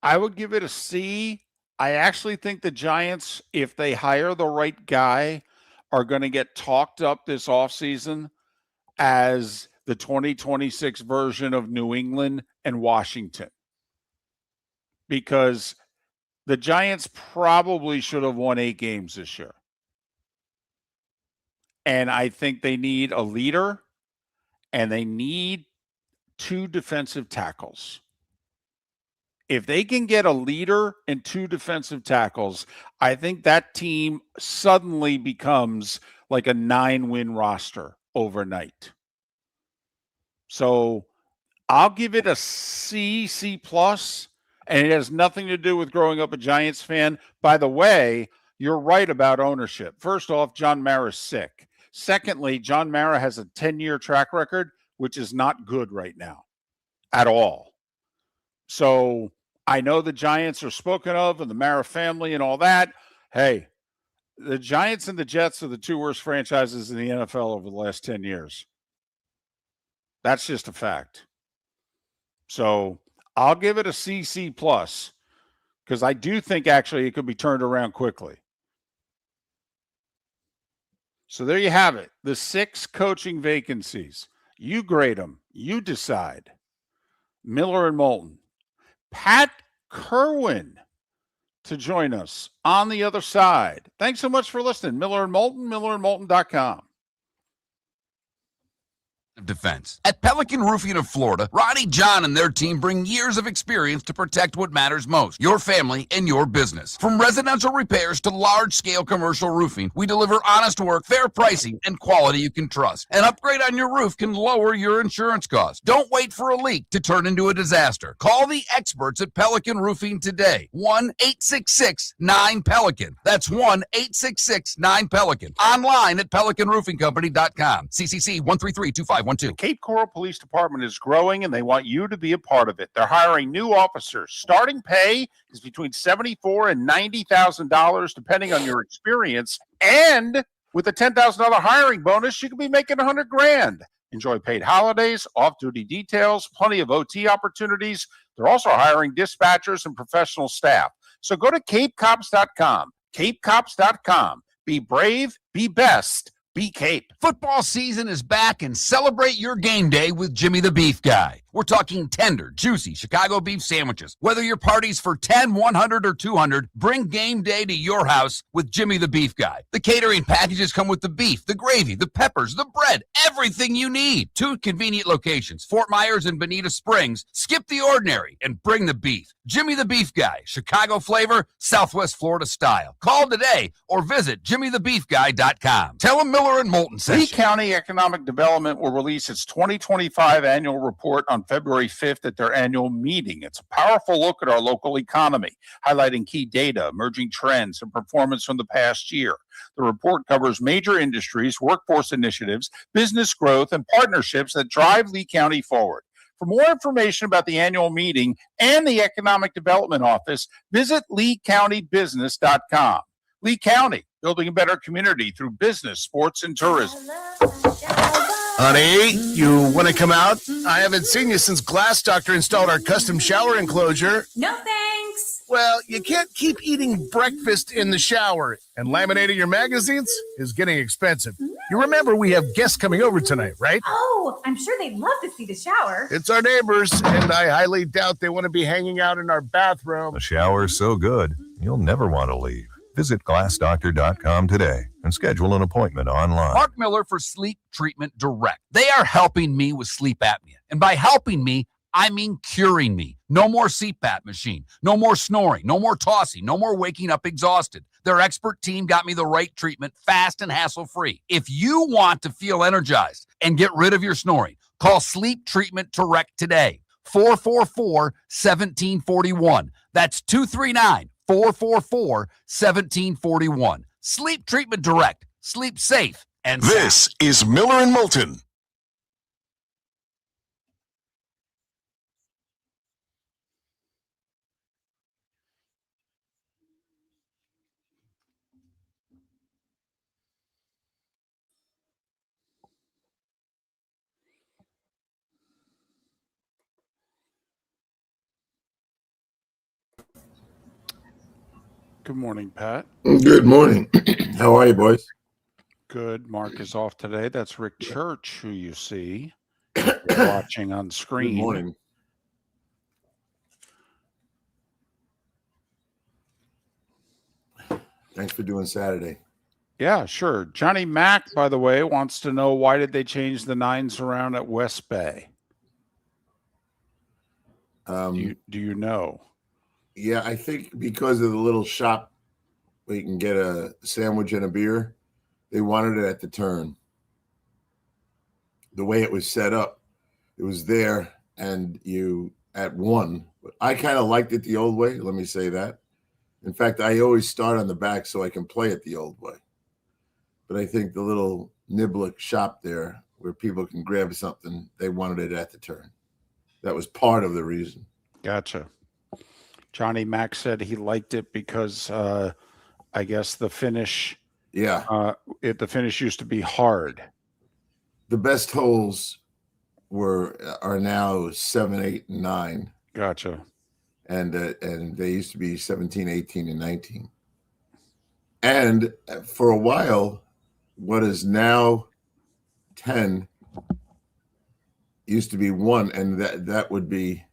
I would give it a C. I actually think the Giants, if they hire the right guy, are going to get talked up this offseason as the 2026 version of New England and Washington. Because the Giants probably should have won 8 games this year. And I think they need a leader, and they need 2 defensive tackles. If they can get a leader and 2 defensive tackles, I think that team suddenly becomes like a 9-win roster overnight. So I'll give it a C, C+. And it has nothing to do with growing up a Giants fan. By the way, you're right about ownership. First off, John Mara's sick. Secondly, John Mara has a 10-year track record, which is not good right now at all. So I know the Giants are spoken of and the Mara family and all that. Hey, the Giants and the Jets are the 2 worst franchises in the NFL over the last 10 years. That's just a fact. So I'll give it a C, C+, because I do think actually it could be turned around quickly. So there you have it. The 6 coaching vacancies. You grade them. You decide. Miller and Moulton. Pat Kirwan to join us on the other side. Thanks so much for listening. Miller and Moulton, millerandmoulton.com. Defense. At Pelican Roofing of Florida, Ronnie John and their team bring years of experience to protect what matters most, your family and your business. From residential repairs to large-scale commercial roofing, we deliver honest work, fair pricing, and quality you can trust. An upgrade on your roof can lower your insurance costs. Don't wait for a leak to turn into a disaster. Call the experts at Pelican Roofing today. 1-866-9-PELICAN. That's 1-866-9-PELICAN. Online at pelicanroofingcompany.com. CCC 1332512. The Cape Coral Police Department is growing, and they want you to be a part of it. They're hiring new officers. Starting pay is between $74,000 and $90,000, depending on your experience. And with a $10,000 hiring bonus, you could be making $100,000. Enjoy paid holidays, off-duty details, plenty of OT opportunities. They're also hiring dispatchers and professional staff. So go to capecops.com. Capecops.com. Be brave, be best. Be Cape. Football season is back, and celebrate your game day with Jimmy the Beef Guy. We're talking tender, juicy Chicago beef sandwiches. Whether your party's for 10, 100, or 200, bring game day to your house with Jimmy the Beef Guy. The catering packages come with the beef, the gravy, the peppers, the bread, everything you need. 2 convenient locations, Fort Myers and Bonita Springs. Skip the ordinary and bring the beef. Jimmy the Beef Guy, Chicago flavor, Southwest Florida style. Call today or visit jimmythebeefguy.com. Tell him Miller and Moulton sent Lee you. County Economic Development will release its 2025 annual report on February 5th at their annual meeting. It's a powerful look at our local economy, highlighting key data, emerging trends, and performance from the past year. The report covers major industries, workforce initiatives, business growth, and partnerships that drive Lee County forward. For more information about the annual meeting and the Economic Development Office, visit LeeCountyBusiness.com. Lee County, building a better community through business, sports, and tourism. Honey, you want to come out? I haven't seen you since Glass Doctor installed our custom shower enclosure. No thanks. Well, you can't keep eating breakfast in the shower, and laminating your magazines is getting expensive. You remember we have guests coming over tonight, right? Oh, I'm sure they'd love to see the shower. It's our neighbors, and I highly doubt they want to be hanging out in our bathroom. The shower's so good, you'll never want to leave. Visit glassdoctor.com today and schedule an appointment online. Mark Miller for Sleep Treatment Direct. They are helping me with sleep apnea. And by helping me, I mean curing me. No more CPAP machine. No more snoring. No more tossing. No more waking up exhausted. Their expert team got me the right treatment, fast and hassle-free. If you want to feel energized and get rid of your snoring, call Sleep Treatment Direct today. 444-1741. That's 239-444-1741. Sleep Treatment Direct. Sleep safe and sound. This is Miller and Moulton. Good morning, Pat. Good morning. How are you, boys? Good. Mark is off today. That's Rick Church, who you see watching on screen. Good morning. Thanks for doing Saturday. Yeah, sure. Johnny Mack, by the way, wants to know why did they change the nines around at West Bay? Do you know? Yeah, I think because of the little shop where you can get a sandwich and a beer, they wanted it at the turn. The way it was set up, it was there and you at one. I kind of liked it the old way, let me say that. In fact, I always start on the back so I can play it the old way. But I think the little niblick shop there where people can grab something, they wanted it at the turn. That was part of the reason. Gotcha. Johnny Mack said he liked it because I guess the finish. Yeah. The finish used to be hard. The best holes are now 7, 8, and 9. Gotcha. And they used to be 17, 18, and 19. And for a while, what is now 10 used to be 1, and that would be.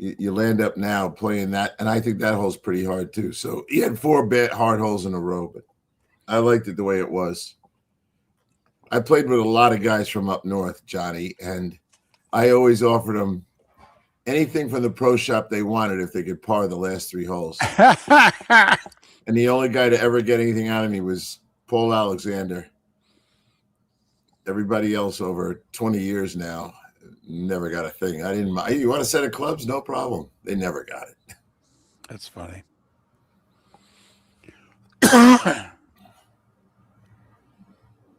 You land up now playing that, and I think that hole's pretty hard too. So he had 4 hard holes in a row, but I liked it the way it was. I played with a lot of guys from up north, Johnny, and I always offered them anything from the pro shop they wanted if they could par the last 3 holes. And the only guy to ever get anything out of me was Paul Alexander. Everybody else over 20 years now never got a thing. I didn't mind. You want a set of clubs? No problem. They never got it. That's funny.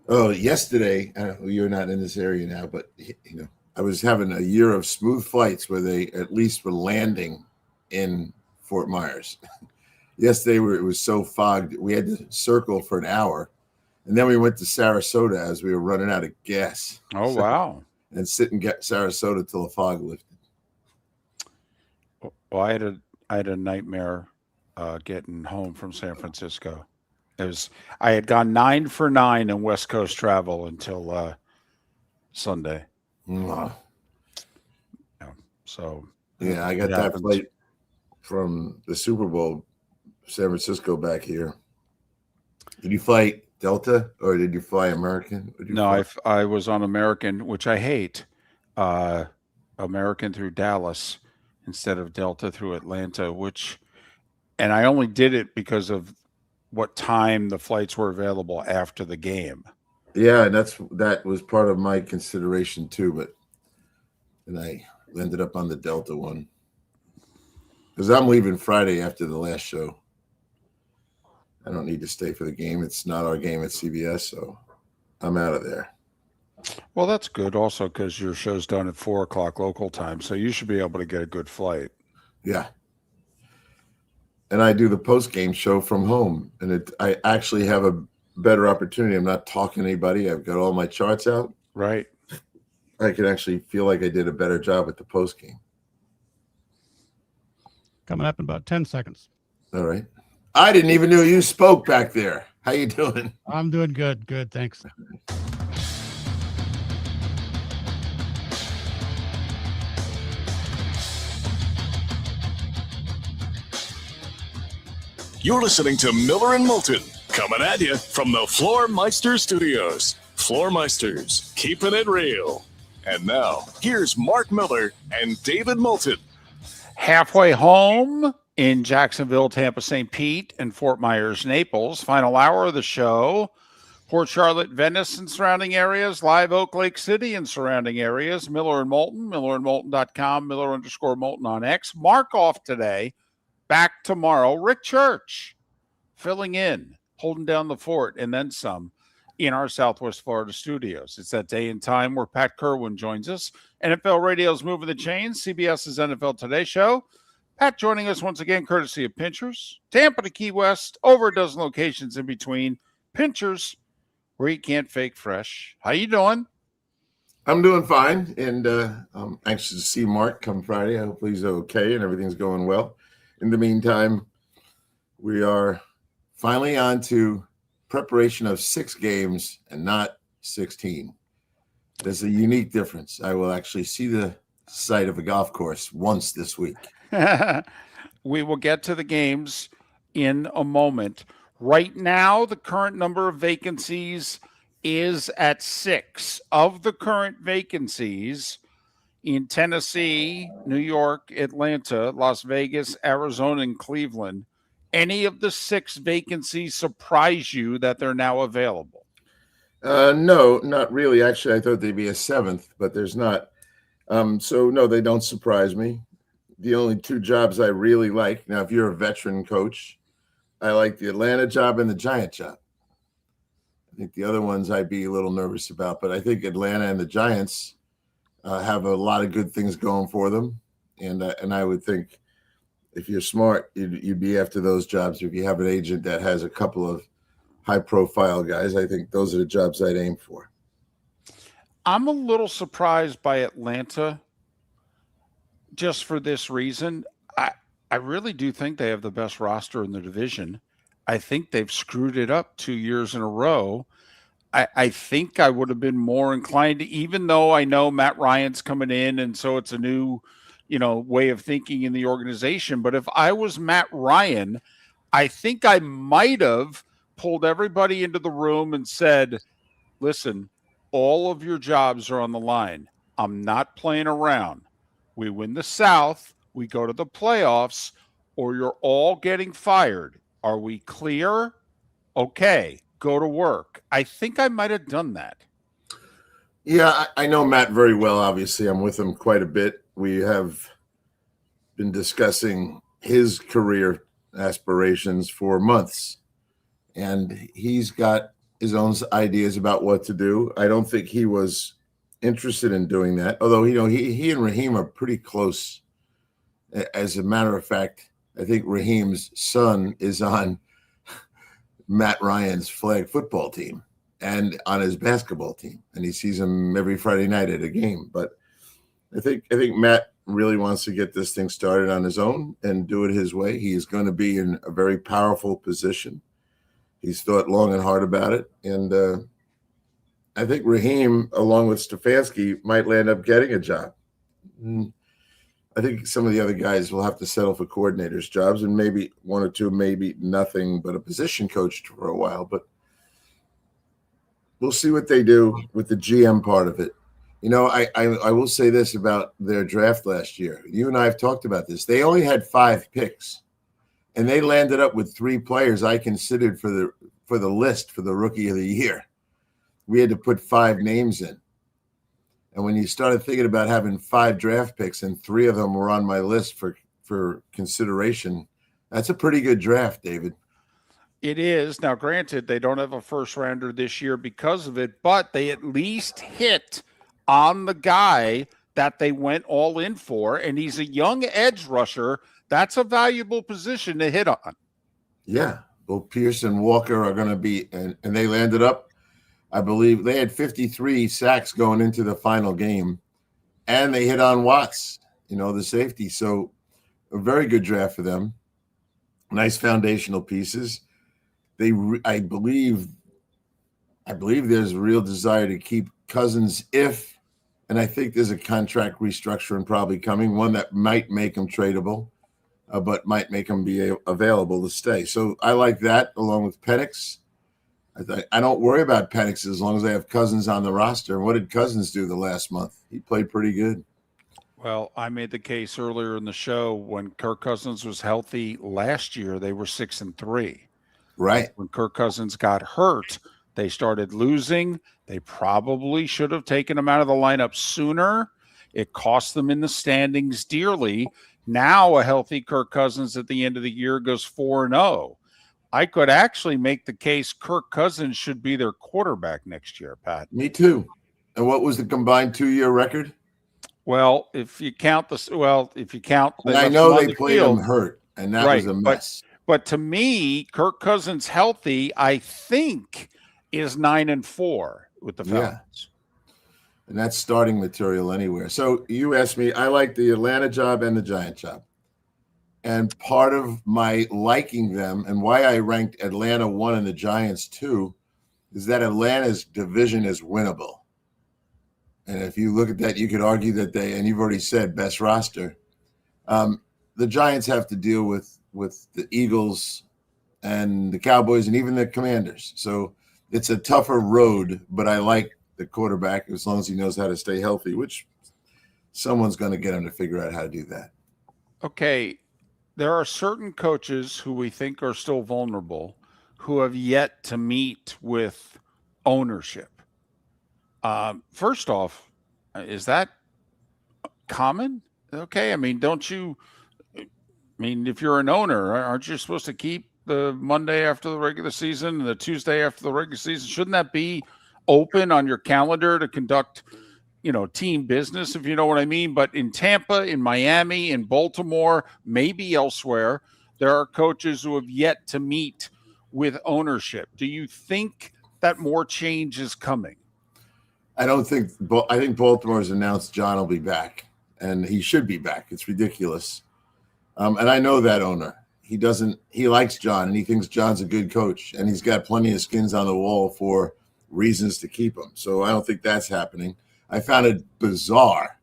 Oh, yesterday, you're not in this area now, but I was having a year of smooth flights where they at least were landing in Fort Myers. Yesterday, it was so fogged, we had to circle for an hour, and then we went to Sarasota as we were running out of gas. Oh, wow. And sit and get Sarasota till the fog lifted. Well, I had a nightmare getting home from San Francisco. I had gone 9 for 9 in West Coast travel until Sunday. Mm. So yeah, I got that flight from the Super Bowl, San Francisco back here. Did you fly Delta or did you fly American? No, I was on American, which I hate. American through Dallas instead of Delta through Atlanta, and I only did it because of what time the flights were available after the game. Yeah, and that was part of my consideration too, and I ended up on the Delta one because I'm leaving Friday after the last show. I don't need to stay for the game. It's not our game at CBS, so I'm out of there. Well, that's good also because your show's done at 4:00 local time, so you should be able to get a good flight. Yeah. And I do the post-game show from home, and I actually have a better opportunity. I'm not talking to anybody. I've got all my charts out. Right. I can actually feel like I did a better job at the post-game. Coming up in about 10 seconds. All right. I didn't even know you spoke back there. How you doing? I'm doing good. Good. Thanks. You're listening to Miller and Moulton, coming at you from the Floor Meister Studios. Floor Meisters, keeping it real. And now, here's Mark Miller and David Moulton. Halfway home in Jacksonville, Tampa, St. Pete, and Fort Myers, Naples. Final hour of the show. Port Charlotte, Venice, and surrounding areas. Live Oak Lake City and surrounding areas. Miller and Moulton, millerandmoulton.com, Miller_Moulton on X. Mark off today. Back tomorrow. Rick Church filling in, holding down the fort, and then some in our Southwest Florida studios. It's that day and time where Pat Kirwan joins us. NFL Radio's Moving the Chains, CBS's NFL Today show. Pat joining us once again, courtesy of Pinchers. Tampa to Key West, over a dozen locations in between. Pinchers, where you can't fake fresh. How you doing? I'm doing fine, and I'm anxious to see Mark come Friday. I hope he's okay and everything's going well. In the meantime, we are finally on to preparation of 6 games and not 16. There's a unique difference. I will actually see the site of a golf course once this week. We will get to the games in a moment. Right now, the current number of vacancies is at 6. Of the current vacancies in Tennessee, New York, Atlanta, Las Vegas, Arizona, and Cleveland, any of the 6 vacancies surprise you that they're now available? No, not really. Actually, I thought they'd be a 7th, but there's not. So, no, they don't surprise me. The only 2 jobs I really like, now, if you're a veteran coach, I like the Atlanta job and the Giant job. I think the other ones I'd be a little nervous about, but I think Atlanta and the Giants have a lot of good things going for them. And I would think if you're smart, you'd be after those jobs. If you have an agent that has a couple of high-profile guys, I think those are the jobs I'd aim for. I'm a little surprised by Atlanta just for this reason. I really do think they have the best roster in the division. I think they've screwed it up 2 years in a row. I think I would have been more inclined to, even though I know Matt Ryan's coming in, and so it's a new, way of thinking in the organization. But if I was Matt Ryan, I think I might have pulled everybody into the room and said, listen, all of your jobs are on the line. I'm not playing around. We win the South, we go to the playoffs, or you're all getting fired. Are we clear? Okay, go to work. I think I might have done that. Yeah, I know Matt very well, obviously. I'm with him quite a bit. We have been discussing his career aspirations for months, and he's got his own ideas about what to do. I don't think he was interested in doing that, although, he and Raheem are pretty close. As a matter of fact, I think Raheem's son is on Matt Ryan's flag football team and on his basketball team, and he sees him every Friday night at a game. But I think Matt really wants to get this thing started on his own and do it his way. He is going to be in a very powerful position. He's thought long and hard about it, and I think Raheem, along with Stefanski, might land up getting a job. I think some of the other guys will have to settle for coordinators' jobs, and maybe 1 or 2, maybe nothing but a position coach for a while. But we'll see what they do with the GM part of it. I will say this about their draft last year. You and I have talked about this. They only had 5 picks, and they landed up with 3 players I considered for the list for the Rookie of the Year. We had to put 5 names in. And when you started thinking about having 5 draft picks and 3 of them were on my list for consideration, that's a pretty good draft, David. It is. Now, granted, they don't have a first rounder this year because of it, but they at least hit on the guy that they went all in for, and he's a young edge rusher. That's a valuable position to hit on. Yeah. Both Pierce and Walker are going to be, and they landed up, I believe they had 53 sacks going into the final game, and they hit on Watts, the safety. So A very good draft for them. Nice foundational pieces. I believe there's a real desire to keep Cousins and I think there's a contract restructuring probably coming, one that might make him tradable, but might make him be available to stay. So I like that along with Penix. I don't worry about Penix as long as they have Cousins on the roster. And what did Cousins do the last month? He played pretty good. Well, I made the case earlier in the show when Kirk Cousins was healthy last year, they were 6-3. Right. When Kirk Cousins got hurt, they started losing. They probably should have taken him out of the lineup sooner. It cost them in the standings dearly. Now a healthy Kirk Cousins at the end of the year goes 4-0. I could actually make the case Kirk Cousins should be their quarterback next year, Pat. Me too. And what was the combined 2-year record? Well, if you count I know they played him hurt, and that was a mess. But to me, Kirk Cousins healthy, I think, is 9-4 with the Falcons. Yeah. And that's starting material anywhere. So you asked me, I like the Atlanta job and the Giant job. And part of my liking them and why I ranked Atlanta 1 and the Giants 2 is that Atlanta's division is winnable. And if you look at that, you could argue that and you've already said best roster. The Giants have to deal with the Eagles and the Cowboys and even the Commanders. So it's a tougher road, but I like the quarterback as long as he knows how to stay healthy, which someone's going to get him to figure out how to do that. Okay. There are certain coaches who we think are still vulnerable who have yet to meet with ownership. First off, is that common? Okay. I mean, if you're an owner, aren't you supposed to keep the Monday after the regular season and the Tuesday after the regular season? Shouldn't that be open on your calendar to conduct, team business, if you know what I mean? But in Tampa, in Miami, in Baltimore, maybe elsewhere, there are coaches who have yet to meet with ownership. Do you think that more change is coming? I think Baltimore's announced John will be back, and he should be back. It's ridiculous. And I know that owner. He likes John, and he thinks John's a good coach, and he's got plenty of skins on the wall for reasons to keep him. So I don't think that's happening. I found it bizarre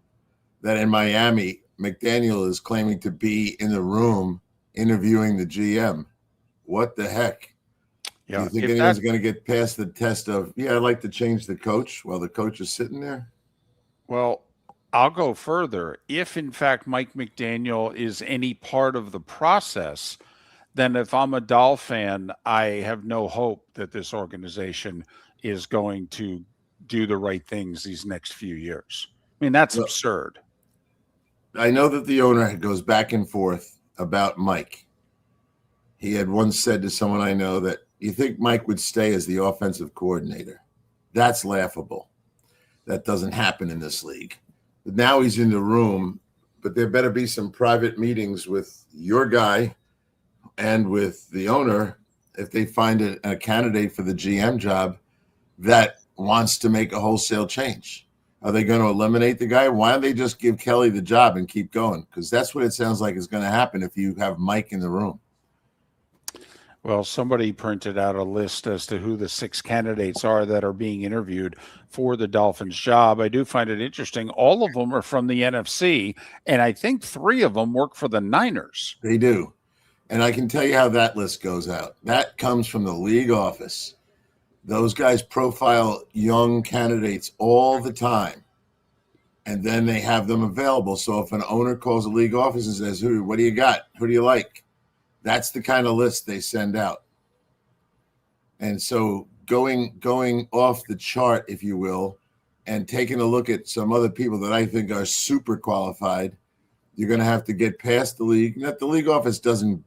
that in Miami, McDaniel is claiming to be in the room interviewing the GM. What the heck? Yeah, do you think anyone's going to get past the test of, I'd like to change the coach while the coach is sitting there? Well, I'll go further. If, in fact, Mike McDaniel is any part of the process, then if I'm a Doll fan, I have no hope that this organization is going to do the right things these next few years. I mean, that's absurd. I know that the owner goes back and forth about Mike. He had once said to someone I know that you think Mike would stay as the offensive coordinator. That's laughable. That doesn't happen in this league. But now he's in the room, but there better be some private meetings with your guy and with the owner if they find a candidate for the GM job that wants to make a wholesale change. Are they going to eliminate the guy? Why don't they just give Kelly the job and keep going? Because that's what it sounds like is going to happen if you have Mike in the room. Well, somebody printed out a list as to who the 6 candidates are that are being interviewed for the Dolphins job. I do find it interesting. All of them are from the NFC, and I think 3 of them work for the Niners. They do. And I can tell you how that list goes out. That comes from the league office. Those guys profile young candidates all the time, and then they have them available. So if an owner calls the league office and says, what do you got? Who do you like? That's the kind of list they send out. And so going off the chart, if you will, and taking a look at some other people that I think are super qualified, you're going to have to get past the league. Not the league office doesn't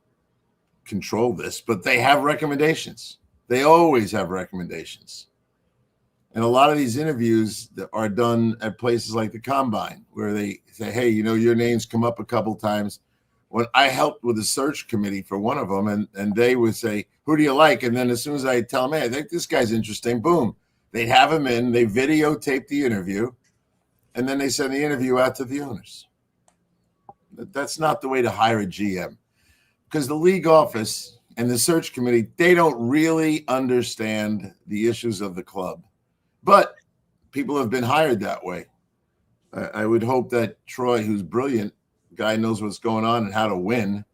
control this, but they have recommendations. They always have recommendations. And a lot of these interviews that are done at places like the Combine, where they say, hey, your name's come up a couple times. When I helped with the search committee for one of them, and they would say, who do you like? And then as soon as I tell them, hey, I think this guy's interesting, boom, they'd have him in, they videotape the interview, and then they send the interview out to the owners. That's not the way to hire a GM, because the league office and the search committee, they don't really understand the issues of the club. But people have been hired that way. I would hope that Troy, who's brilliant, guy knows what's going on and how to win,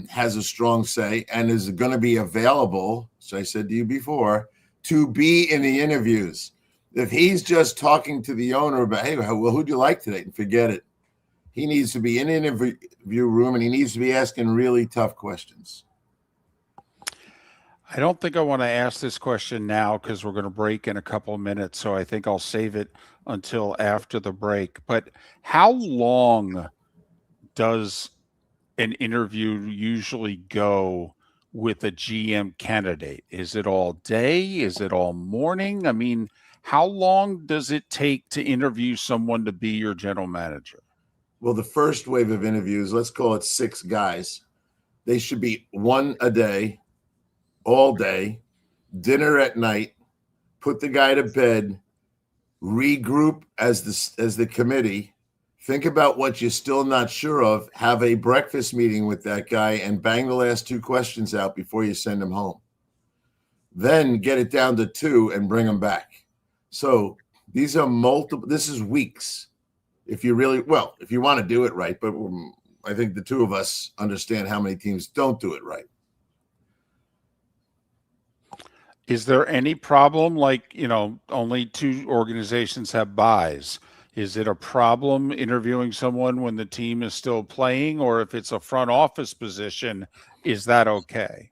has a strong say and is going to be available, as I said to you before, to be in the interviews. If he's just talking to the owner about, hey, well, who'd you like today? And forget it. He needs to be in an interview room, and he needs to be asking really tough questions. I don't think I want to ask this question now because we're going to break in a couple of minutes. So I think I'll save it until after the break. But how long does an interview usually go with a GM candidate? Is it all day? Is it all morning? I mean, how long does it take to interview someone to be your general manager? Well, the first wave of interviews, let's call it 6 guys. They should be 1 a day, all day, dinner at night, put the guy to bed, regroup as the committee, think about what you're still not sure of, have a breakfast meeting with that guy, and bang the last 2 questions out before you send him home. Then get it down to 2 and bring him back. So these are multiple, this is weeks. If you want to do it right, but I think the 2 of us understand how many teams don't do it right. Is there any problem like, only 2 organizations have buys? Is it a problem interviewing someone when the team is still playing, or if it's a front office position, is that okay?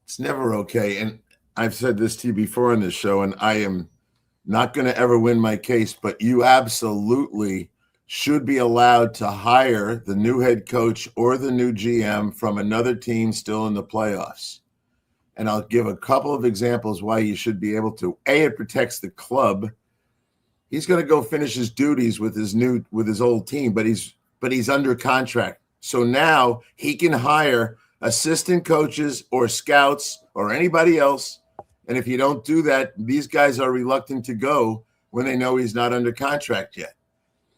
It's never okay. And I've said this to you before on this show, and I am not going to ever win my case, but you absolutely should be allowed to hire the new head coach or the new GM from another team still in the playoffs. And I'll give a couple of examples why you should be able to. A, it protects the club. He's going to go finish his duties with his old team, but he's under contract. So now he can hire assistant coaches or scouts or anybody else. And if you don't do that, these guys are reluctant to go when they know he's not under contract yet.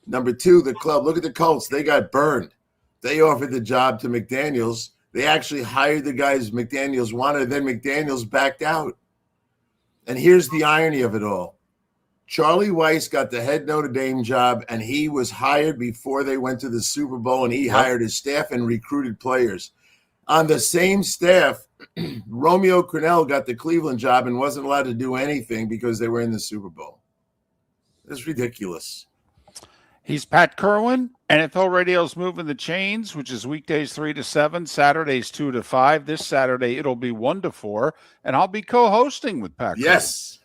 Number 2, the club. Look at the Colts. They got burned. They offered the job to McDaniels. They actually hired the guys McDaniels wanted, then McDaniels backed out. And here's the irony of it all. Charlie Weiss got the head Notre Dame job, and he was hired before they went to the Super Bowl, and he hired his staff and recruited players. On the same staff, Romeo Crennel got the Cleveland job and wasn't allowed to do anything because they were in the Super Bowl. It's ridiculous. He's Pat Kirwan. NFL Radio's Moving the Chains, which is weekdays 3 to 7, Saturdays 2 to 5. This Saturday, it'll be 1 to 4, and I'll be co-hosting with Pat Kirwan. Yes.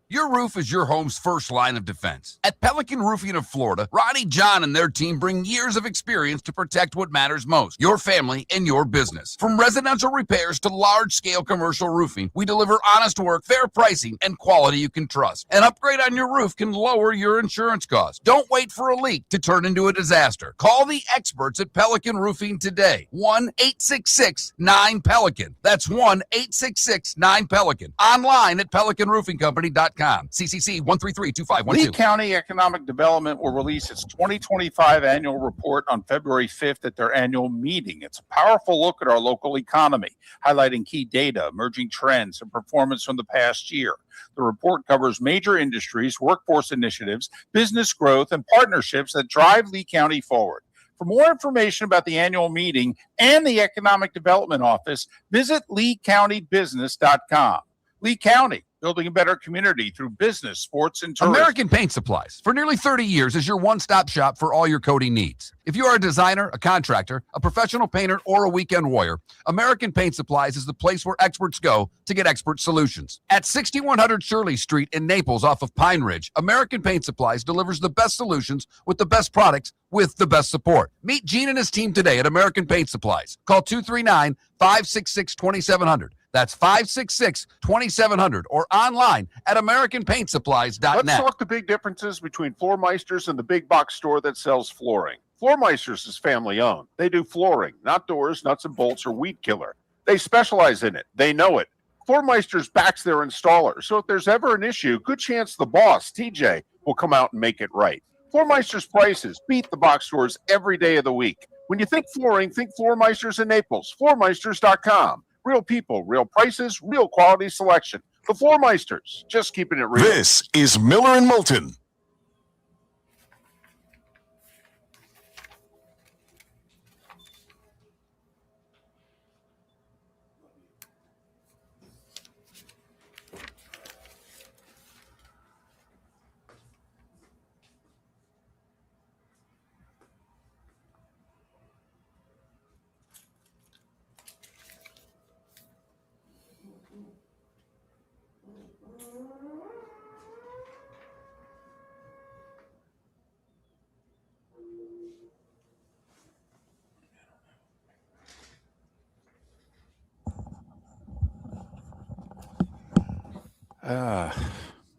Your roof is your home's first line of defense. At Pelican Roofing of Florida, Ronnie, John, and their team bring years of experience to protect what matters most, your family and your business. From residential repairs to large-scale commercial roofing, we deliver honest work, fair pricing, and quality you can trust. An upgrade on your roof can lower your insurance costs. Don't wait for a leak to turn into a disaster. Call the experts at Pelican Roofing today. 1-866-9-PELICAN. That's 1-866-9-PELICAN. Online at pelicanroofingcompany.com. CCC 1332512. Lee County Economic Development will release its 2025 annual report on February 5th at their annual meeting. It's a powerful look at our local economy, highlighting key data, emerging trends, and performance from the past year. The report covers major industries, workforce initiatives, business growth, and partnerships that drive Lee County forward. For more information about the annual meeting and the Economic Development Office, visit LeeCountyBusiness.com. Lee County, building a better community through business, sports, and tourism. American Paint Supplies, for nearly 30 years, is your one-stop shop for all your coating needs. If you are a designer, a contractor, a professional painter, or a weekend warrior, American Paint Supplies is the place where experts go to get expert solutions. At 6100 Shirley Street in Naples off of Pine Ridge, American Paint Supplies delivers the best solutions with the best products with the best support. Meet Gene and his team today at American Paint Supplies. Call 239-566-2700. That's 566-2700 or online at AmericanPaintSupplies.net. Let's talk the big differences between Floor Meisters and the big box store that sells flooring. Floor Meisters is family owned. They do flooring, not doors, nuts and bolts, or weed killer. They specialize in it. They know it. Floor Meisters backs their installer. So if there's ever an issue, good chance the boss, TJ, will come out and make it right. Floor Meister's prices beat the box stores every day of the week. When you think flooring, think Floor Meisters in Naples. FloorMeisters.com. Real people, real prices, real quality selection. The Floor Meisters, just keeping it real. This is Miller and Moulton.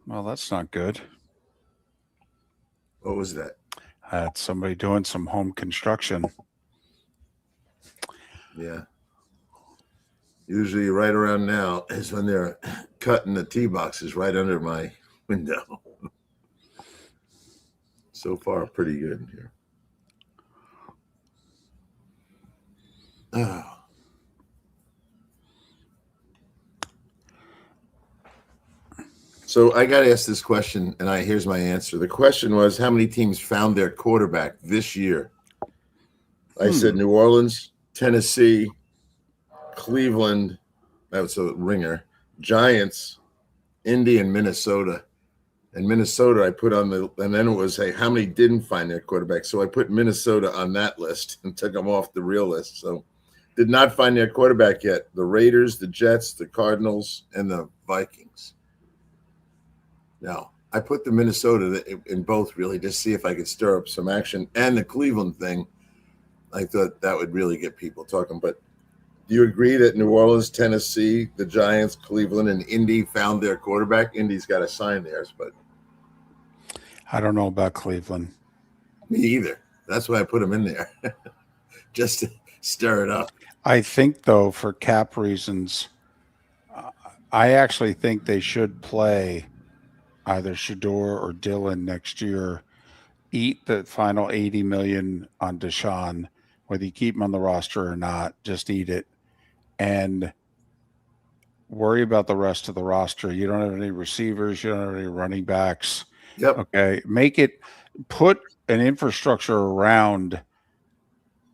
Well, that's not good. What was that? That's somebody doing some home construction. Yeah. Usually right around now is when they're cutting the tee boxes right under my window. So far, pretty good here. Oh. So I got to ask this question, and here's my answer. The question was, how many teams found their quarterback this year? I said New Orleans, Tennessee, Cleveland, that was a ringer, Giants, Indy, and Minnesota. And Minnesota, I put on and then it was, hey, how many didn't find their quarterback? So I put Minnesota on that list and took them off the real list. So did not find their quarterback yet. The Raiders, the Jets, the Cardinals, and the Vikings. Now, I put the Minnesota in both really just see if I could stir up some action. And the Cleveland thing, I thought that would really get people talking. But do you agree that New Orleans, Tennessee, the Giants, Cleveland, and Indy found their quarterback? Indy's got to sign theirs, but I don't know about Cleveland. Me either. That's why I put them in there, just to stir it up. I think, though, for cap reasons, I actually think they should play either Shador or Dillon next year. Eat the final $80 million on Deshaun, whether you keep him on the roster or not. Just eat it, and worry about the rest of the roster. You don't have any receivers. You don't have any running backs. Yep. Okay. Put an infrastructure around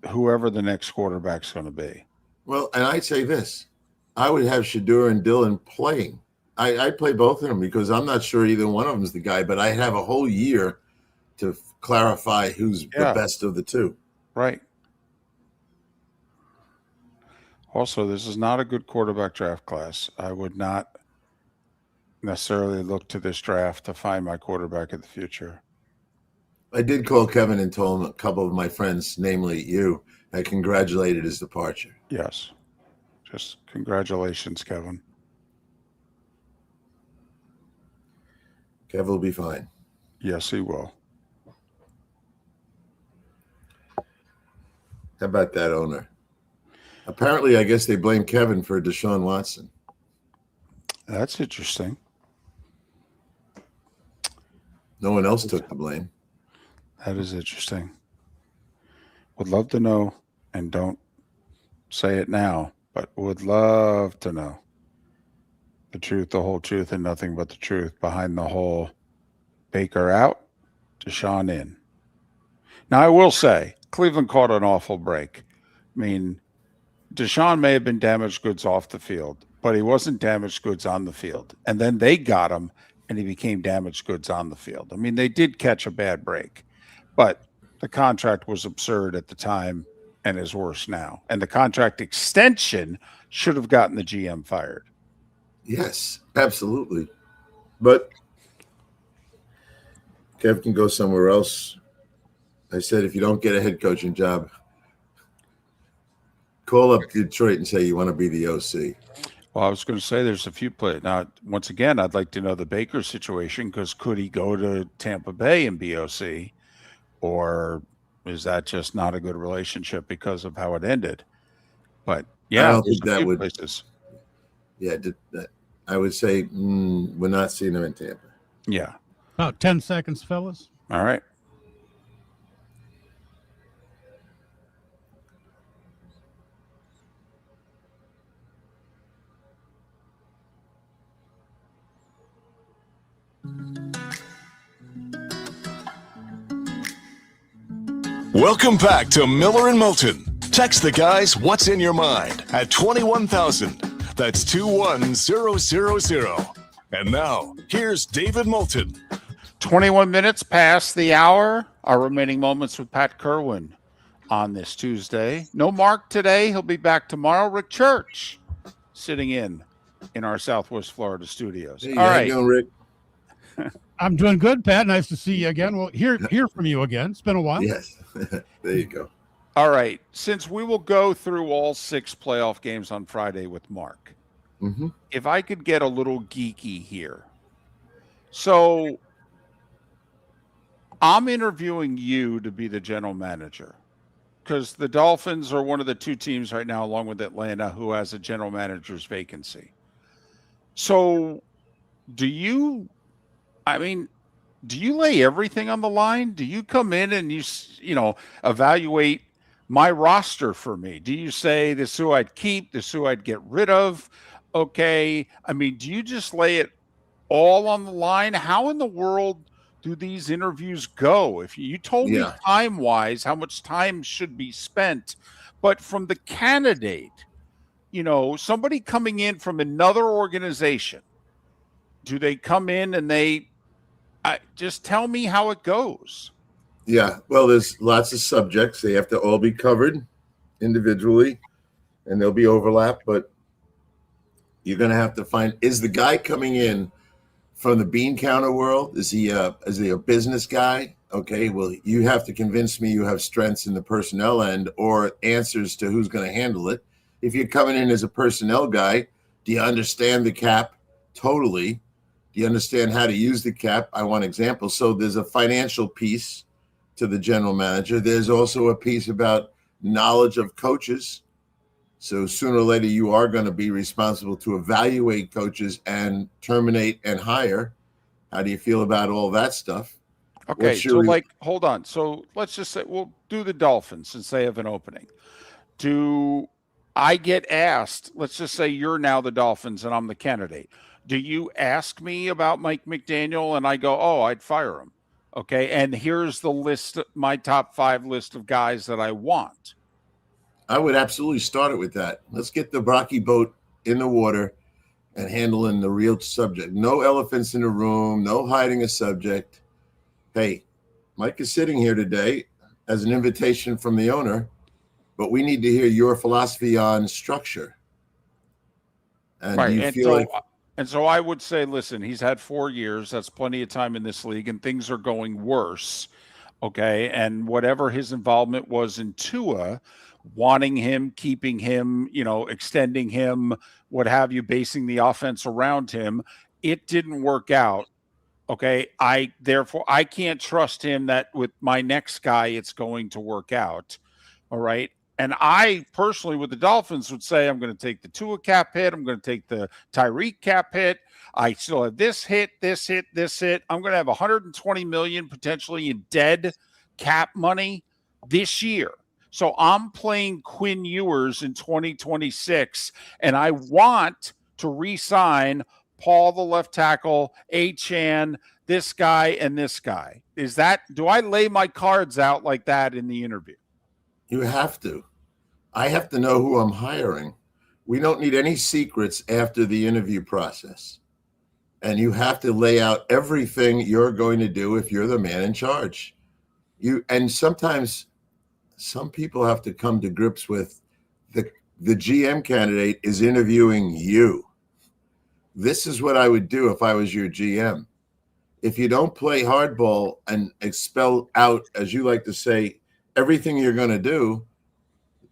whoever the next quarterback's going to be. Well, and I'd say this. I would have Shador and Dillon playing. I'd play both of them because I'm not sure either one of them is the guy, but I have a whole year to clarify who's the best of the two. Right. Also, this is not a good quarterback draft class. I would not necessarily look to this draft to find my quarterback of the future. I did call Kevin and told him a couple of my friends, namely you, I congratulated his departure. Yes. Just congratulations, Kevin. Kevin will be fine. Yes, he will. How about that owner? Apparently, I guess they blame Kevin for Deshaun Watson. That's interesting. No one else took the blame. That is interesting. Would love to know, and don't say it now, but would love to know the truth, the whole truth, and nothing but the truth behind the whole Baker out, Deshaun in. Now, I will say, Cleveland caught an awful break. I mean, Deshaun may have been damaged goods off the field, but he wasn't damaged goods on the field. And then they got him, and he became damaged goods on the field. I mean, they did catch a bad break, but the contract was absurd at the time and is worse now. And the contract extension should have gotten the GM fired. Yes, absolutely. But Kev can go somewhere else. I said, if you don't get a head coaching job, call up Detroit and say you want to be the OC. Well, I was going to say there's a few plays. Now, once again, I'd like to know the Baker situation, because could he go to Tampa Bay and be OC, or is that just not a good relationship because of how it ended? But yeah, I don't think that would. Places. Yeah, I would say we're not seeing him in Tampa. Yeah. About 10 seconds, fellas. All right. Welcome back to Miller and Moulton. Text the guys what's in your mind at 21,000. That's 21000. And now, here's David Moulton. 21 minutes past the hour. Our remaining moments with Pat Kirwan on this Tuesday. No Mark today. He'll be back tomorrow. Rick Church sitting in our Southwest Florida studios. Hey, all how right. you doing, Rick? I'm doing good, Pat. Nice to see you again. Well, hear from you again. It's been a while. Yes. There you go. All right. Since we will go through all 6 playoff games on Friday with Mark, if I could get a little geeky here. So I'm interviewing you to be the general manager because the Dolphins are one of the 2 teams right now, along with Atlanta, who has a general manager's vacancy. So do you lay everything on the line? Do you come in and you evaluate my roster for me? Do you say this is who I'd keep, this is who I'd get rid of? Okay. I mean, do you just lay it all on the line? How in the world do these interviews go? If you told me time-wise how much time should be spent, but from the candidate, somebody coming in from another organization, do they come in and just tell me how it goes? Yeah, well, there's lots of subjects. They have to all be covered individually, and there'll be overlap, but you're going to have to find, is the guy coming in from the bean counter world? Is he a business guy? Okay, well, you have to convince me you have strengths in the personnel end or answers to who's going to handle it. If you're coming in as a personnel guy, do you understand the cap totally? Do you understand how to use the cap? I want examples. So there's a financial piece to the general manager. There's also a piece about knowledge of coaches. So sooner or later, you are going to be responsible to evaluate coaches and terminate and hire. How do you feel about all that stuff? Okay, hold on. So let's just say we'll do the Dolphins since they have an opening. Do I get asked, let's just say you're now the Dolphins and I'm the candidate. Do you ask me about Mike McDaniel and I go, oh, I'd fire him? Okay, and here's the list, my top 5 list of guys that I want. I would absolutely start it with that. Let's get the Rocky boat in the water and handling the real subject. No elephants in the room, no hiding a subject. Hey, Mike is sitting here today as an invitation from the owner, but we need to hear your philosophy on structure. And right. do you feel And so I would say, listen, he's had 4 years. That's plenty of time in this league, and things are going worse. Okay. And whatever his involvement was in Tua, wanting him, keeping him, extending him, what have you, basing the offense around him, it didn't work out. Okay. Therefore, I can't trust him that with my next guy, it's going to work out. All right. And I personally, with the Dolphins, would say I'm going to take the Tua cap hit. I'm going to take the Tyreek cap hit. I still have this hit. I'm going to have $120 million potentially in dead cap money this year. So I'm playing Quinn Ewers in 2026, and I want to re-sign Paul, the left tackle, Achane, this guy, and this guy. Do I lay my cards out like that in the interview? You have to. I have to know who I'm hiring. We don't need any secrets after the interview process. And you have to lay out everything you're going to do if you're the man in charge. And sometimes some people have to come to grips with the GM candidate is interviewing you. This is what I would do if I was your GM. If you don't play hardball and expel out, as you like to say, everything you're going to do,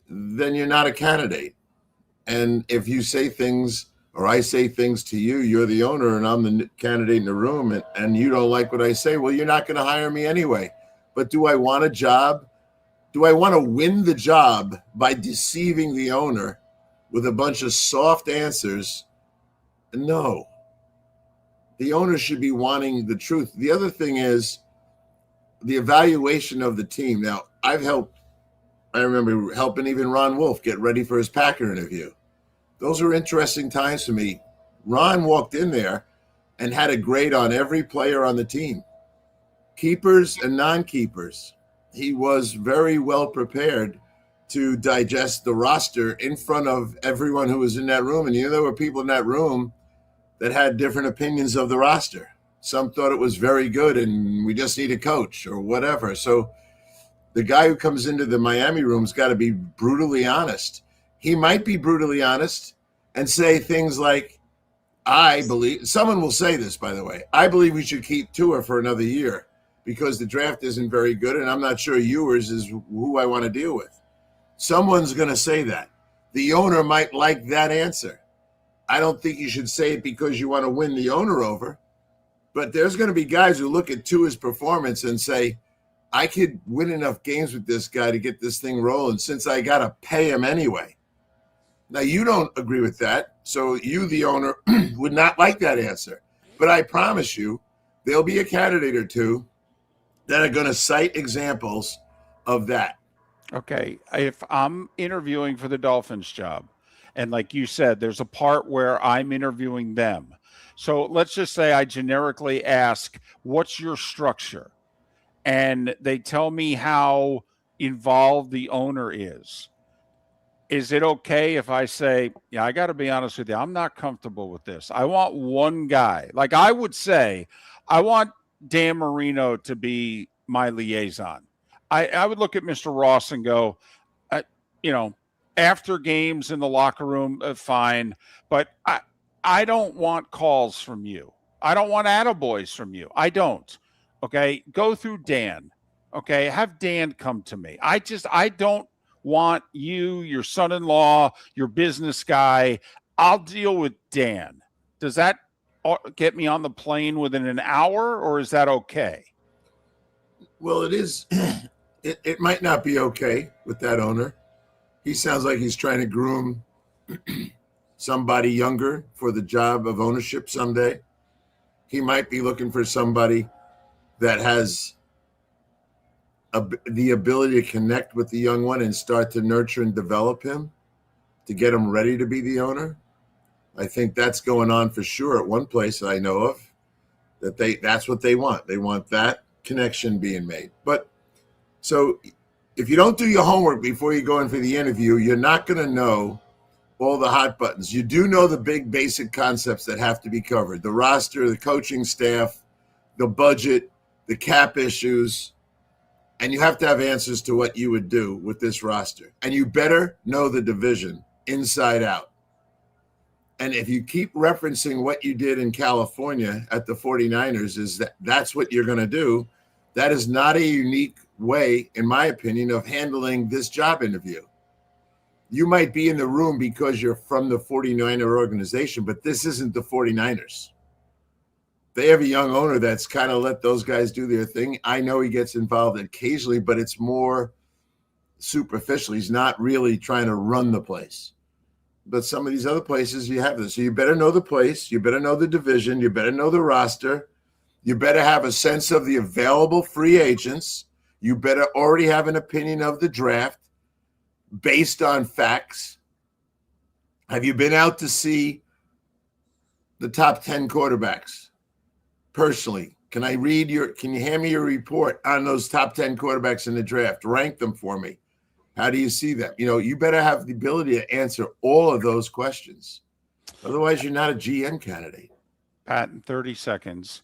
then you're not a candidate. And if you say things or I say things to you, you're the owner and I'm the candidate in the room, and you don't like what I say, well, you're not going to hire me anyway. But do I want a job? Do I want to win the job by deceiving the owner with a bunch of soft answers? No. The owner should be wanting the truth. The other thing is the evaluation of the team. Now, I remember helping even Ron Wolf get ready for his Packer interview. Those were interesting times for me. Ron walked in there and had a grade on every player on the team, keepers and non-keepers. he was very well prepared to digest the roster in front of everyone who was in that room. And there were people in that room that had different opinions of the roster. Some thought it was very good and we just need a coach or whatever. So the guy who comes into the Miami room's got to be brutally honest. He might be brutally honest and say things like, I believe, someone will say this, by the way, I believe we should keep Tua for another year because the draft isn't very good and I'm not sure Ewers is who I want to deal with. Someone's going to say that. The owner might like that answer. I don't think you should say it because you want to win the owner over. But there's going to be guys who look at Tua's performance and say, I could win enough games with this guy to get this thing rolling since I got to pay him anyway. Now, you don't agree with that. So you, the owner, would not like that answer. But I promise you, there'll be a candidate or two that are going to cite examples of that. Okay. If I'm interviewing for the Dolphins job, and like you said, there's a part where I'm interviewing them. So let's just say I generically ask, what's your structure? And they tell me how involved the owner is. Is it okay if I say, yeah, I got to be honest with you, I'm not comfortable with this. I want one guy. Like I would say, I want Dan Marino to be my liaison. I would look at Mr. Ross and go, after games in the locker room, fine. But I don't want calls from you. I don't want attaboys from you. I don't. Okay. Go through Dan. Okay. Have Dan come to me. I don't want you, your son-in-law, your business guy. I'll deal with Dan. Does that get me on the plane within an hour or is that okay? Well, it is. It might not be okay with that owner. He sounds like he's trying to groom somebody younger for the job of ownership someday. He might be looking for somebody that has the ability to connect with the young one and start to nurture and develop him to get him ready to be the owner. I think that's going on for sure at one place that I know of, that's what they want. They want that connection being made. But so if you don't do your homework before you go in for the interview, you're not going to know all the hot buttons. You do know the big basic concepts that have to be covered: the roster, the coaching staff, the budget, the cap issues, and you have to have answers to what you would do with this roster. And you better know the division inside out. And if you keep referencing what you did in California at the 49ers, that's what you're going to do. That is not a unique way, in my opinion, of handling this job interview. You might be in the room because you're from the 49er organization, but this isn't the 49ers. They have a young owner that's kind of let those guys do their thing. I know he gets involved occasionally, but it's more superficial. He's not really trying to run the place. But some of these other places, you have this. So you better know the place. You better know the division. You better know the roster. You better have a sense of the available free agents. You better already have an opinion of the draft based on facts. Have you been out to see the top 10 quarterbacks personally? Can you hand me your report on those top 10 quarterbacks in the draft? Rank them for me. How do you see that? You better have the ability to answer all of those questions. Otherwise, you're not a GM candidate. Pat, in 30 seconds,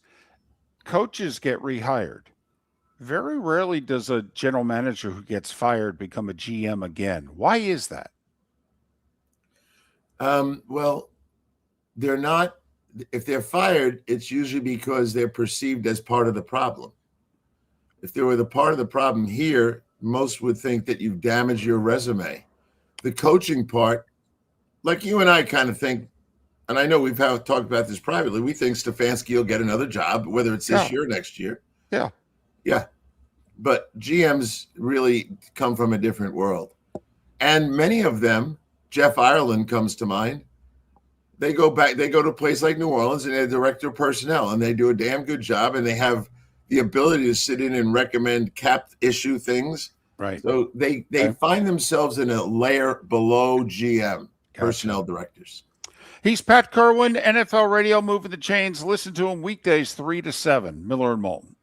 coaches get rehired. Very rarely does a general manager who gets fired become a GM again. Why is that? Well, they're not. If they're fired, it's usually because they're perceived as part of the problem. If they were the part of the problem here, most would think that you've damaged your resume. The coaching part, like you and I kind of think, and I know we've talked about this privately, we think Stefanski will get another job, whether it's this year or next year. Yeah. Yeah. But GMs really come from a different world. And many of them, Jeff Ireland comes to mind, they go to a place like New Orleans and they're director of personnel and they do a damn good job and they have the ability to sit in and recommend cap issue things. Right. So they find themselves in a layer below GM, personnel directors. He's Pat Kirwan, NFL Radio, moving the chains. Listen to him weekdays 3 to 7. Miller and Moulton.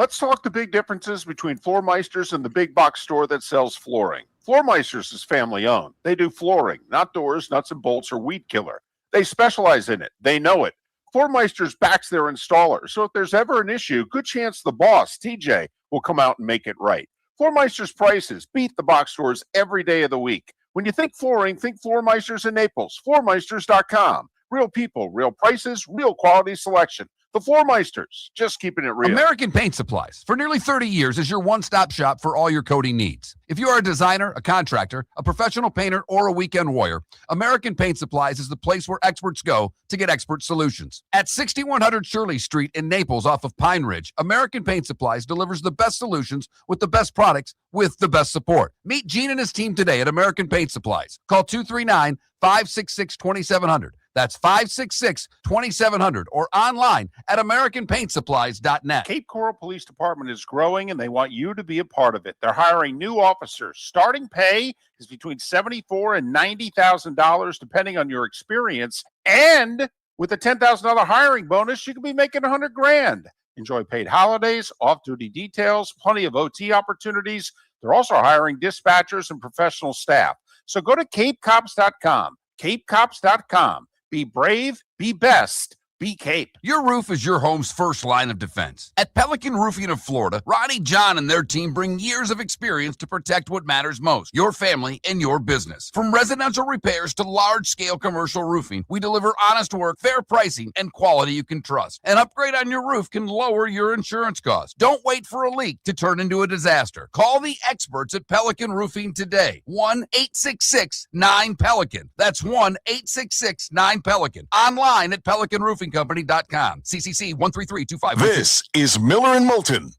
Let's talk the big differences between Floor Meisters and the big box store that sells flooring. Floor Meisters is family owned. They do flooring, not doors, nuts and bolts, or weed killer. They specialize in it. They know it. Floor Meisters backs their installer, so if there's ever an issue, good chance the boss, TJ, will come out and make it right. Floor Meisters prices beat the box stores every day of the week. When you think flooring, think Floor Meisters in Naples. FloorMeisters.com. Real people, real prices, real quality selection. The Floor Meisters, just keeping it real. American Paint Supplies, for nearly 30 years, is your one-stop shop for all your coating needs. If you are a designer, a contractor, a professional painter, or a weekend warrior, American Paint Supplies is the place where experts go to get expert solutions. At 6100 Shirley Street in Naples off of Pine Ridge, American Paint Supplies delivers the best solutions with the best products with the best support. Meet Gene and his team today at American Paint Supplies. Call 239-566-2700. That's 566-2700 or online at AmericanPaintSupplies.net. Cape Coral Police Department is growing and they want you to be a part of it. They're hiring new officers. Starting pay is between $74,000 and $90,000 depending on your experience. And with a $10,000 hiring bonus, you could be making $100,000. Enjoy paid holidays, off-duty details, plenty of OT opportunities. They're also hiring dispatchers and professional staff. So go to CapeCops.com. CapeCops.com. Be brave, be best, be Cape. Your roof is your home's first line of defense. At Pelican Roofing of Florida, Ronnie, John, and their team bring years of experience to protect what matters most, your family and your business. From residential repairs to large-scale commercial roofing, we deliver honest work, fair pricing, and quality you can trust. An upgrade on your roof can lower your insurance costs. Don't wait for a leak to turn into a disaster. Call the experts at Pelican Roofing today. 1-866-9-PELICAN. That's 1-866-9-PELICAN. Online at PelicanRoofingCompany.com. CCC 13325. This is Miller and Moulton.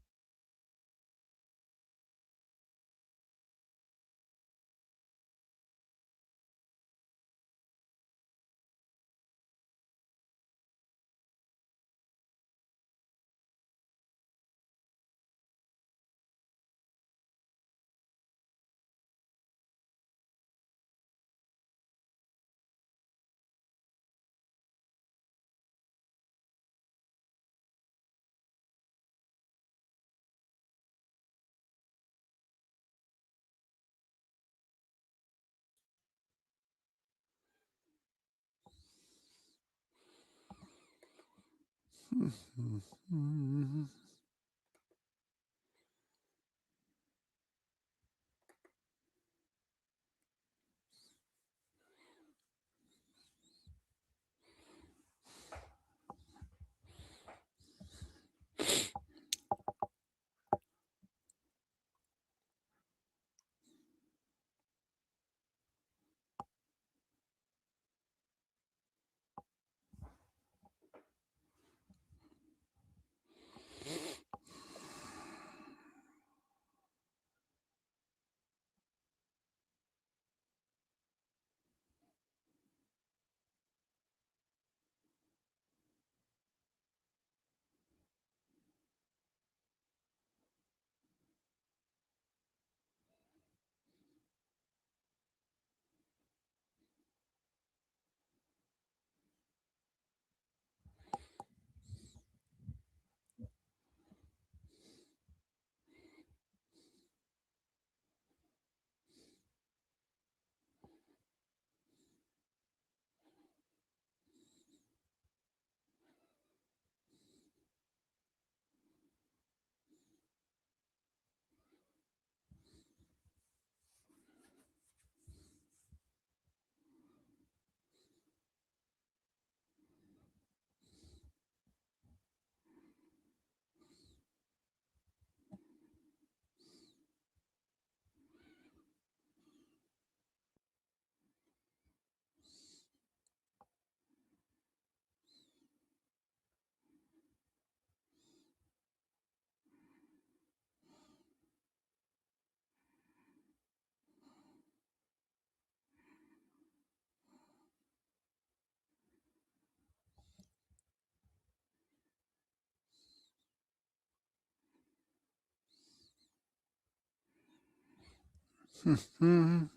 Who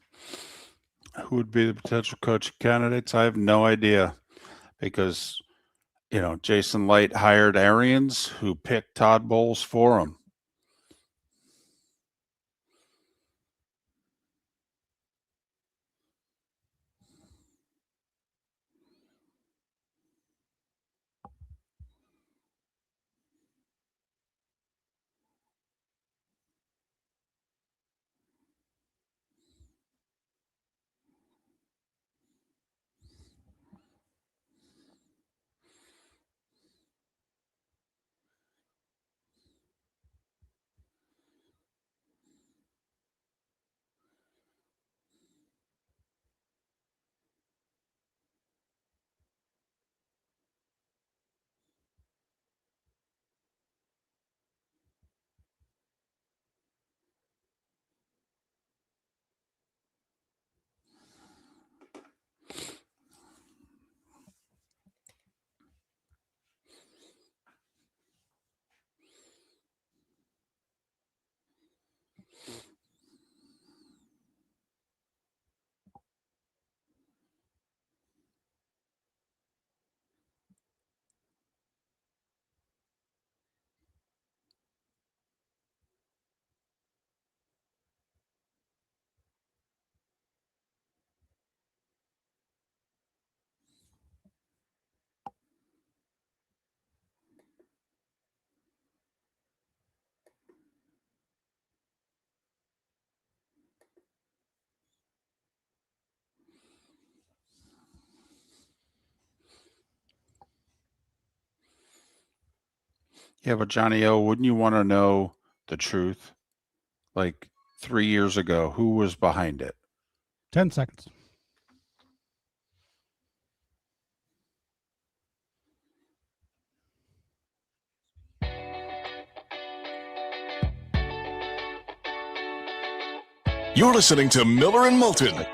would be the potential coach candidates? I have no idea because Jason Light hired Arians who picked Todd Bowles for him. Yeah, but Johnny O, wouldn't you want to know the truth? Like 3 years ago, who was behind it? 10 seconds. You're listening to Miller and Moulton.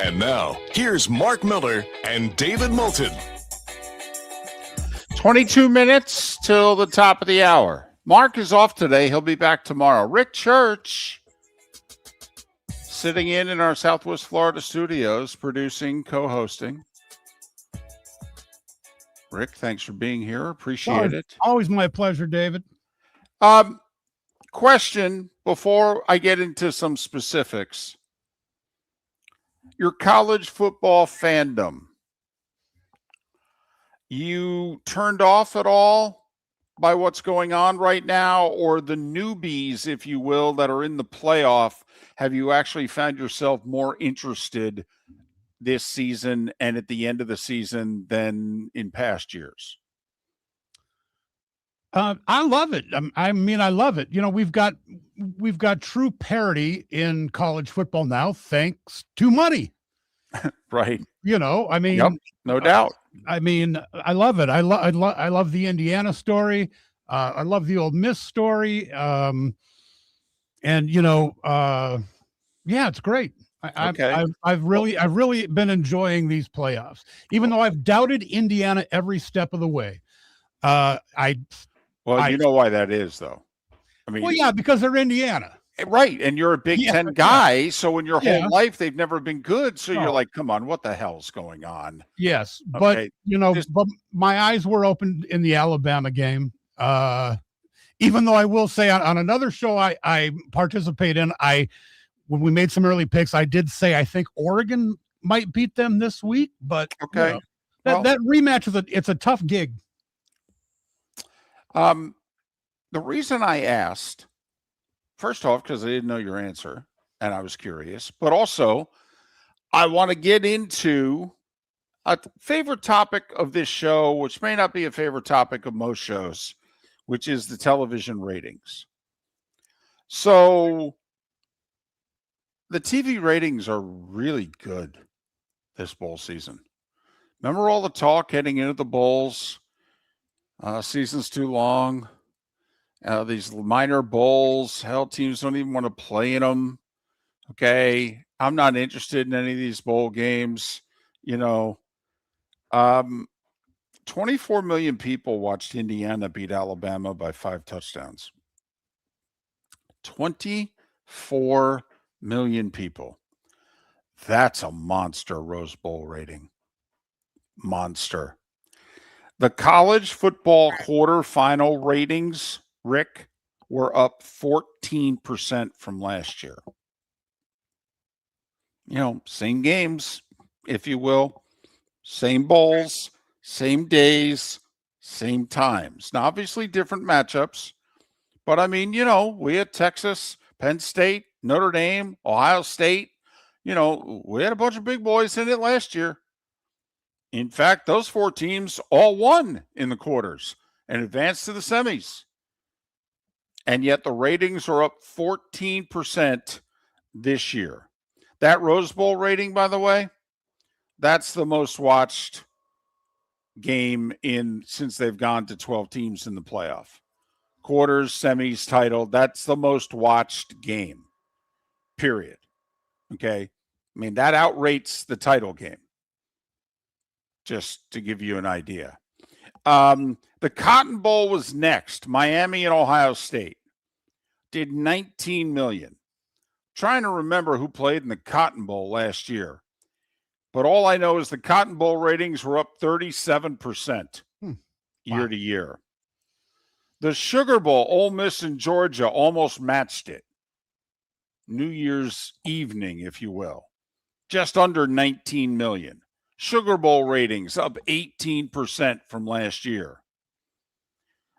And now, here's Mark Miller and David Moulton. 22 minutes till the top of the hour. Mark is off today. He'll be back tomorrow. Rick Church, sitting in our Southwest Florida studios, producing, co-hosting. Rick, thanks for being here. Appreciate it. Always my pleasure, David. Question before I get into some specifics. Your college football fandom, you turned off at all by what's going on right now, or the newbies, if you will, that are in the playoff? Have you actually found yourself more interested this season and at the end of the season than in past years? I love it. I mean, I love it. We've got true parity in college football now, thanks to money. Right. I mean, yep, no doubt. I mean, I love it. I love the Indiana story. I love the Ole Miss story. And yeah, it's great. I've really been enjoying these playoffs, even though I've doubted Indiana every step of the way. You know why that is, though. I mean, well, yeah, because they're Indiana. Right. And you're a Big Ten guy. Yeah. So in your whole life, they've never been good. So you're like, come on, what the hell's going on? Yes. Okay. But, but my eyes were opened in the Alabama game. Even though I will say on another show I participate in, when we made some early picks, I did say I think Oregon might beat them this week. But that rematch it's a tough gig. The reason I asked, first off, because I didn't know your answer and I was curious, but also I want to get into a favorite topic of this show, which may not be a favorite topic of most shows, which is the television ratings. So the TV ratings are really good this bowl season. Remember all the talk heading into the bowls? Season's too long. These minor bowls, hell, teams don't even want to play in them. Okay, I'm not interested in any of these bowl games. 24 million people watched Indiana beat Alabama by 5 touchdowns. 24 million people. That's a monster Rose Bowl rating. Monster. The college football quarterfinal ratings, Rick, were up 14% from last year. Same games, if you will, same bowls, same days, same times. Now, obviously different matchups, but I mean, we had Texas, Penn State, Notre Dame, Ohio State. We had a bunch of big boys in it last year. In fact, those 4 teams all won in the quarters and advanced to the semis. And yet the ratings are up 14% this year. That Rose Bowl rating, by the way, that's the most watched game since they've gone to 12 teams in the playoff. Quarters, semis, title, that's the most watched game, period. Okay? I mean, that outrates the title game, just to give you an idea. The Cotton Bowl was next. Miami and Ohio State did 19 million. Trying to remember who played in the Cotton Bowl last year. But all I know is the Cotton Bowl ratings were up 37% year to year. The Sugar Bowl, Ole Miss and Georgia almost matched it. New Year's evening, if you will. Just under 19 million. Sugar Bowl ratings up 18% from last year.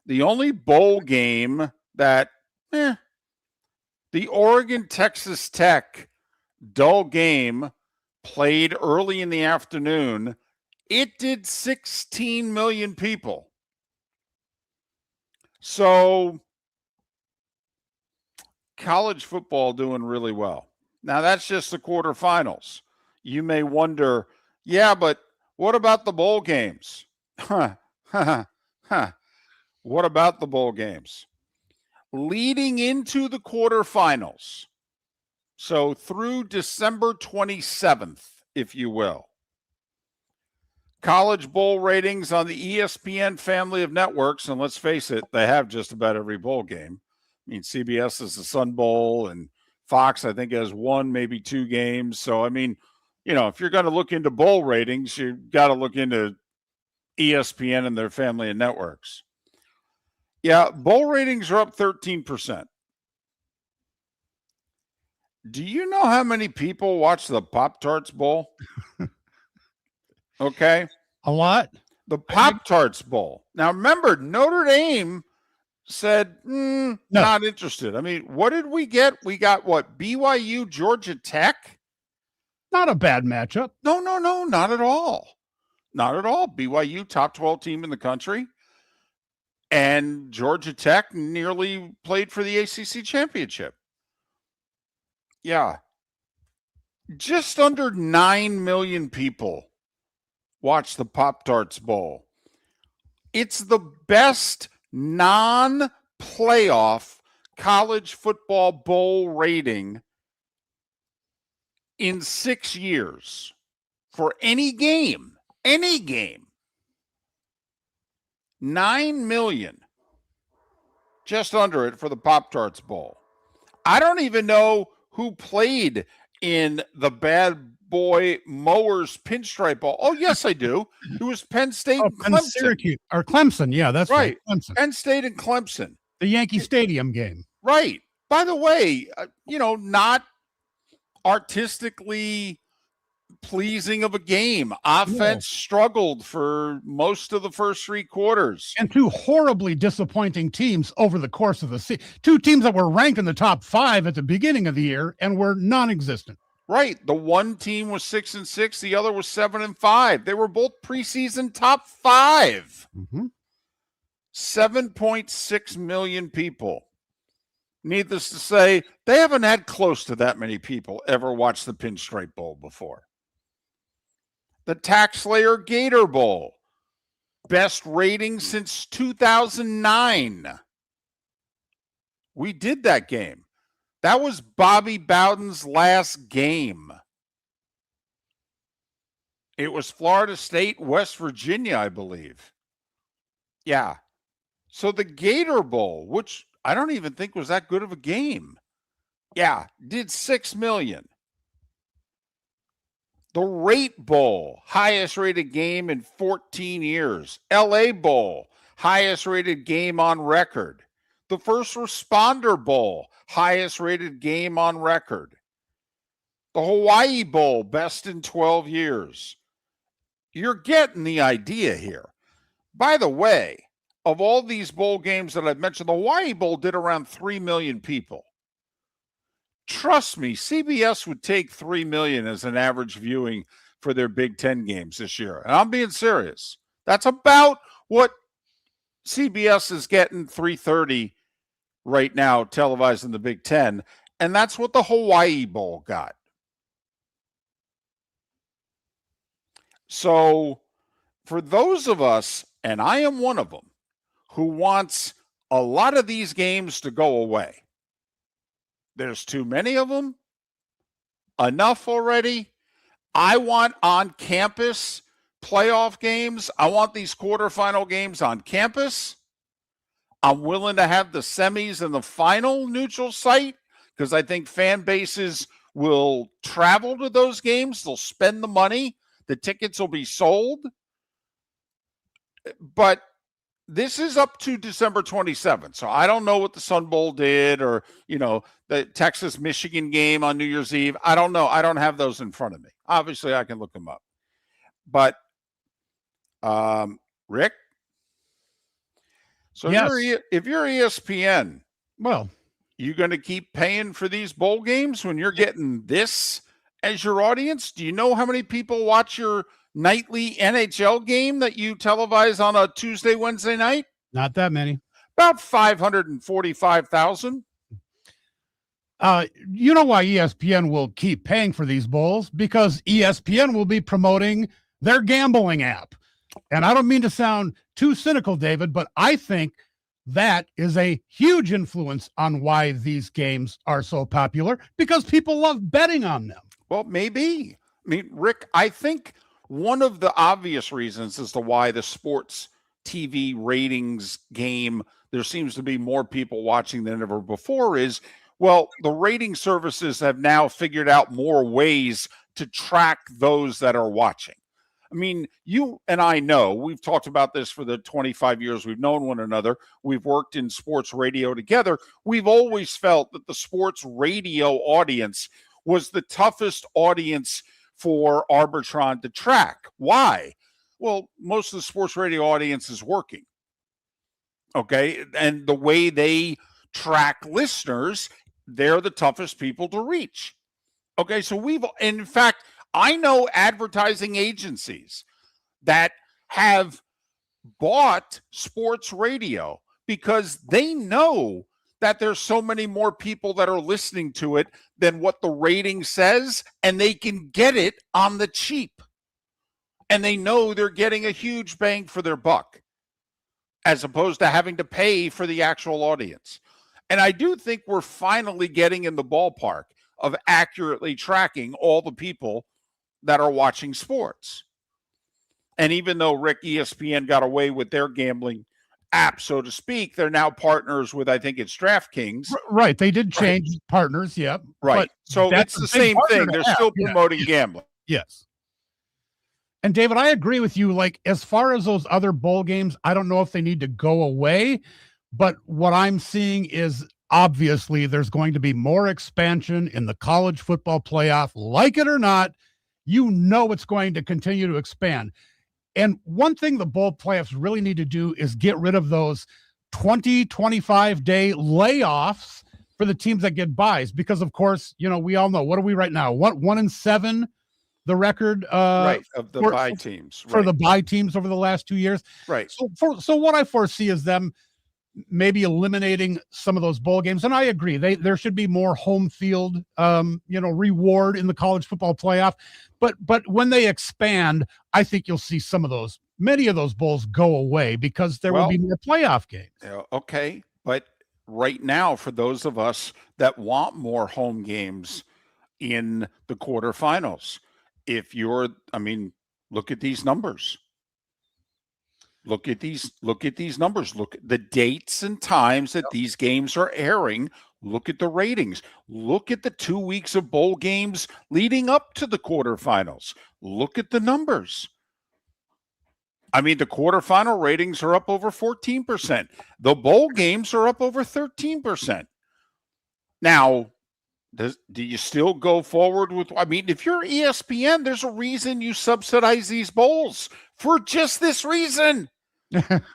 The only bowl game that, the Oregon-Texas Tech dull game played early in the afternoon, it did 16 million people. So, college football doing really well. Now, that's just the quarterfinals. You may wonder, yeah, but what about the bowl games? What about the bowl games? Leading into the quarterfinals, so through December 27th, if you will, college bowl ratings on the ESPN family of networks, and let's face it, they have just about every bowl game. I mean, CBS is the Sun Bowl, and Fox, I think, has 1, maybe 2 games. So, I mean, if you're going to look into bowl ratings, you've got to look into ESPN and their family of networks. Yeah, bowl ratings are up 13%. Do you know how many people watch the Pop-Tarts Bowl? Okay. A lot. The Pop-Tarts Bowl. Now, remember, Notre Dame said, no. Not interested. I mean, what did we get? We got what? BYU, Georgia Tech? Not a bad matchup. No, not at all. Not at all. BYU, top 12 team in the country. And Georgia Tech nearly played for the ACC championship. Yeah. Just under 9 million people watch the Pop-Tarts Bowl. It's the best non-playoff college football bowl rating in 6 years for any game. Any game. 9 million. Just under it for the Pop-Tarts Bowl. I don't even know who played in the Bad Boy Mowers Pinstripe Bowl. Oh, yes, I do. It was Penn State and Clemson. Syracuse, or Clemson. Yeah, that's right. Clemson. Penn State and Clemson. The Yankee Stadium game. Right. By the way, not artistically pleasing of a game. Offense struggled for most of the first 3 quarters. And 2 horribly disappointing teams over the course of the season. 2 teams that were ranked in the top 5 at the beginning of the year and were non-existent. Right. The one team was 6-6. The other was 7-5. They were both preseason top 5. 7.6 million people. Needless to say, they haven't had close to that many people ever watch the Pinstripe Bowl before. The Tax Slayer Gator Bowl. Best rating since 2009. We did that game. That was Bobby Bowden's last game. It was Florida State, West Virginia, I believe. Yeah. So the Gator Bowl, which I don't even think was that good of a game. Yeah, did 6 million. The Rate Bowl, highest rated game in 14 years. LA Bowl, highest rated game on record. The First Responder Bowl, highest rated game on record. The Hawaii Bowl, best in 12 years. You're getting the idea here. By the way, of all these bowl games that I've mentioned, the Hawaii Bowl did around 3 million people. Trust me, CBS would take 3 million as an average viewing for their Big Ten games this year. And I'm being serious. That's about what CBS is getting, 330 right now, televised in the Big Ten. And that's what the Hawaii Bowl got. So for those of us, and I am one of them, who wants a lot of these games to go away, there's too many of them. Enough already. I want on-campus playoff games. I want these quarterfinal games on campus. I'm willing to have the semis and the final neutral site because I think fan bases will travel to those games. They'll spend the money. The tickets will be sold. But this is up to December 27th. So I don't know what the Sun Bowl did or, the Texas-Michigan game on New Year's Eve. I don't know. I don't have those in front of me. Obviously, I can look them up. But, Rick? So yes. if you're ESPN, well, you going to keep paying for these bowl games when you're getting this as your audience? Do you know how many people watch your nightly NHL game that you televise on a Tuesday, Wednesday night? Not that many. About 545,000. You know why ESPN will keep paying for these bowls? Because ESPN will be promoting their gambling app. And I don't mean to sound too cynical, David, but I think that is a huge influence on why these games are so popular, because people love betting on them. Well, maybe. I mean, Rick, I think one of the obvious reasons as to why the sports TV ratings game, there seems to be more people watching than ever before is, well, the rating services have now figured out more ways to track those that are watching. I mean, you and I know, we've talked about this for the 25 years we've known one another. We've worked in sports radio together. We've always felt that the sports radio audience was the toughest audience for Arbitron to track. Why? Well, most of the sports radio audience is working. Okay. And the way they track listeners, they're the toughest people to reach. Okay. So in fact, I know advertising agencies that have bought sports radio because they know that there's so many more people that are listening to it than what the rating says, and they can get it on the cheap. And they know they're getting a huge bang for their buck, as opposed to having to pay for the actual audience. And I do think we're finally getting in the ballpark of accurately tracking all the people that are watching sports. And even though, Rick, ESPN got away with their gambling app, so to speak, they're now partners with, I think it's DraftKings. Right. They did change partners. Yep. Right. So it's the same thing. They're still promoting gambling. Yes. And David, I agree with you. Like, as far as those other bowl games, I don't know if they need to go away, but what I'm seeing is obviously there's going to be more expansion in the college football playoff. Like it or not, it's going to continue to expand. And one thing the bowl playoffs really need to do is get rid of those 25 day layoffs for the teams that get buys, because of course, we all know, what are we right now? 1-7, the record right of the bye teams for the bye teams over the last 2 years. Right. So what I foresee is them maybe eliminating some of those bowl games. And I agree, there should be more home field, reward in the college football playoff. But when they expand, I think you'll see many of those bowls go away because there will be more playoff games. Okay. But right now, for those of us that want more home games in the quarterfinals, look at these numbers. Look at these numbers. Look at the dates and times that these games are airing Look at the ratings. Look at the 2 weeks of bowl games leading up to the quarterfinals. Look at the numbers. I mean, the quarterfinal ratings are up over 14%. The bowl games are up over 13%. Now, do you still go forward with, I mean, if you're ESPN, there's a reason you subsidize these bowls for just this reason.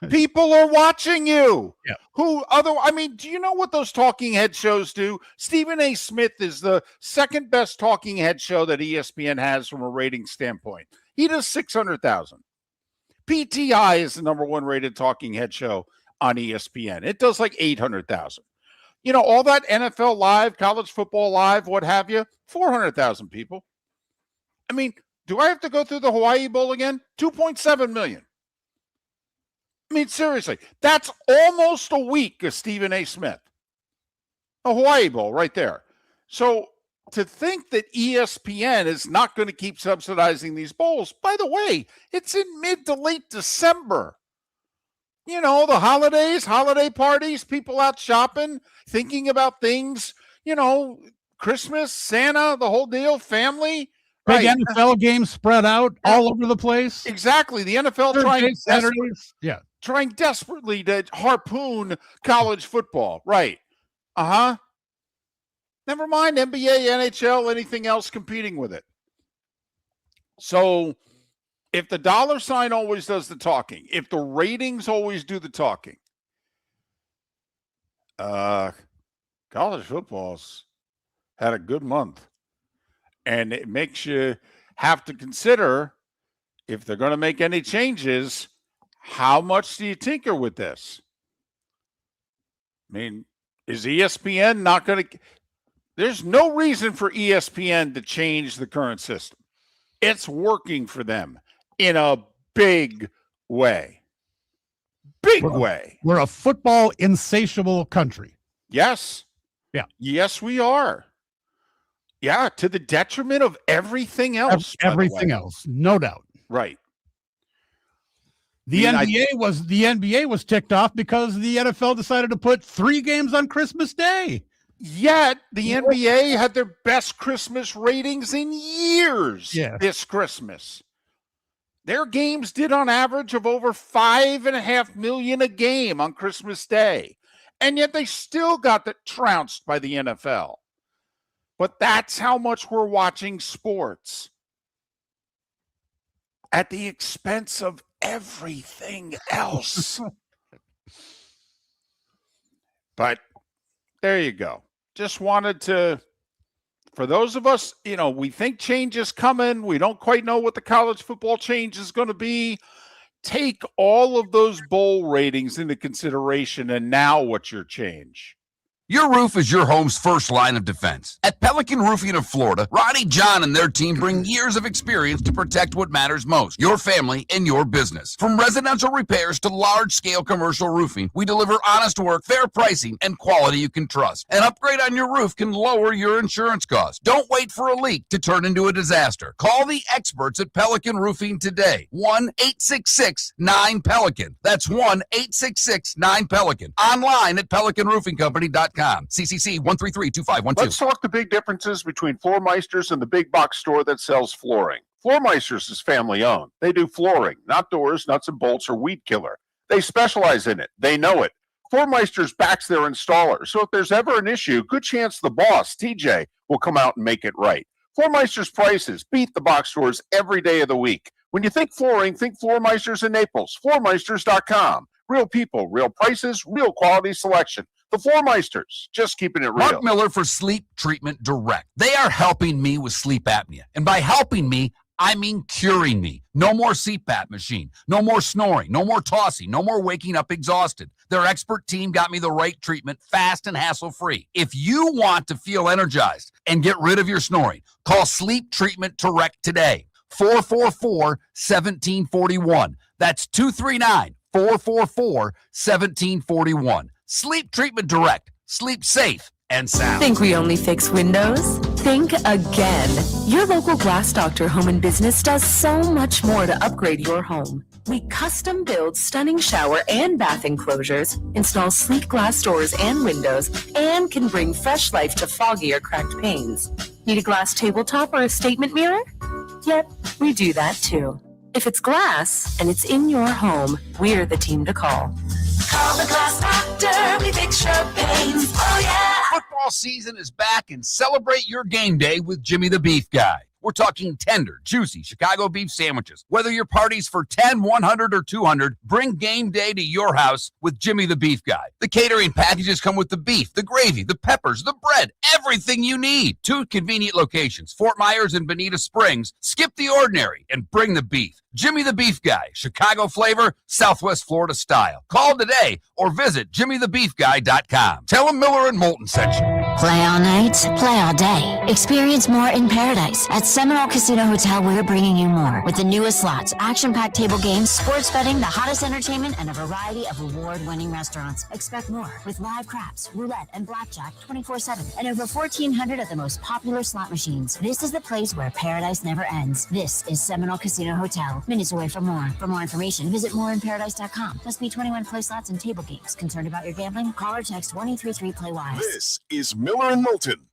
People are watching you. Yeah. I mean, do you know what those talking head shows do? Stephen A. Smith is the second best talking head show that ESPN has from a rating standpoint. He does 600,000. PTI is the number one rated talking head show on ESPN. It does like 800,000. You know, all that NFL Live, college football live, what have you, 400,000 people. I mean, do I have to go through the Hawaii Bowl again? 2.7 million. I mean, seriously, that's almost a week of Stephen A. Smith. A Hawaii Bowl right there. So to think that ESPN is not going to keep subsidizing these bowls, by the way, it's in mid to late December. You know, the holidays, holiday parties, people out shopping, thinking about things, you know, Christmas, Santa, the whole deal, family. Big Right. NFL games spread out all over the place. Exactly. The NFL Thursdays, Saturdays. Yeah. trying desperately to harpoon college football. Right. Uh-huh. Never mind NBA, NHL, anything else competing with it. So if the dollar sign always does the talking, if the ratings always do the talking, college football's had a good month. And it makes you have to consider, if they're going to make any changes, how much do you tinker with this? I mean, is ESPN not going to? There's no reason for ESPN to change the current system. It's working for them in a big way. Big way. We're a football insatiable country. Yes. Yeah. Yes, we are. Yeah, to the detriment of everything else. Everything else, no doubt. Right. The NBA was ticked off because the NFL decided to put 3 games on Christmas Day. Yet the NBA had their best Christmas ratings in years this Christmas. Their games did on average of over 5.5 million a game on Christmas Day. And yet they still got trounced by the NFL. But that's how much we're watching sports. At the expense of everything else. But there you go. Just wanted to, for those of us, you know, we think change is coming. We don't quite know what the college football change is going to be. Take all of those bowl ratings into consideration. And now what's your change? Your roof is your home's first line of defense. At Pelican Roofing of Florida, Ronnie, John, and their team bring years of experience to protect what matters most, your family and your business. From residential repairs to large-scale commercial roofing, we deliver honest work, fair pricing, and quality you can trust. An upgrade on your roof can lower your insurance costs. Don't wait for a leak to turn into a disaster. Call the experts at Pelican Roofing today. 1-866-9-PELICAN. That's 1-866-9-PELICAN. Online at pelicanroofingcompany.com. CCC 1332512. Let's talk the big differences between Floor Meisters and the big box store that sells flooring. Floor Meisters is family owned. They do flooring, not doors, nuts and bolts, or weed killer. They specialize in it. They know it. Floor Meisters backs their installer. So if there's ever an issue, good chance the boss, TJ, will come out and make it right. Floor Meisters prices beat the box stores every day of the week. When you think flooring, think Floor Meisters in Naples. FloorMeisters.com. Real people, real prices, real quality selection. The Floor Meisters, just keeping it real. Mark Miller for Sleep Treatment Direct. They are helping me with sleep apnea. And by helping me, I mean curing me. No more CPAP machine. No more snoring. No more tossing. No more waking up exhausted. Their expert team got me the right treatment, fast and hassle-free. If you want to feel energized and get rid of your snoring, call Sleep Treatment Direct today. 444-1741. That's 239-444-1741. Sleep Treatment Direct. Sleep safe and sound. Think we only fix windows? Think again. Your local Glass Doctor Home and Business does so much more to upgrade your home. We custom build stunning shower and bath enclosures, install sleek glass doors and windows, and can bring fresh life to foggy or cracked panes. Need a glass tabletop or a statement mirror? Yep, we do that too. If it's glass and it's in your home, we're the team to call. Call the Glass Doctor, we fix your pains. Oh, yeah. Football season is back, and celebrate your game day with Jimmy the Beef Guy. We're talking tender, juicy Chicago beef sandwiches. Whether your party's for 10, 100, or 200, bring game day to your house with Jimmy the Beef Guy. The catering packages come with the beef, the gravy, the peppers, the bread, everything you need. 2 convenient locations, Fort Myers and Bonita Springs. Skip the ordinary and bring the beef. Jimmy the Beef Guy, Chicago flavor, Southwest Florida style. Call today or visit jimmythebeefguy.com. Tell him Miller and Moulton sent you. Play all night, play all day. Experience more in paradise. At Seminole Casino Hotel, we're bringing you more. With the newest slots, action-packed table games, sports betting, the hottest entertainment, and a variety of award-winning restaurants. Expect more with live craps, roulette, and blackjack 24/7. And over 1,400 of the most popular slot machines. This is the place where paradise never ends. This is Seminole Casino Hotel. Minutes away from more. For more information, visit moreinparadise.com. Must be 21 play slots and table games. Concerned about your gambling? Call or text 1-833-PLAY-WISE. This is Miller and Moulton.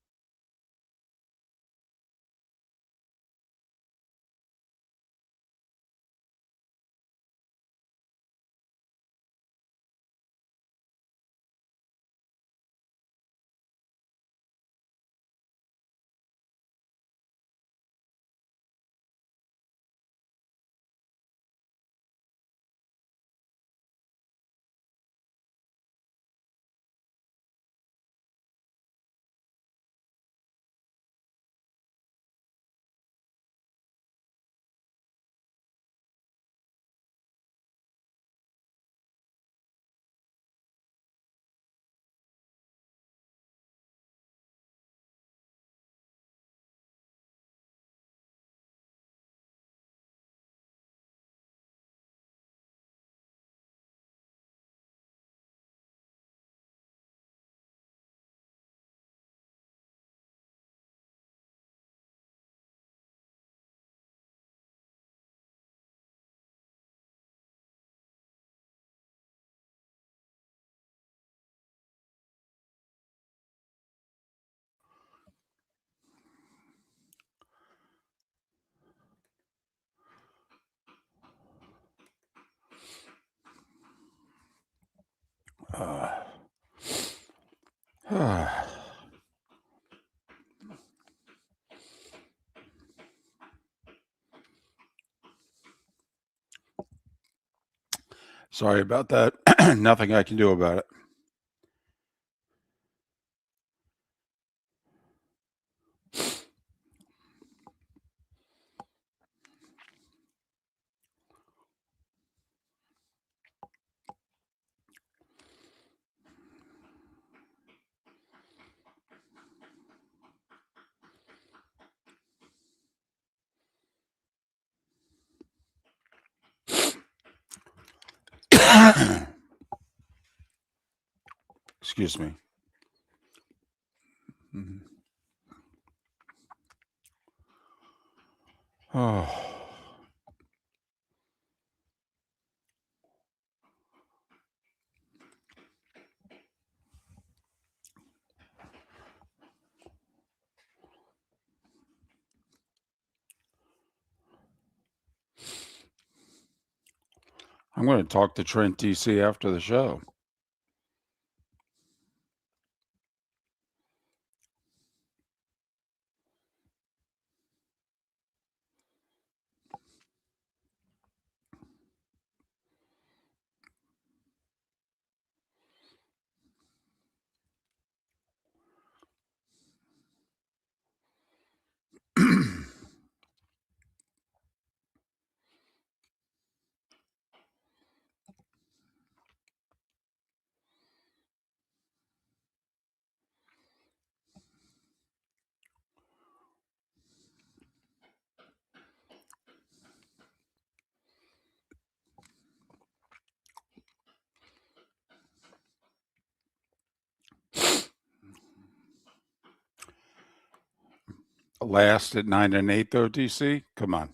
Sorry about that. Nothing I can do about it. Excuse me. Oh. I'm going to talk to Trent DC after the show. Last at 9 and 8 though, DC. Come on.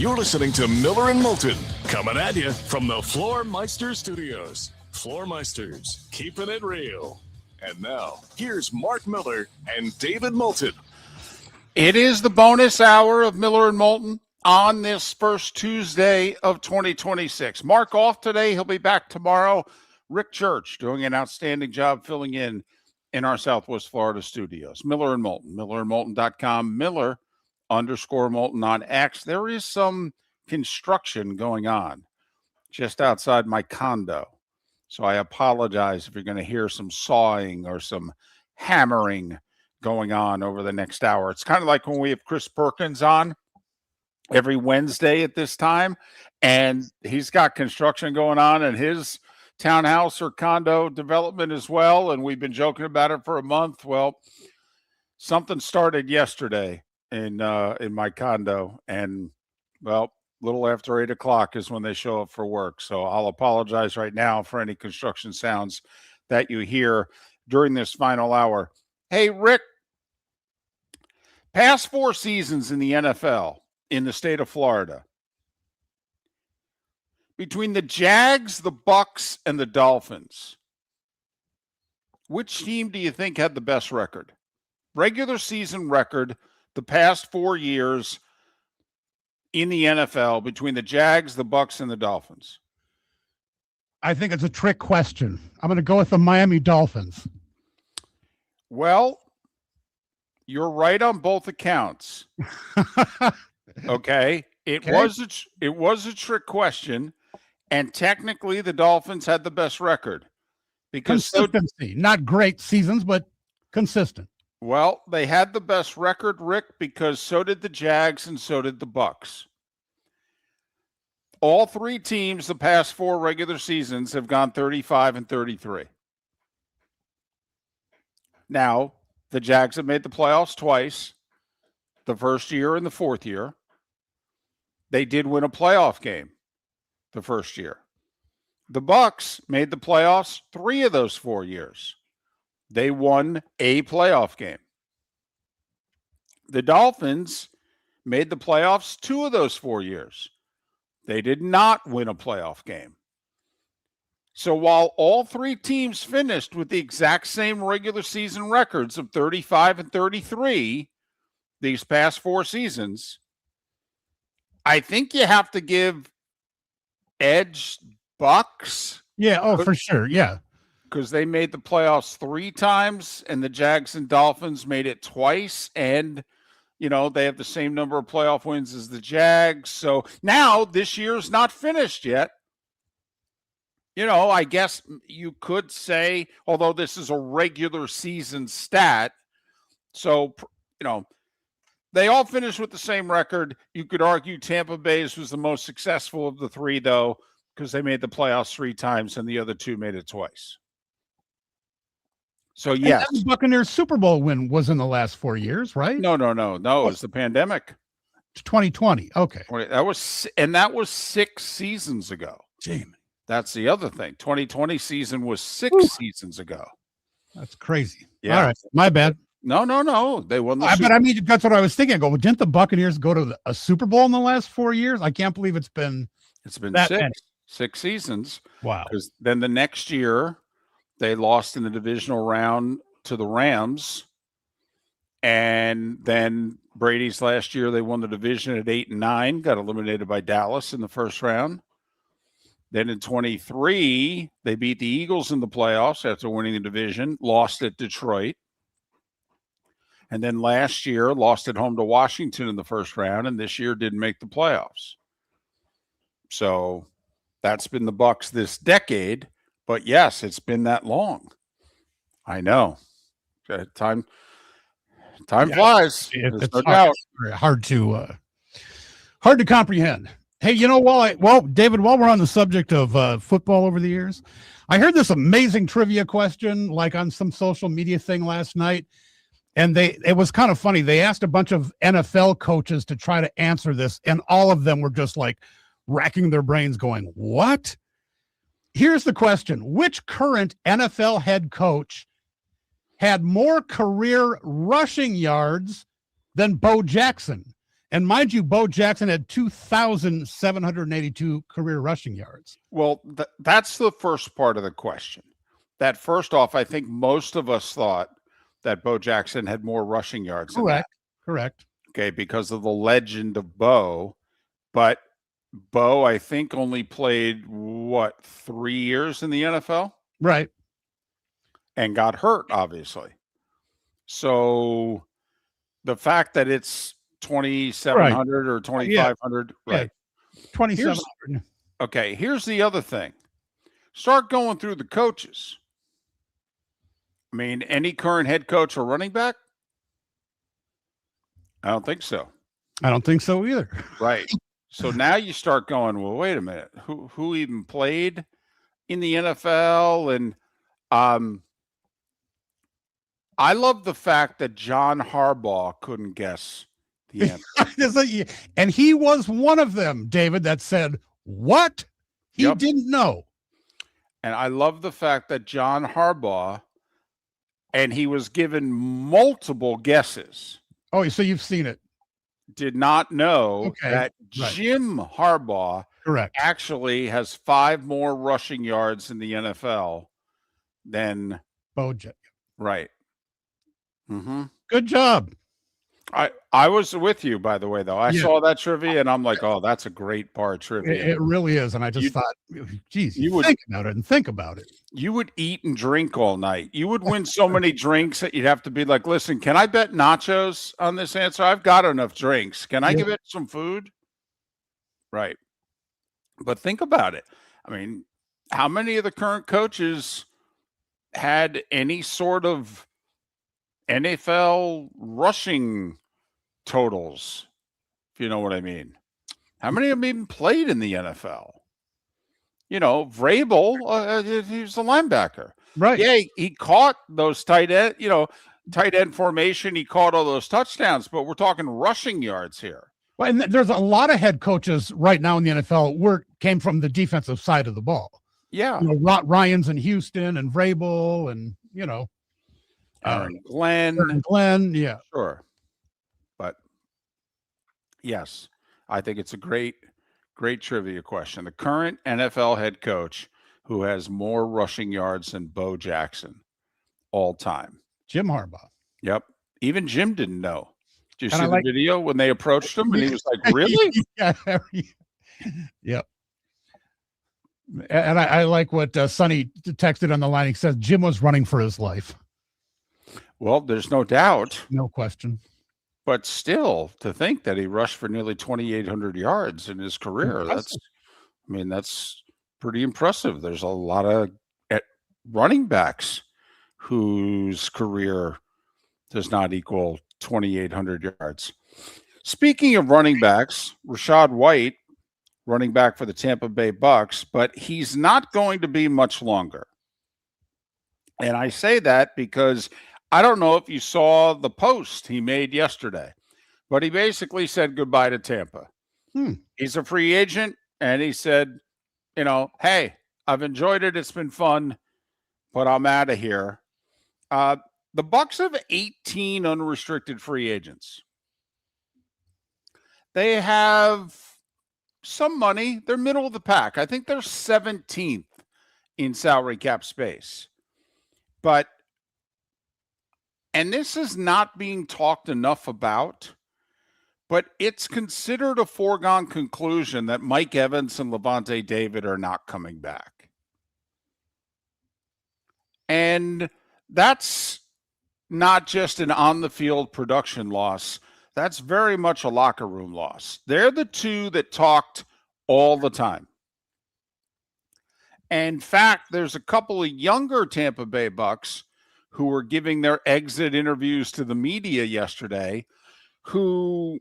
You're listening to Miller and Moulton, coming at you from the Floor Meister Studios. Floor Meisters, keeping it real. And now, here's Mark Miller and David Moulton. It is the bonus hour of Miller and Moulton on this first Tuesday of 2026. Mark off today. He'll be back tomorrow. Rick Church doing an outstanding job filling in our Southwest Florida studios. Miller and Moulton, millerandmoulton.com, Miller_Moulton on X. There is some construction going on just outside my condo. So I apologize if you're going to hear some sawing or some hammering going on over the next hour. It's kind of like when we have Chris Perkins on every Wednesday at this time, and he's got construction going on in his townhouse or condo development as well, and we've been joking about it for a month. Well, something started yesterday in my condo, and well, a little after 8 o'clock is when they show up for work. So I'll apologize right now for any construction sounds that you hear during this final hour. Hey, Rick, past 4 seasons in the NFL in the state of Florida, between the Jags, the Bucks, and the Dolphins, which team do you think had the best record? Regular season record the past 4 years in the NFL between the Jags, the Bucks, and the Dolphins? I think it's a trick question. I'm going to go with the Miami Dolphins. Well, you're right on both accounts. Okay. It was a trick question, and technically the Dolphins had the best record because consistency, not great seasons, but consistent. Well, they had the best record, Rick, because so did the Jags and so did the Bucks. All 3 teams the past 4 regular seasons have gone 35-33. Now, the Jags have made the playoffs twice, the first year and the fourth year. They did win a playoff game the first year. The Bucks made the playoffs 3 of those 4 years. They won a playoff game. The Dolphins made the playoffs 2 of those 4 years. They did not win a playoff game. So while all 3 teams finished with the exact same regular season records of 35-33 these past 4 seasons, I think you have to give edge Bucks. Yeah, for sure. Yeah. Because they made the playoffs 3 times, and the Jags and Dolphins made it twice, and they have the same number of playoff wins as the Jags. So now this year's not finished yet. I guess you could say, although this is a regular season stat, so they all finished with the same record. You could argue Tampa Bay's was the most successful of the 3, though, because they made the playoffs 3 times, and the other 2 made it twice. So, yes. And the Buccaneers Super Bowl win was in the last 4 years, right? No. It was the pandemic. 2020. Okay. That was 6 seasons ago. Jamie. That's the other thing. 2020 season was 6 seasons ago. That's crazy. Yeah. All right. My bad. No. They won the Super But I mean, that's what I was thinking. I go, well, didn't the Buccaneers go to a Super Bowl in the last 4 years? I can't believe it's been that 6 seasons. Wow. Because then the next year, they lost in the divisional round to the Rams. And then Brady's last year, they won the division at 8-9, got eliminated by Dallas in the first round. Then in 23, they beat the Eagles in the playoffs after winning the division, lost at Detroit. And then last year, lost at home to Washington in the first round, and this year didn't make the playoffs. So that's been the Bucks this decade. But yes, it's been that long. I know. Time flies. It's hard to comprehend. Hey, David, while we're on the subject of football over the years, I heard this amazing trivia question like on some social media thing last night. And it was kind of funny. They asked a bunch of NFL coaches to try to answer this, and all of them were just like racking their brains going, what? Here's the question. Which current NFL head coach had more career rushing yards than Bo Jackson? And mind you, Bo Jackson had 2,782 career rushing yards. Well, that's the first part of the question. That first off, I think most of us thought that Bo Jackson had more rushing yards than that. Correct. Okay, because of the legend of Bo. But Bo, I think, only played, 3 years in the NFL? Right. And got hurt, obviously. So the fact that it's 2,700 or 2,500, right? 2,700. Okay, here's the other thing. Start going through the coaches. I mean, any current head coach or running back? I don't think so. I don't think so either. Right. So now you start going, well, wait a minute. Who even played in the NFL? And I love the fact that John Harbaugh couldn't guess the answer. And he was one of them, David, that said, what? He didn't know. And I love the fact that John Harbaugh, and he was given multiple guesses. Oh, so you've seen it. Did not know that Jim Harbaugh actually has 5 more rushing yards in the NFL than Bo Jackson. Right. Mm-hmm. Good job. I was with you, by the way, though. I saw that trivia, and I'm like, oh, that's a great bar trivia. It really is. And I just thought, geez, you would think about it. You would eat and drink all night. You would win so many drinks that you'd have to be like, listen, can I bet nachos on this answer? I've got enough drinks. Can I give it some food? Right. But think about it. I mean, how many of the current coaches had any sort of NFL rushing totals, if you know what I mean? How many of them even played in the NFL? You know, Vrabel, he was a linebacker. Right. Yeah, he caught those tight end formation. He caught all those touchdowns, but we're talking rushing yards here. Well, and there's a lot of head coaches right now in the NFL came from the defensive side of the ball. Yeah. You know, Ryans in Houston and Vrabel and, you know, Aaron Glenn. Yeah. Sure. But yes, I think it's a great trivia question. The current NFL head coach who has more rushing yards than Bo Jackson all time. Jim Harbaugh. Yep. Even Jim didn't know. Did you see the video when they approached him and he was like, really? Yep. And I like what Sonny texted on the line. He says Jim was running for his life. Well, there's no doubt. No question. But still, to think that he rushed for nearly 2,800 yards in his career, that's pretty impressive. There's a lot of running backs whose career does not equal 2,800 yards. Speaking of running backs, Rachaad White, running back for the Tampa Bay Bucks, but he's not going to be much longer. And I say that because I don't know if you saw the post he made yesterday, but he basically said goodbye to Tampa. He's a free agent, and he said, you know, hey, I've enjoyed it. It's been fun, but I'm out of here. The Bucks have 18 unrestricted free agents. They have some money. They're middle of the pack. I think they're 17th in salary cap space. And this is not being talked enough about, but it's considered a foregone conclusion that Mike Evans and Levante David are not coming back. And that's not just an on-the-field production loss. That's very much a locker room loss. They're the two that talked all the time. In fact, there's a couple of younger Tampa Bay Bucks who were giving their exit interviews to the media yesterday who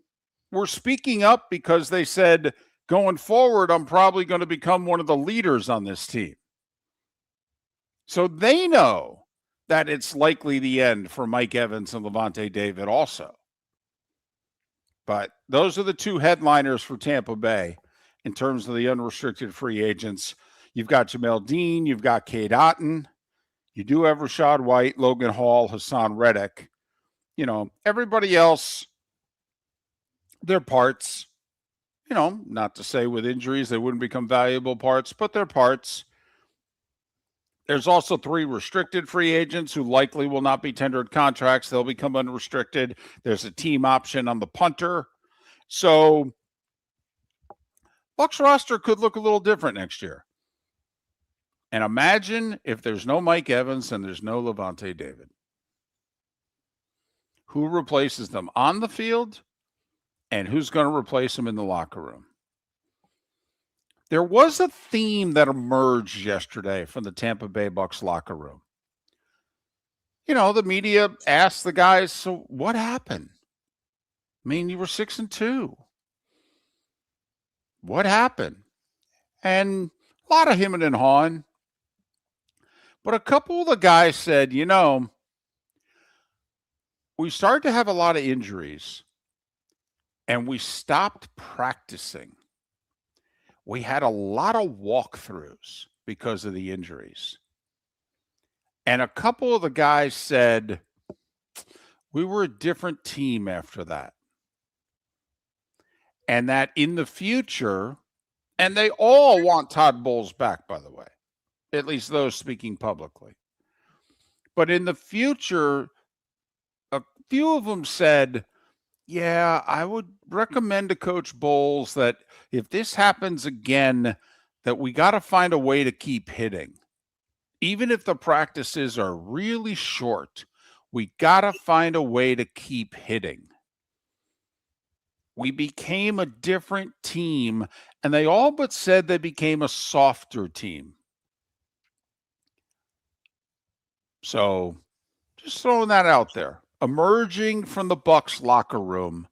were speaking up because they said, going forward, I'm probably going to become one of the leaders on this team. So they know that it's likely the end for Mike Evans and Levante David also. But those are the two headliners for Tampa Bay in terms of the unrestricted free agents. You've got Jamel Dean, you've got Cade Otton, you do have Rachaad White, Logan Hall, Hassan Reddick. You know, everybody else They're parts, not to say with injuries they wouldn't become valuable parts, but they're parts. There's also 3 restricted free agents who likely will not be tendered contracts. They'll become unrestricted. There's a team option on the punter. So Bucs roster could look a little different next year. And imagine if there's no Mike Evans and there's no Levante David. Who replaces them on the field and who's going to replace them in the locker room? There was a theme that emerged yesterday from the Tampa Bay Bucs locker room. The media asked the guys, so what happened? I mean, you were 6-2. What happened? And a lot of him and hawing. But a couple of the guys said, we started to have a lot of injuries and we stopped practicing. We had a lot of walkthroughs because of the injuries. And a couple of the guys said, we were a different team after that. And that in the future, and they all want Todd Bowles back, by the way, at least those speaking publicly. But in the future, a few of them said, yeah, I would recommend to Coach Bowles that if this happens again, that we got to find a way to keep hitting. Even if the practices are really short, we got to find a way to keep hitting. We became a different team, and they all but said they became a softer team. So just throwing that out there. Emerging from the Bucs locker room,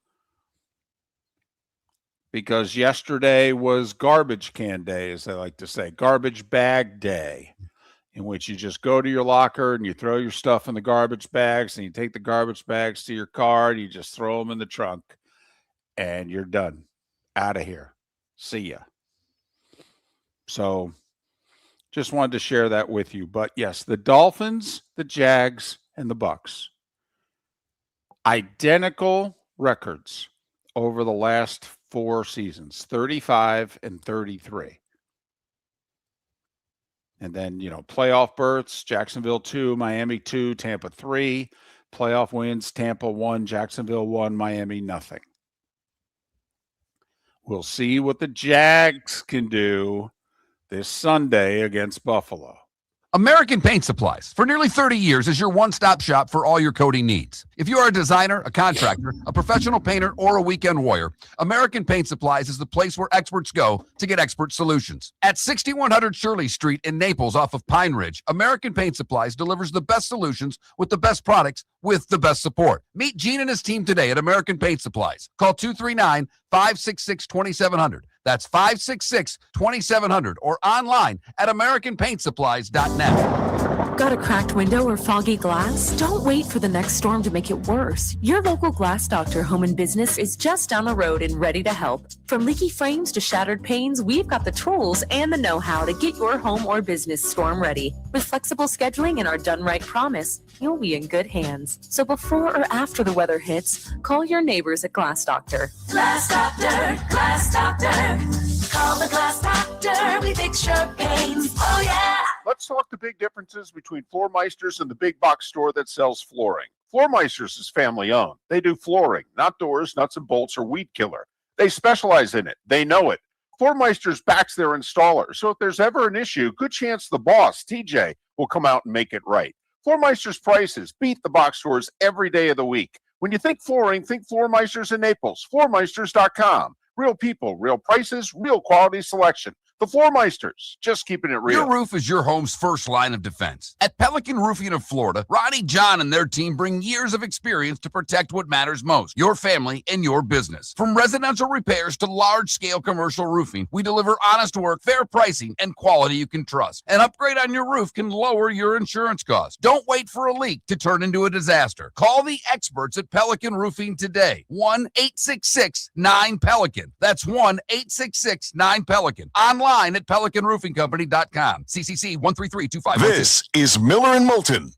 because yesterday was garbage can day, as they like to say, garbage bag day, in which you just go to your locker and you throw your stuff in the garbage bags and you take the garbage bags to your car and you just throw them in the trunk and you're done. Out of here. See ya. So just wanted to share that with you. But yes, the Dolphins, the Jags, and the Bucs. Identical records over the last 4 seasons, 35 and 33. And then, playoff berths, Jacksonville 2, Miami 2, Tampa 3. Playoff wins, Tampa 1, Jacksonville 1, Miami nothing. We'll see what the Jags can do this Sunday against Buffalo. American Paint Supplies, for nearly 30 years, is your one-stop shop for all your coating needs. If you are a designer, a contractor, a professional painter, or a weekend warrior, American Paint Supplies is the place where experts go to get expert solutions. At 6100 Shirley Street in Naples off of Pine Ridge, American Paint Supplies delivers the best solutions with the best products with the best support. Meet Gene and his team today at American Paint Supplies. Call 239-566-2700. That's 566-2700 or online at AmericanPaintSupplies.net. Got a cracked window or foggy glass? Don't wait for the next storm to make it worse. Your local Glass Doctor Home and Business is just down the road and ready to help. From leaky frames to shattered panes, we've got the tools and the know-how to get your home or business storm ready. With flexible scheduling and our done right promise, you'll be in good hands. So before or after the weather hits, call your neighbors at Glass Doctor. Glass Doctor, Glass Doctor. Call the Glass Doctor. We fix your pains. Oh, yeah. Let's talk the big differences between Floor Meisters and the big box store that sells flooring. Floor Meisters is family owned. They do flooring, not doors, nuts and bolts, or weed killer. They specialize in it. They know it. Floor Meisters backs their installer. So if there's ever an issue, good chance the boss, TJ, will come out and make it right. Floor Meisters prices beat the box stores every day of the week. When you think flooring, think Floor Meisters in Naples. FloorMeisters.com. Real people, real prices, real quality selection. The Floor Meisters, just keeping it real. Your roof is your home's first line of defense. At Pelican Roofing of Florida, Ronnie John and their team bring years of experience to protect what matters most, your family and your business. From residential repairs to large-scale commercial roofing, we deliver honest work, fair pricing, and quality you can trust. An upgrade on your roof can lower your insurance costs. Don't wait for a leak to turn into a disaster. Call the experts at Pelican Roofing today. 1-866-9-PELICAN. That's 1-866-9-PELICAN. Online at PelicanRoofingCompany.com. CCC 13325. This is Miller and Moulton.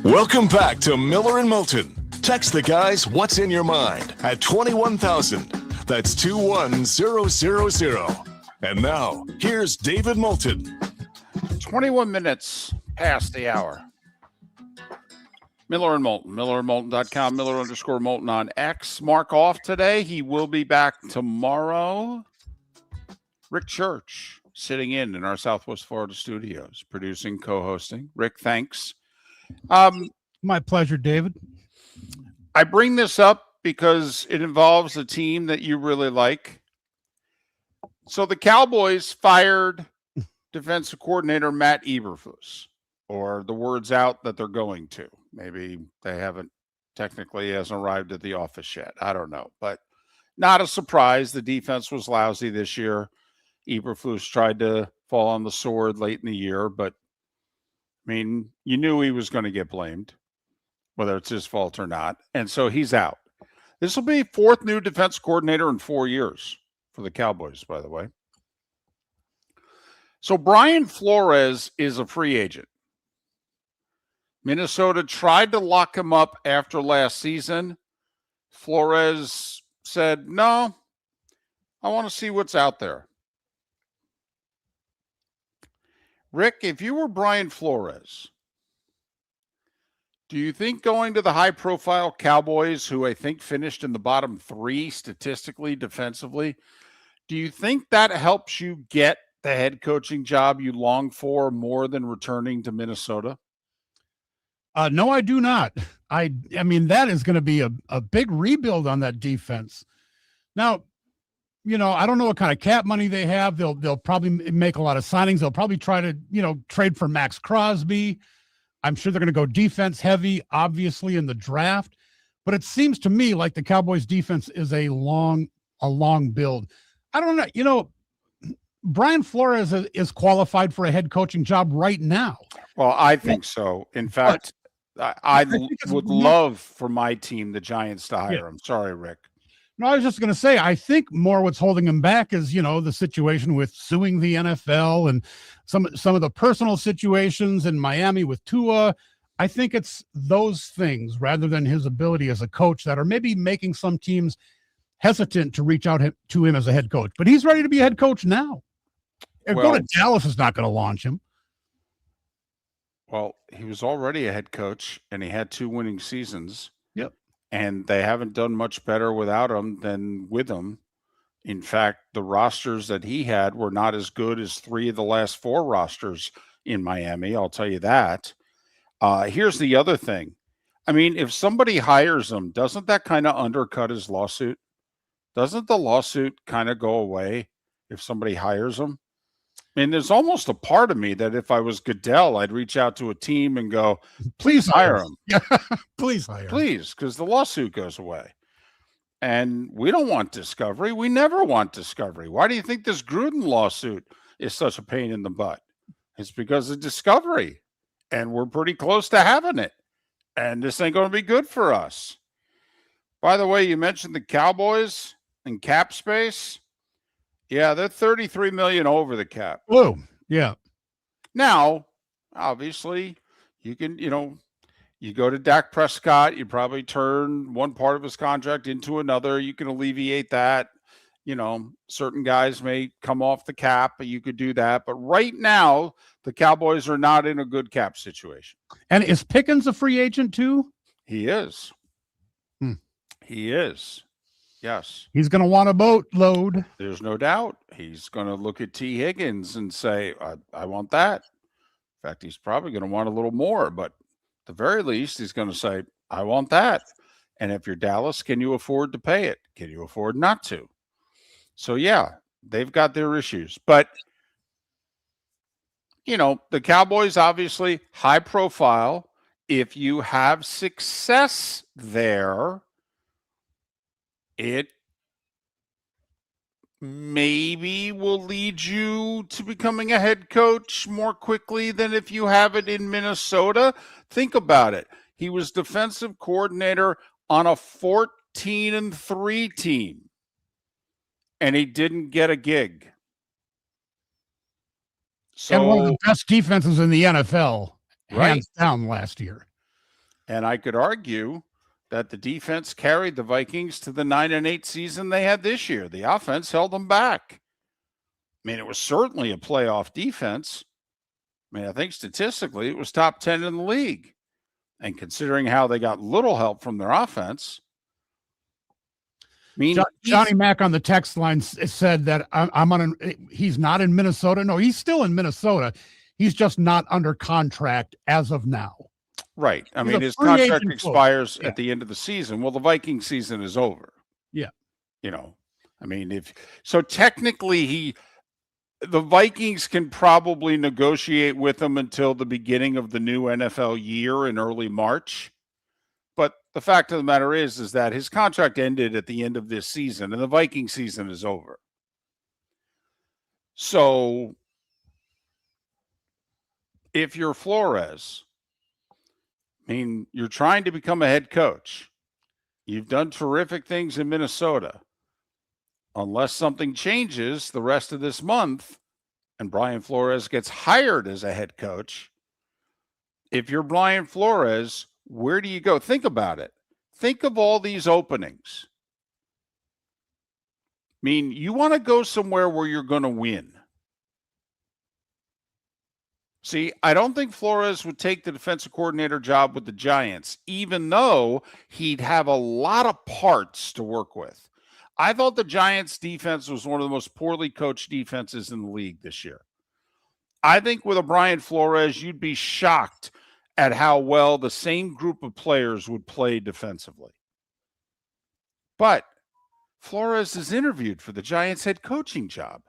Welcome back to Miller and Moulton. Text the guys what's in your mind at 21,000. That's 21000. And now, here's David Moulton. 21 minutes past the hour. Miller and Moulton, millerandmoulton.com, Miller_Moulton on X. Mark off today. He will be back tomorrow. Rick Church sitting in our Southwest Florida studios, producing, co-hosting. Rick, thanks. My pleasure, David. I bring this up because it involves a team that you really like. So the Cowboys fired defensive coordinator Matt Eberflus, or the word's out that they're going to. Maybe they haven't hasn't arrived at the office yet. I don't know, but not a surprise. The defense was lousy this year. Eberflus tried to fall on the sword late in the year, but I mean, you knew he was going to get blamed, whether it's his fault or not. And so he's out. This will be fourth new defense coordinator in 4 years for the Cowboys, by the way. So Brian Flores is a free agent. Minnesota tried to lock him up after last season. Flores said, no, I want to see what's out there. Rick, if you were Brian Flores, do you think going to the high-profile Cowboys, who I think finished in the bottom 3 statistically, defensively, do you think that helps you get the head coaching job you long for more than returning to Minnesota? No, I do not. I mean, that is going to be a big rebuild on that defense. Now, you know, I don't know what kind of cap money they have. They'll probably make a lot of signings. They'll probably try to, trade for Max Crosby. I'm sure they're going to go defense heavy, obviously, in the draft. But it seems to me like the Cowboys defense is a long build. I don't know. Brian Flores is qualified for a head coaching job right now. Well, I think so. In fact, I would love for my team, the Giants, to hire him. Sorry, Rick. No, I was just going to say, I think more what's holding him back is, the situation with suing the NFL and some of the personal situations in Miami with Tua. I think it's those things rather than his ability as a coach that are maybe making some teams hesitant to reach out to him as a head coach. But he's ready to be a head coach now. If go to Dallas is not going to launch him. Well, he was already a head coach, and he had 2 winning seasons. Yep. And they haven't done much better without him than with him. In fact, the rosters that he had were not as good as 3 of the last 4 rosters in Miami. I'll tell you that. Here's the other thing. I mean, if somebody hires him, doesn't that kind of undercut his lawsuit? Doesn't the lawsuit kind of go away if somebody hires him? I mean, there's almost a part of me that if I was Goodell, I'd reach out to a team and go, please hire him. Please hire him. Please, because the lawsuit goes away. And we don't want discovery. We never want discovery. Why do you think this Gruden lawsuit is such a pain in the butt? It's because of discovery. And we're pretty close to having it. And this ain't going to be good for us. By the way, you mentioned the Cowboys and cap space. Yeah, they're $33 million over the cap. Oh, yeah. Now, obviously, you can, you go to Dak Prescott, you probably turn one part of his contract into another. You can alleviate that. Certain guys may come off the cap, but you could do that. But right now, the Cowboys are not in a good cap situation. And is Pickens a free agent too? He is. He is. Yes. He's going to want a boatload. There's no doubt. He's going to look at T. Higgins and say, I want that. In fact, he's probably going to want a little more, but at the very least, he's going to say, I want that. And if you're Dallas, can you afford to pay it? Can you afford not to? So, yeah, they've got their issues. But, the Cowboys, obviously, high profile. If you have success there, it maybe will lead you to becoming a head coach more quickly than if you have it in Minnesota. Think about it. He was defensive coordinator on a 14-3 team, and he didn't get a gig. So, and one of the best defenses in the NFL, hands right, down, last year. And I could argue that the defense carried the Vikings to the 9-8 season they had this year. The offense held them back. I mean, it was certainly a playoff defense. I mean, I think statistically it was top 10 in the league. And considering how they got little help from their offense, I mean, Johnny Mack on the text line said that he's not in Minnesota. No, he's still in Minnesota. He's just not under contract as of now. Right. I mean, his contract expires at the end of the season. Well, the Viking season is over. Yeah. I mean, technically the Vikings can probably negotiate with him until the beginning of the new NFL year in early March. But the fact of the matter is that his contract ended at the end of this season and the Viking season is over. So if you're Flores, I mean, you're trying to become a head coach. You've done terrific things in Minnesota. Unless something changes the rest of this month and Brian Flores gets hired as a head coach, if you're Brian Flores, where do you go? Think about it. Think of all these openings. I mean, you want to go somewhere where you're going to win. See, I don't think Flores would take the defensive coordinator job with the Giants, even though he'd have a lot of parts to work with. I thought the Giants' defense was one of the most poorly coached defenses in the league this year. I think with a Brian Flores, you'd be shocked at how well the same group of players would play defensively. But Flores is interviewed for the Giants' head coaching job.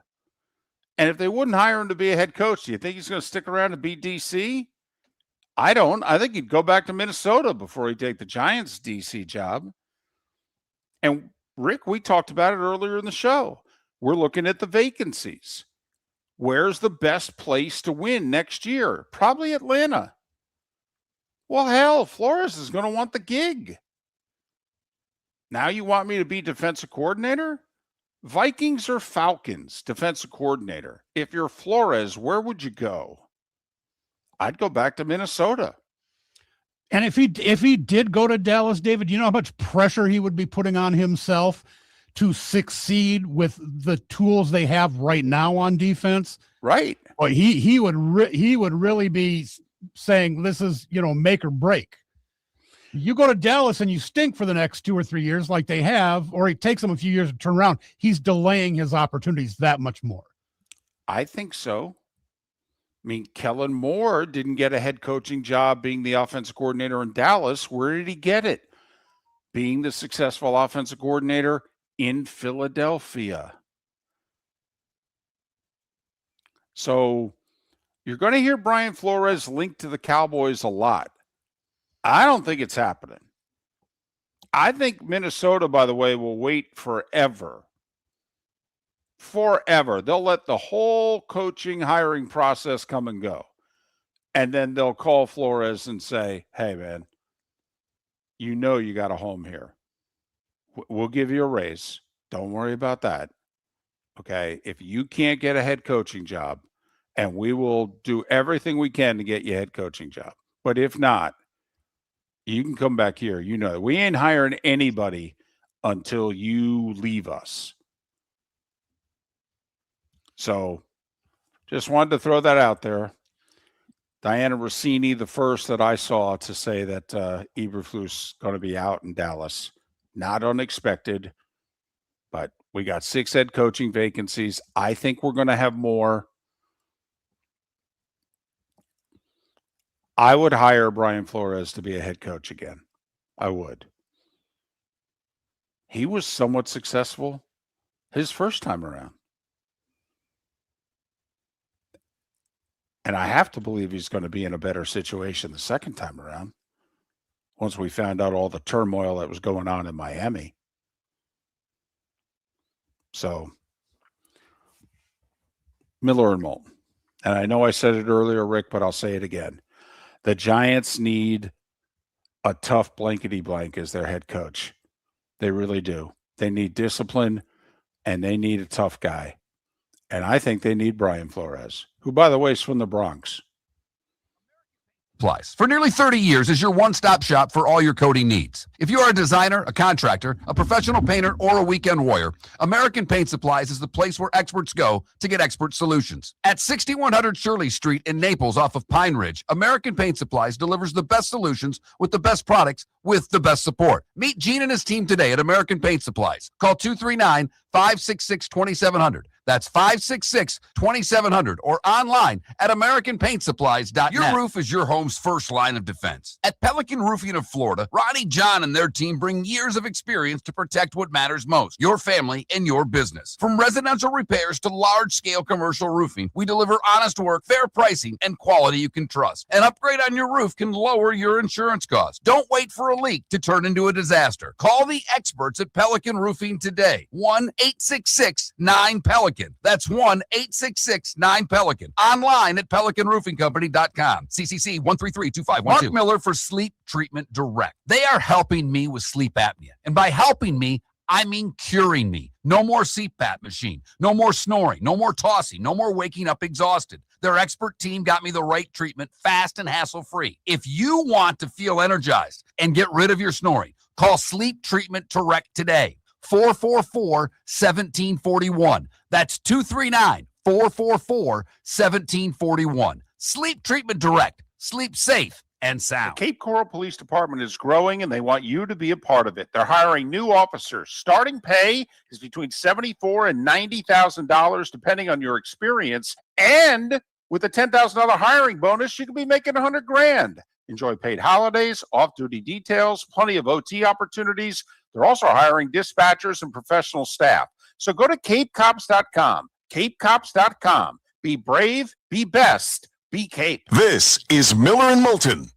And if they wouldn't hire him to be a head coach, do you think he's going to stick around to be DC? I don't. I think he'd go back to Minnesota before he'd take the Giants' DC job. And Rick, we talked about it earlier in the show. We're looking at the vacancies. Where's the best place to win next year? Probably Atlanta. Well, hell, Flores is going to want the gig. Now you want me to be defensive coordinator? Vikings or Falcons, defensive coordinator. If you're Flores, where would you go? I'd go back to Minnesota. And if he did go to Dallas, David, you know how much pressure he would be putting on himself to succeed with the tools they have right now on defense? Right. Well, he would really be saying this is, make or break. You go to Dallas and you stink for the next 2 or 3 years like they have, or it takes him a few years to turn around. He's delaying his opportunities that much more. I think so. I mean, Kellen Moore didn't get a head coaching job being the offensive coordinator in Dallas. Where did he get it? Being the successful offensive coordinator in Philadelphia. So you're going to hear Brian Flores linked to the Cowboys a lot. I don't think it's happening. I think Minnesota, by the way, will wait forever. Forever. They'll let the whole coaching, hiring process come and go. And then they'll call Flores and say, hey, man, you got a home here. We'll give you a raise. Don't worry about that. Okay? If you can't get a head coaching job, and we will do everything we can to get you a head coaching job. But if not, you can come back here. We ain't hiring anybody until you leave us. So just wanted to throw that out there. Diana Rossini, the first that I saw to say that Eberflus going to be out in Dallas. Not unexpected, but we got 6 head coaching vacancies. I think we're going to have more. I would hire Brian Flores to be a head coach again. I would. he was somewhat successful his first time around. And I have to believe he's going to be in a better situation the second time around once we found out all the turmoil that was going on in Miami. So, Miller and Moulton. And I know I said it earlier, Rick, but I'll say it again. The Giants need a tough blankety blank as their head coach. They really do. They need discipline, and they need a tough guy. And I think they need Brian Flores, who, by the way, is from the Bronx. Supplies. For nearly 30 years is your one-stop shop for all your coating needs. If you are a designer, a contractor, a professional painter, or a weekend warrior, American Paint Supplies is the place where experts go to get expert solutions. At 6100 Shirley Street in Naples off of Pine Ridge, American Paint Supplies delivers the best solutions with the best products with the best support. Meet Gene and his team today at American Paint Supplies. Call 239-566-2700. That's 566-2700 or online at AmericanPaintSupplies.net. Your roof is your home's first line of defense. At Pelican Roofing of Florida, Ronnie John and their team bring years of experience to protect what matters most, your family and your business. From residential repairs to large-scale commercial roofing, we deliver honest work, fair pricing, and quality you can trust. An upgrade on your roof can lower your insurance costs. Don't wait for a leak to turn into a disaster. Call the experts at Pelican Roofing today. 1-866-9-PELICAN. That's 1-866-9-PELICAN. Online at PelicanRoofingCompany.com. CCC 1332512. Mark Miller for Sleep Treatment Direct. They are helping me with sleep apnea. And by helping me, I mean curing me. No more CPAP machine. No more snoring. No more tossing. No more waking up exhausted. Their expert team got me the right treatment fast and hassle-free. If you want to feel energized and get rid of your snoring, call Sleep Treatment Direct today. 444-1741. That's 239-444-1741. Sleep Treatment Direct. Sleep safe and sound. The Cape Coral Police Department is growing, and they want you to be a part of it. They're hiring new officers. Starting pay is between $74,000 and $90,000, depending on your experience. And with a $10,000 hiring bonus, you could be making $100,000. Enjoy paid holidays, off-duty details, plenty of OT opportunities. They're also hiring dispatchers and professional staff. So go to CapeCops.com. CapeCops.com. Be brave, be best, be Cape. This is Miller and Moulton.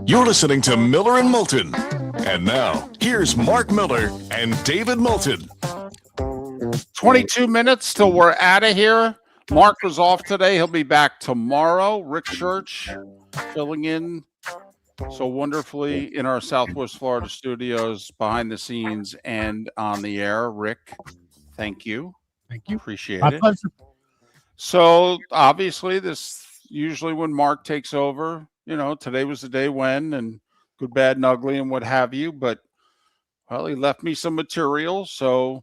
You're listening to Miller and Moulton. And now, here's Mark Miller and David Moulton. 22 minutes till we're out of here. Mark was off today. He'll be back tomorrow. Rick Church filling in so wonderfully in our Southwest Florida studios, behind the scenes and on the air. Rick, thank you. Thank you. Appreciate My it. pleasure. So obviously this usually when Mark takes over, today was the day when, and good, bad, and ugly and what have you, but well, he left me some material. So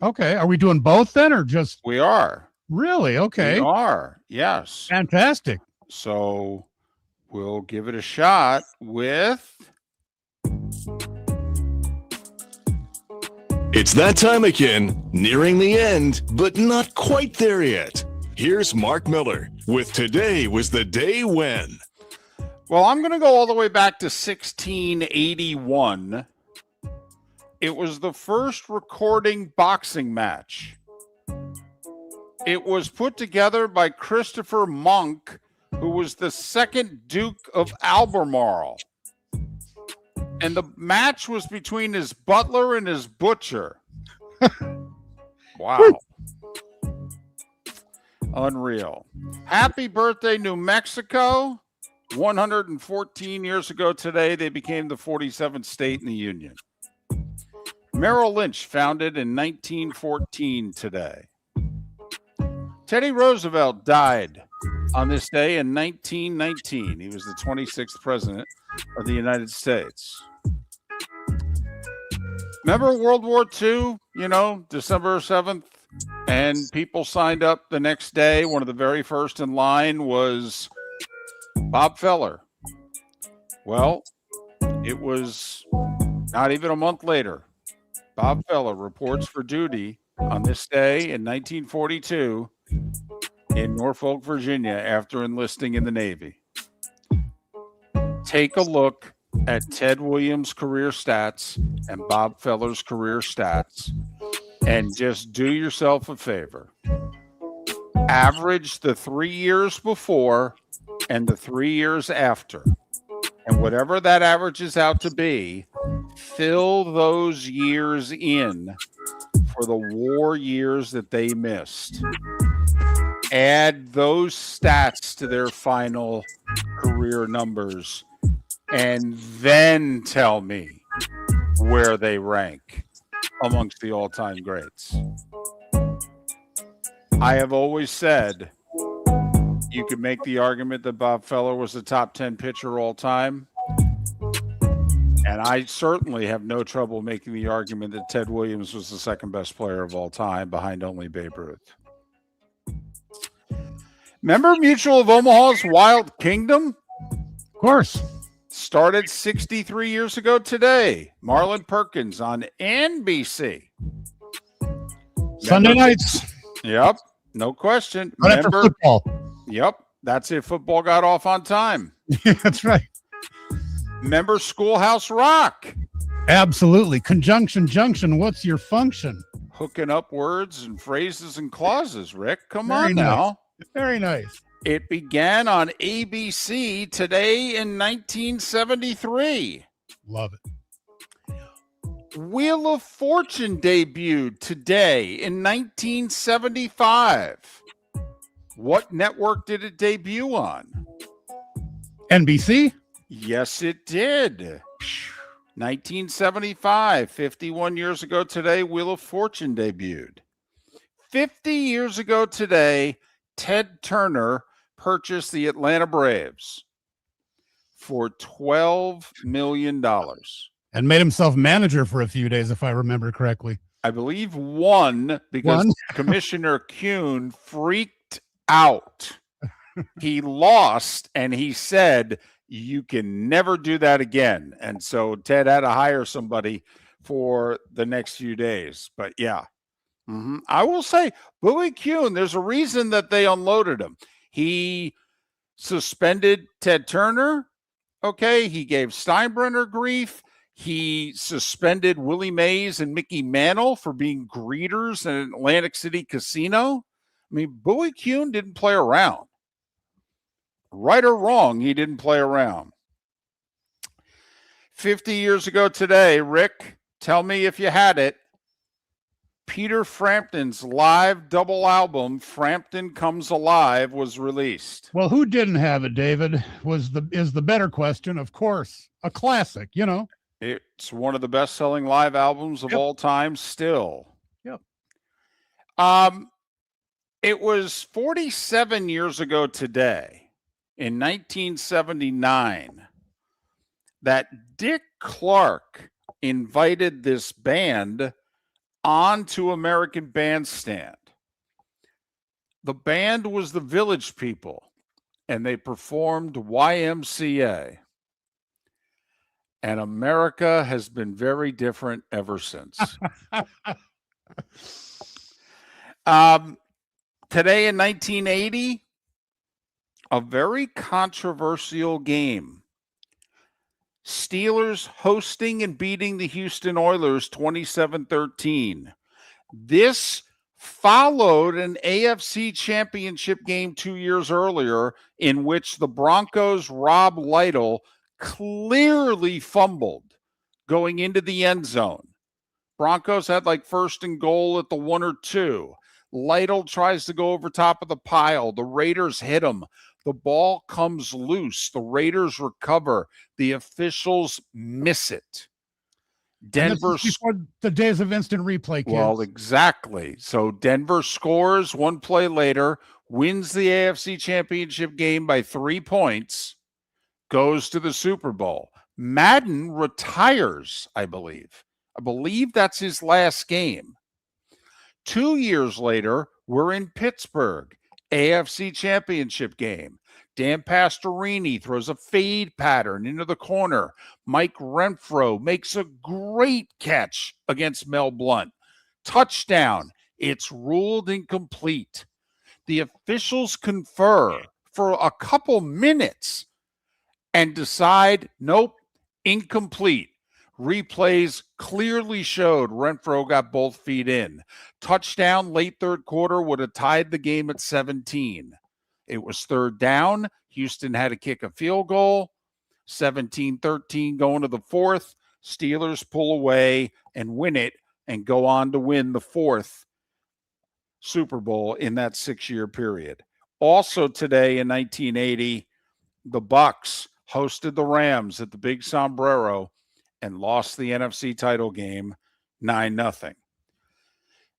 Okay. Are we doing both then, or just? we are. Really? Okay. We are. Yes. Fantastic. So we'll give it a shot with. It's that time again, nearing the end, but not quite there yet. Here's Mark Miller with Today Was the Day When. Well, I'm going to go all the way back to 1681. It was the first recording boxing match. It was put together by Christopher Monk, who was the second Duke of Albemarle. And the match was between his butler and his butcher. Wow. Unreal. Happy birthday, New Mexico. 114 years ago today, they became the 47th state in the Union. Merrill Lynch, founded in 1914 today. Teddy Roosevelt died on this day in 1919. He was the 26th president of the United States. Remember World War II, December 7th, and people signed up the next day. One of the very first in line was Bob Feller. Well, it was not even a month later. Bob Feller reports for duty on this day in 1942 in Norfolk, Virginia, after enlisting in the Navy. Take a look at Ted Williams' career stats and Bob Feller's career stats, and just do yourself a favor. Average the 3 years before and the 3 years after. And whatever that averages out to be, fill those years in for the war years that they missed. Add those stats to their final career numbers, and then tell me where they rank amongst the all-time greats. I have always said you could make the argument that Bob Feller was the top 10 pitcher all time. And I certainly have no trouble making the argument that Ted Williams was the second best player of all time, behind only Babe Ruth. Remember Mutual of Omaha's Wild Kingdom? Of course. Started 63 years ago today. Marlon Perkins on NBC. Sunday nights. Yep, no question. Right after football. Yep, that's it. Football got off on time. That's right. Remember Schoolhouse Rock? Absolutely. Conjunction junction. What's your function? Hooking up words and phrases and clauses, Rick. Come Very on nice. now. Very nice. It began on ABC today in 1973. Love it. Wheel of Fortune debuted today in 1975. What network did it debut on? NBC? Yes, it did. 1975, 51 years ago today, Wheel of Fortune debuted. 50 years ago today, Ted Turner purchased the Atlanta Braves for $12 million. And made himself manager for a few days, if I remember correctly. I believe won because Commissioner Kuhn freaked out. He lost, and he said, you can never do that again. And so Ted had to hire somebody for the next few days. But yeah, I will say, Bowie Kuhn, there's a reason that they unloaded him. He suspended Ted Turner. Okay. He gave Steinbrenner grief. He suspended Willie Mays and Mickey Mantle for being greeters in an Atlantic City casino. I mean, Bowie Kuhn didn't play around. Right or wrong, he didn't play around. 50 years ago today, Rick, tell me if you had it. Peter Frampton's live double album, Frampton Comes Alive, was released. Well, who didn't have it, David, is the better question. Of course, a classic, you know. It's one of the best-selling live albums of all time still. Yep. It was 47 years ago today, in 1979, that Dick Clark invited this band onto American Bandstand. The band was the Village People, and they performed YMCA. And America has been very different ever since. Today in 1980, a very controversial game. Steelers hosting and beating the Houston Oilers 27-13. This followed an AFC championship game 2 years earlier in which the Broncos' Rob Lytle clearly fumbled going into the end zone. Broncos had like first and goal at the 1 or 2. Lytle tries to go over top of the pile. The Raiders hit him. The ball comes loose. The Raiders recover. The officials miss it. Denver before the days of instant replay, kids. Well, exactly. So Denver scores one play later, wins the AFC championship game by 3 points, goes to the Super Bowl. Madden retires, I believe. I believe that's his last game. 2 years later, we're in Pittsburgh, AFC championship game. Dan Pastorini throws a fade pattern into the corner. Mike Renfro makes a great catch against Mel Blount. Touchdown. It's ruled incomplete. The officials confer for a couple minutes and decide, nope, incomplete. Replays clearly showed Renfro got both feet in. Touchdown late third quarter would have tied the game at 17. It was third down. Houston had to kick a field goal. 17-13 going to the fourth. Steelers pull away and win it and go on to win the fourth Super Bowl in that 6-year period. Also today in 1980, the Bucs hosted the Rams at the Big Sombrero and lost the NFC title game 9-0.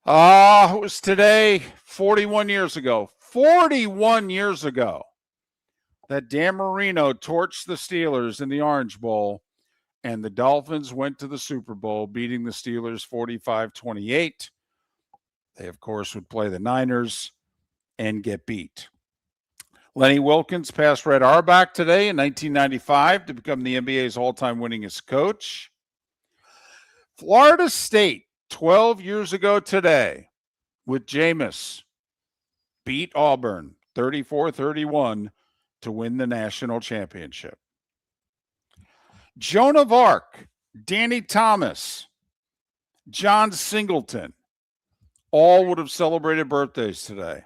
It was today, 41 years ago. 41 years ago that Dan Marino torched the Steelers in the Orange Bowl, and the Dolphins went to the Super Bowl, beating the Steelers 45-28. They, of course, would play the Niners and get beat. Lenny Wilkens passed Red Auerbach today in 1995 to become the NBA's all-time winningest coach. Florida State, 12 years ago today, with Jameis, beat Auburn 34-31 to win the national championship. Joan of Arc, Danny Thomas, John Singleton, all would have celebrated birthdays today.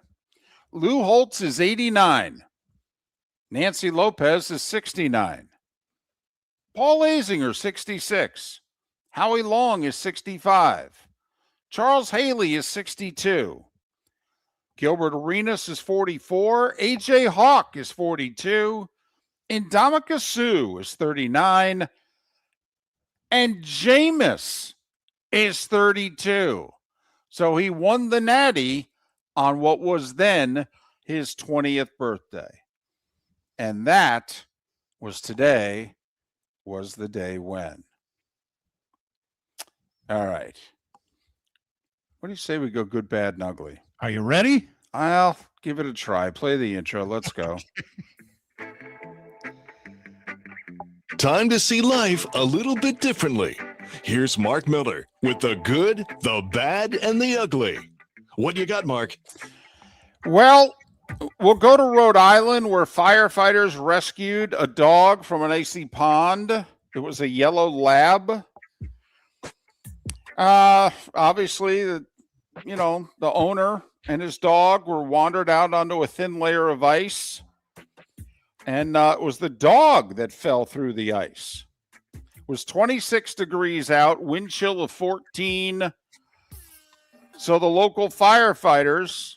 Lou Holtz is 89. Nancy Lopez is 69. Paul Azinger, 66. Howie Long is 65. Charles Haley is 62. Gilbert Arenas is 44. A.J. Hawk is 42. Ndamukong Suh is 39. And Jameis is 32. So he won the Natty on what was then his 20th birthday. And that was today, was the day when. All right. What do you say we go good, bad, and ugly? Are you ready? I'll give it a try. Play the intro. Let's go. Time to see life a little bit differently. Here's Mark Miller with the good, the bad, and the ugly. What you got, Mark? Well, we'll go to Rhode Island, where firefighters rescued a dog from an icy pond. It was a yellow lab. Obviously, the owner and his dog were wandered out onto a thin layer of ice. And it was the dog that fell through the ice. It was 26 degrees out, wind chill of 14. So the local firefighters,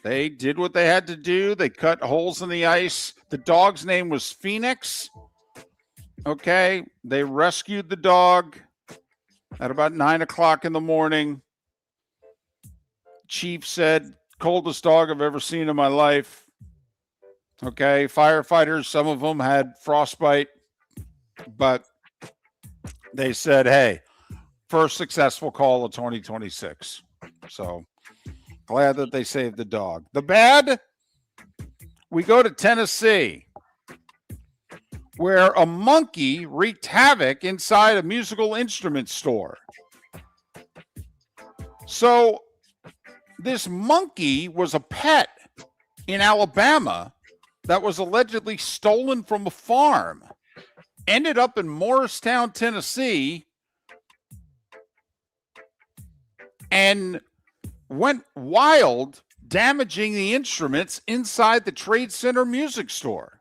they did what they had to do. They cut holes in the ice. The dog's name was Phoenix. Okay, they rescued the dog at about 9 o'clock in the morning. Chief said, coldest dog I've ever seen in my life. Okay, firefighters, some of them had frostbite, but they said, hey, first successful call of 2026. So glad that they saved the dog. The bad, we go to Tennessee, where a monkey wreaked havoc inside a musical instrument store. So this monkey was a pet in Alabama that was allegedly stolen from a farm, ended up in Morristown, Tennessee, and went wild, damaging the instruments inside the Trade Center music store.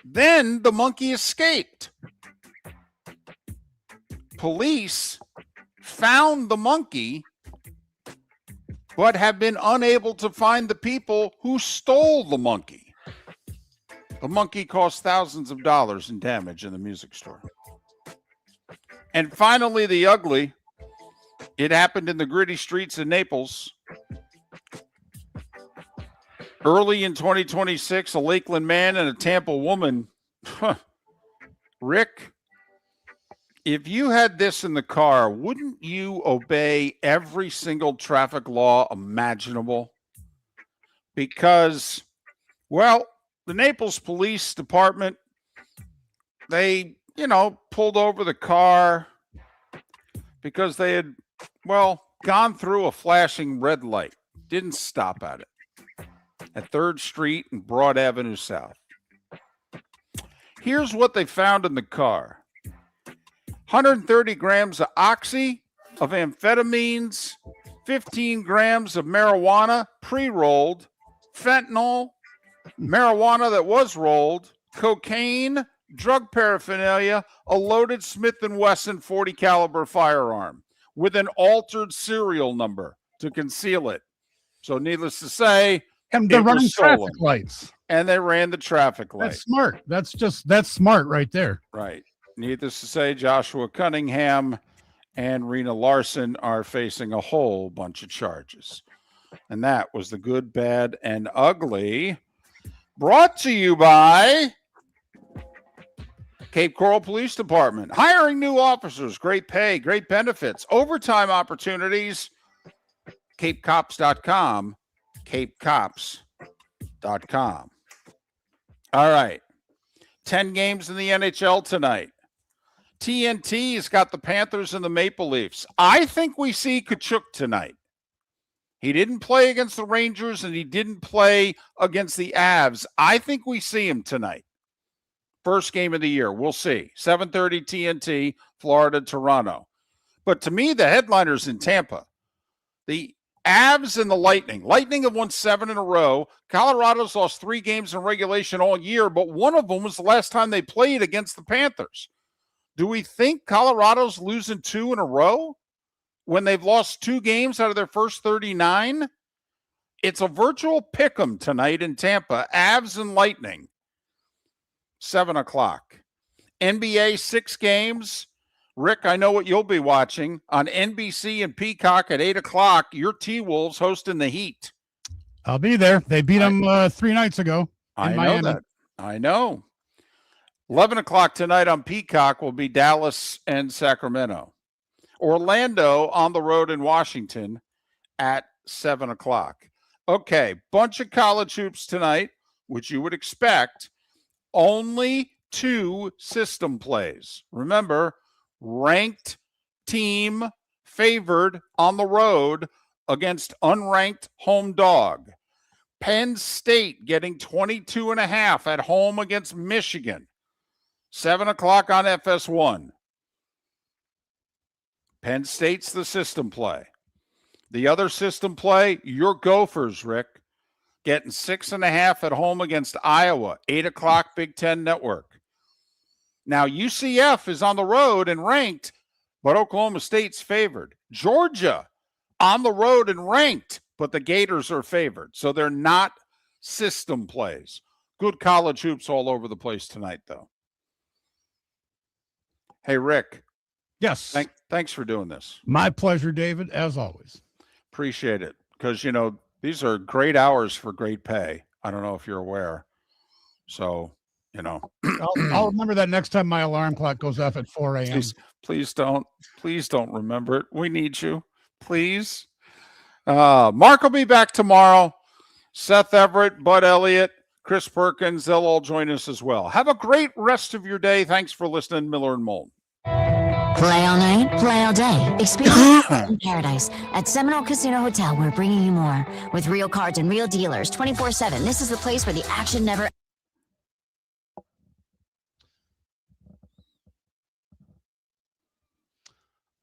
Then the monkey escaped. Police found the monkey, but have been unable to find the people who stole the monkey. The monkey cost thousands of dollars in damage in the music store. And finally, the ugly. It happened in the gritty streets of Naples. Early in 2026, a Lakeland man and a Tampa woman. Rick, if you had this in the car, wouldn't you obey every single traffic law imaginable? Because, well, the Naples Police Department, they, pulled over the car because they had, gone through a flashing red light. Didn't stop at it. At 3rd Street and Broad Avenue South. Here's what they found in the car. 130 grams of oxy, of amphetamines, 15 grams of marijuana pre-rolled, fentanyl, marijuana that was rolled, cocaine, drug paraphernalia, a loaded Smith & Wesson 40 caliber firearm with an altered serial number to conceal it. So needless to say, and they're running traffic lights. And they ran the traffic light. That's smart. That's smart right there. Right. Needless to say, Joshua Cunningham and Rena Larson are facing a whole bunch of charges. And that was the good, bad, and ugly. Brought to you by Cape Coral Police Department. Hiring new officers, great pay, great benefits, overtime opportunities. CapeCops.com. CapeCops.com. All right. 10 games in the NHL tonight. TNT's got the Panthers and the Maple Leafs. I think we see Tkachuk tonight. He didn't play against the Rangers and he didn't play against the Avs. I think we see him tonight. First game of the year. We'll see. 7:30 TNT, Florida, Toronto. But to me, the headliners in Tampa. The Avs and the Lightning. Lightning have won 7 in a row. Colorado's lost 3 games in regulation all year, but one of them was the last time they played against the Panthers. Do we think Colorado's losing 2 in a row when they've lost 2 games out of their first 39? It's a virtual pick'em tonight in Tampa. Avs and Lightning. 7 o'clock. NBA 6 games. Rick, I know what you'll be watching on NBC and Peacock at 8 o'clock. Your T-Wolves hosting the Heat. I'll be there. They beat them 3 nights ago. I know Miami. that. I know. 11 o'clock tonight on Peacock will be Dallas and Sacramento. Orlando on the road in Washington at 7 o'clock. Okay, bunch of college hoops tonight, which you would expect. Only 2 system plays. Remember, ranked team favored on the road against unranked home dog. Penn State getting 22.5 at home against Michigan. 7 o'clock on FS1. Penn State's the system play. The other system play, your Gophers, Rick, getting 6.5 at home against Iowa, 8 o'clock Big Ten Network. Now, UCF is on the road and ranked, but Oklahoma State's favored. Georgia on the road and ranked, but the Gators are favored. So they're not system plays. Good college hoops all over the place tonight, though. Hey, Rick. Yes. Thanks for doing this. My pleasure, David, as always. Appreciate it. Because, these are great hours for great pay. I don't know if you're aware. So, I'll remember that next time my alarm clock goes off at 4 a.m. Please don't remember it. We need you. Please. Mark will be back tomorrow. Seth Everett, Bud Elliott, Chris Perkins, they'll all join us as well. Have a great rest of your day. Thanks for listening, Miller and Moulton. Play all night, play all day. Experience in paradise at Seminole Casino Hotel. We're bringing you more with real cards and real dealers 24/7. This is the place where the action never.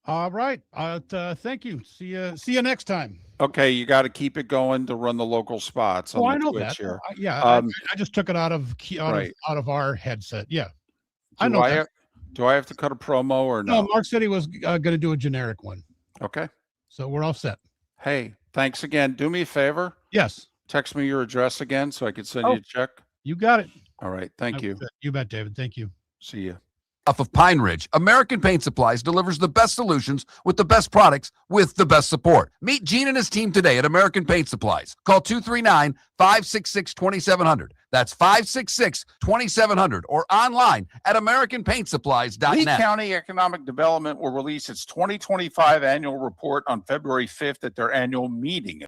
All right. Thank you. See you next time. Okay, you got to keep it going to run the local spots. I know Twitch that. Here. I just took it out of our headset. Yeah, I know that. Do I have to cut a promo or no? No, Mark said he was going to do a generic one. Okay. So we're all set. Hey, thanks again. Do me a favor. Yes. Text me your address again so I can send you a check. You got it. All right. Thank you. You bet, David. Thank you. See you. Off of Pine Ridge, American Paint Supplies delivers the best solutions with the best products with the best support. Meet Gene and his team today at American Paint Supplies. Call 239-566-2700. That's 566-2700 or online at AmericanPaintSupplies.net. Lee County Economic Development will release its 2025 annual report on February 5th at their annual meeting.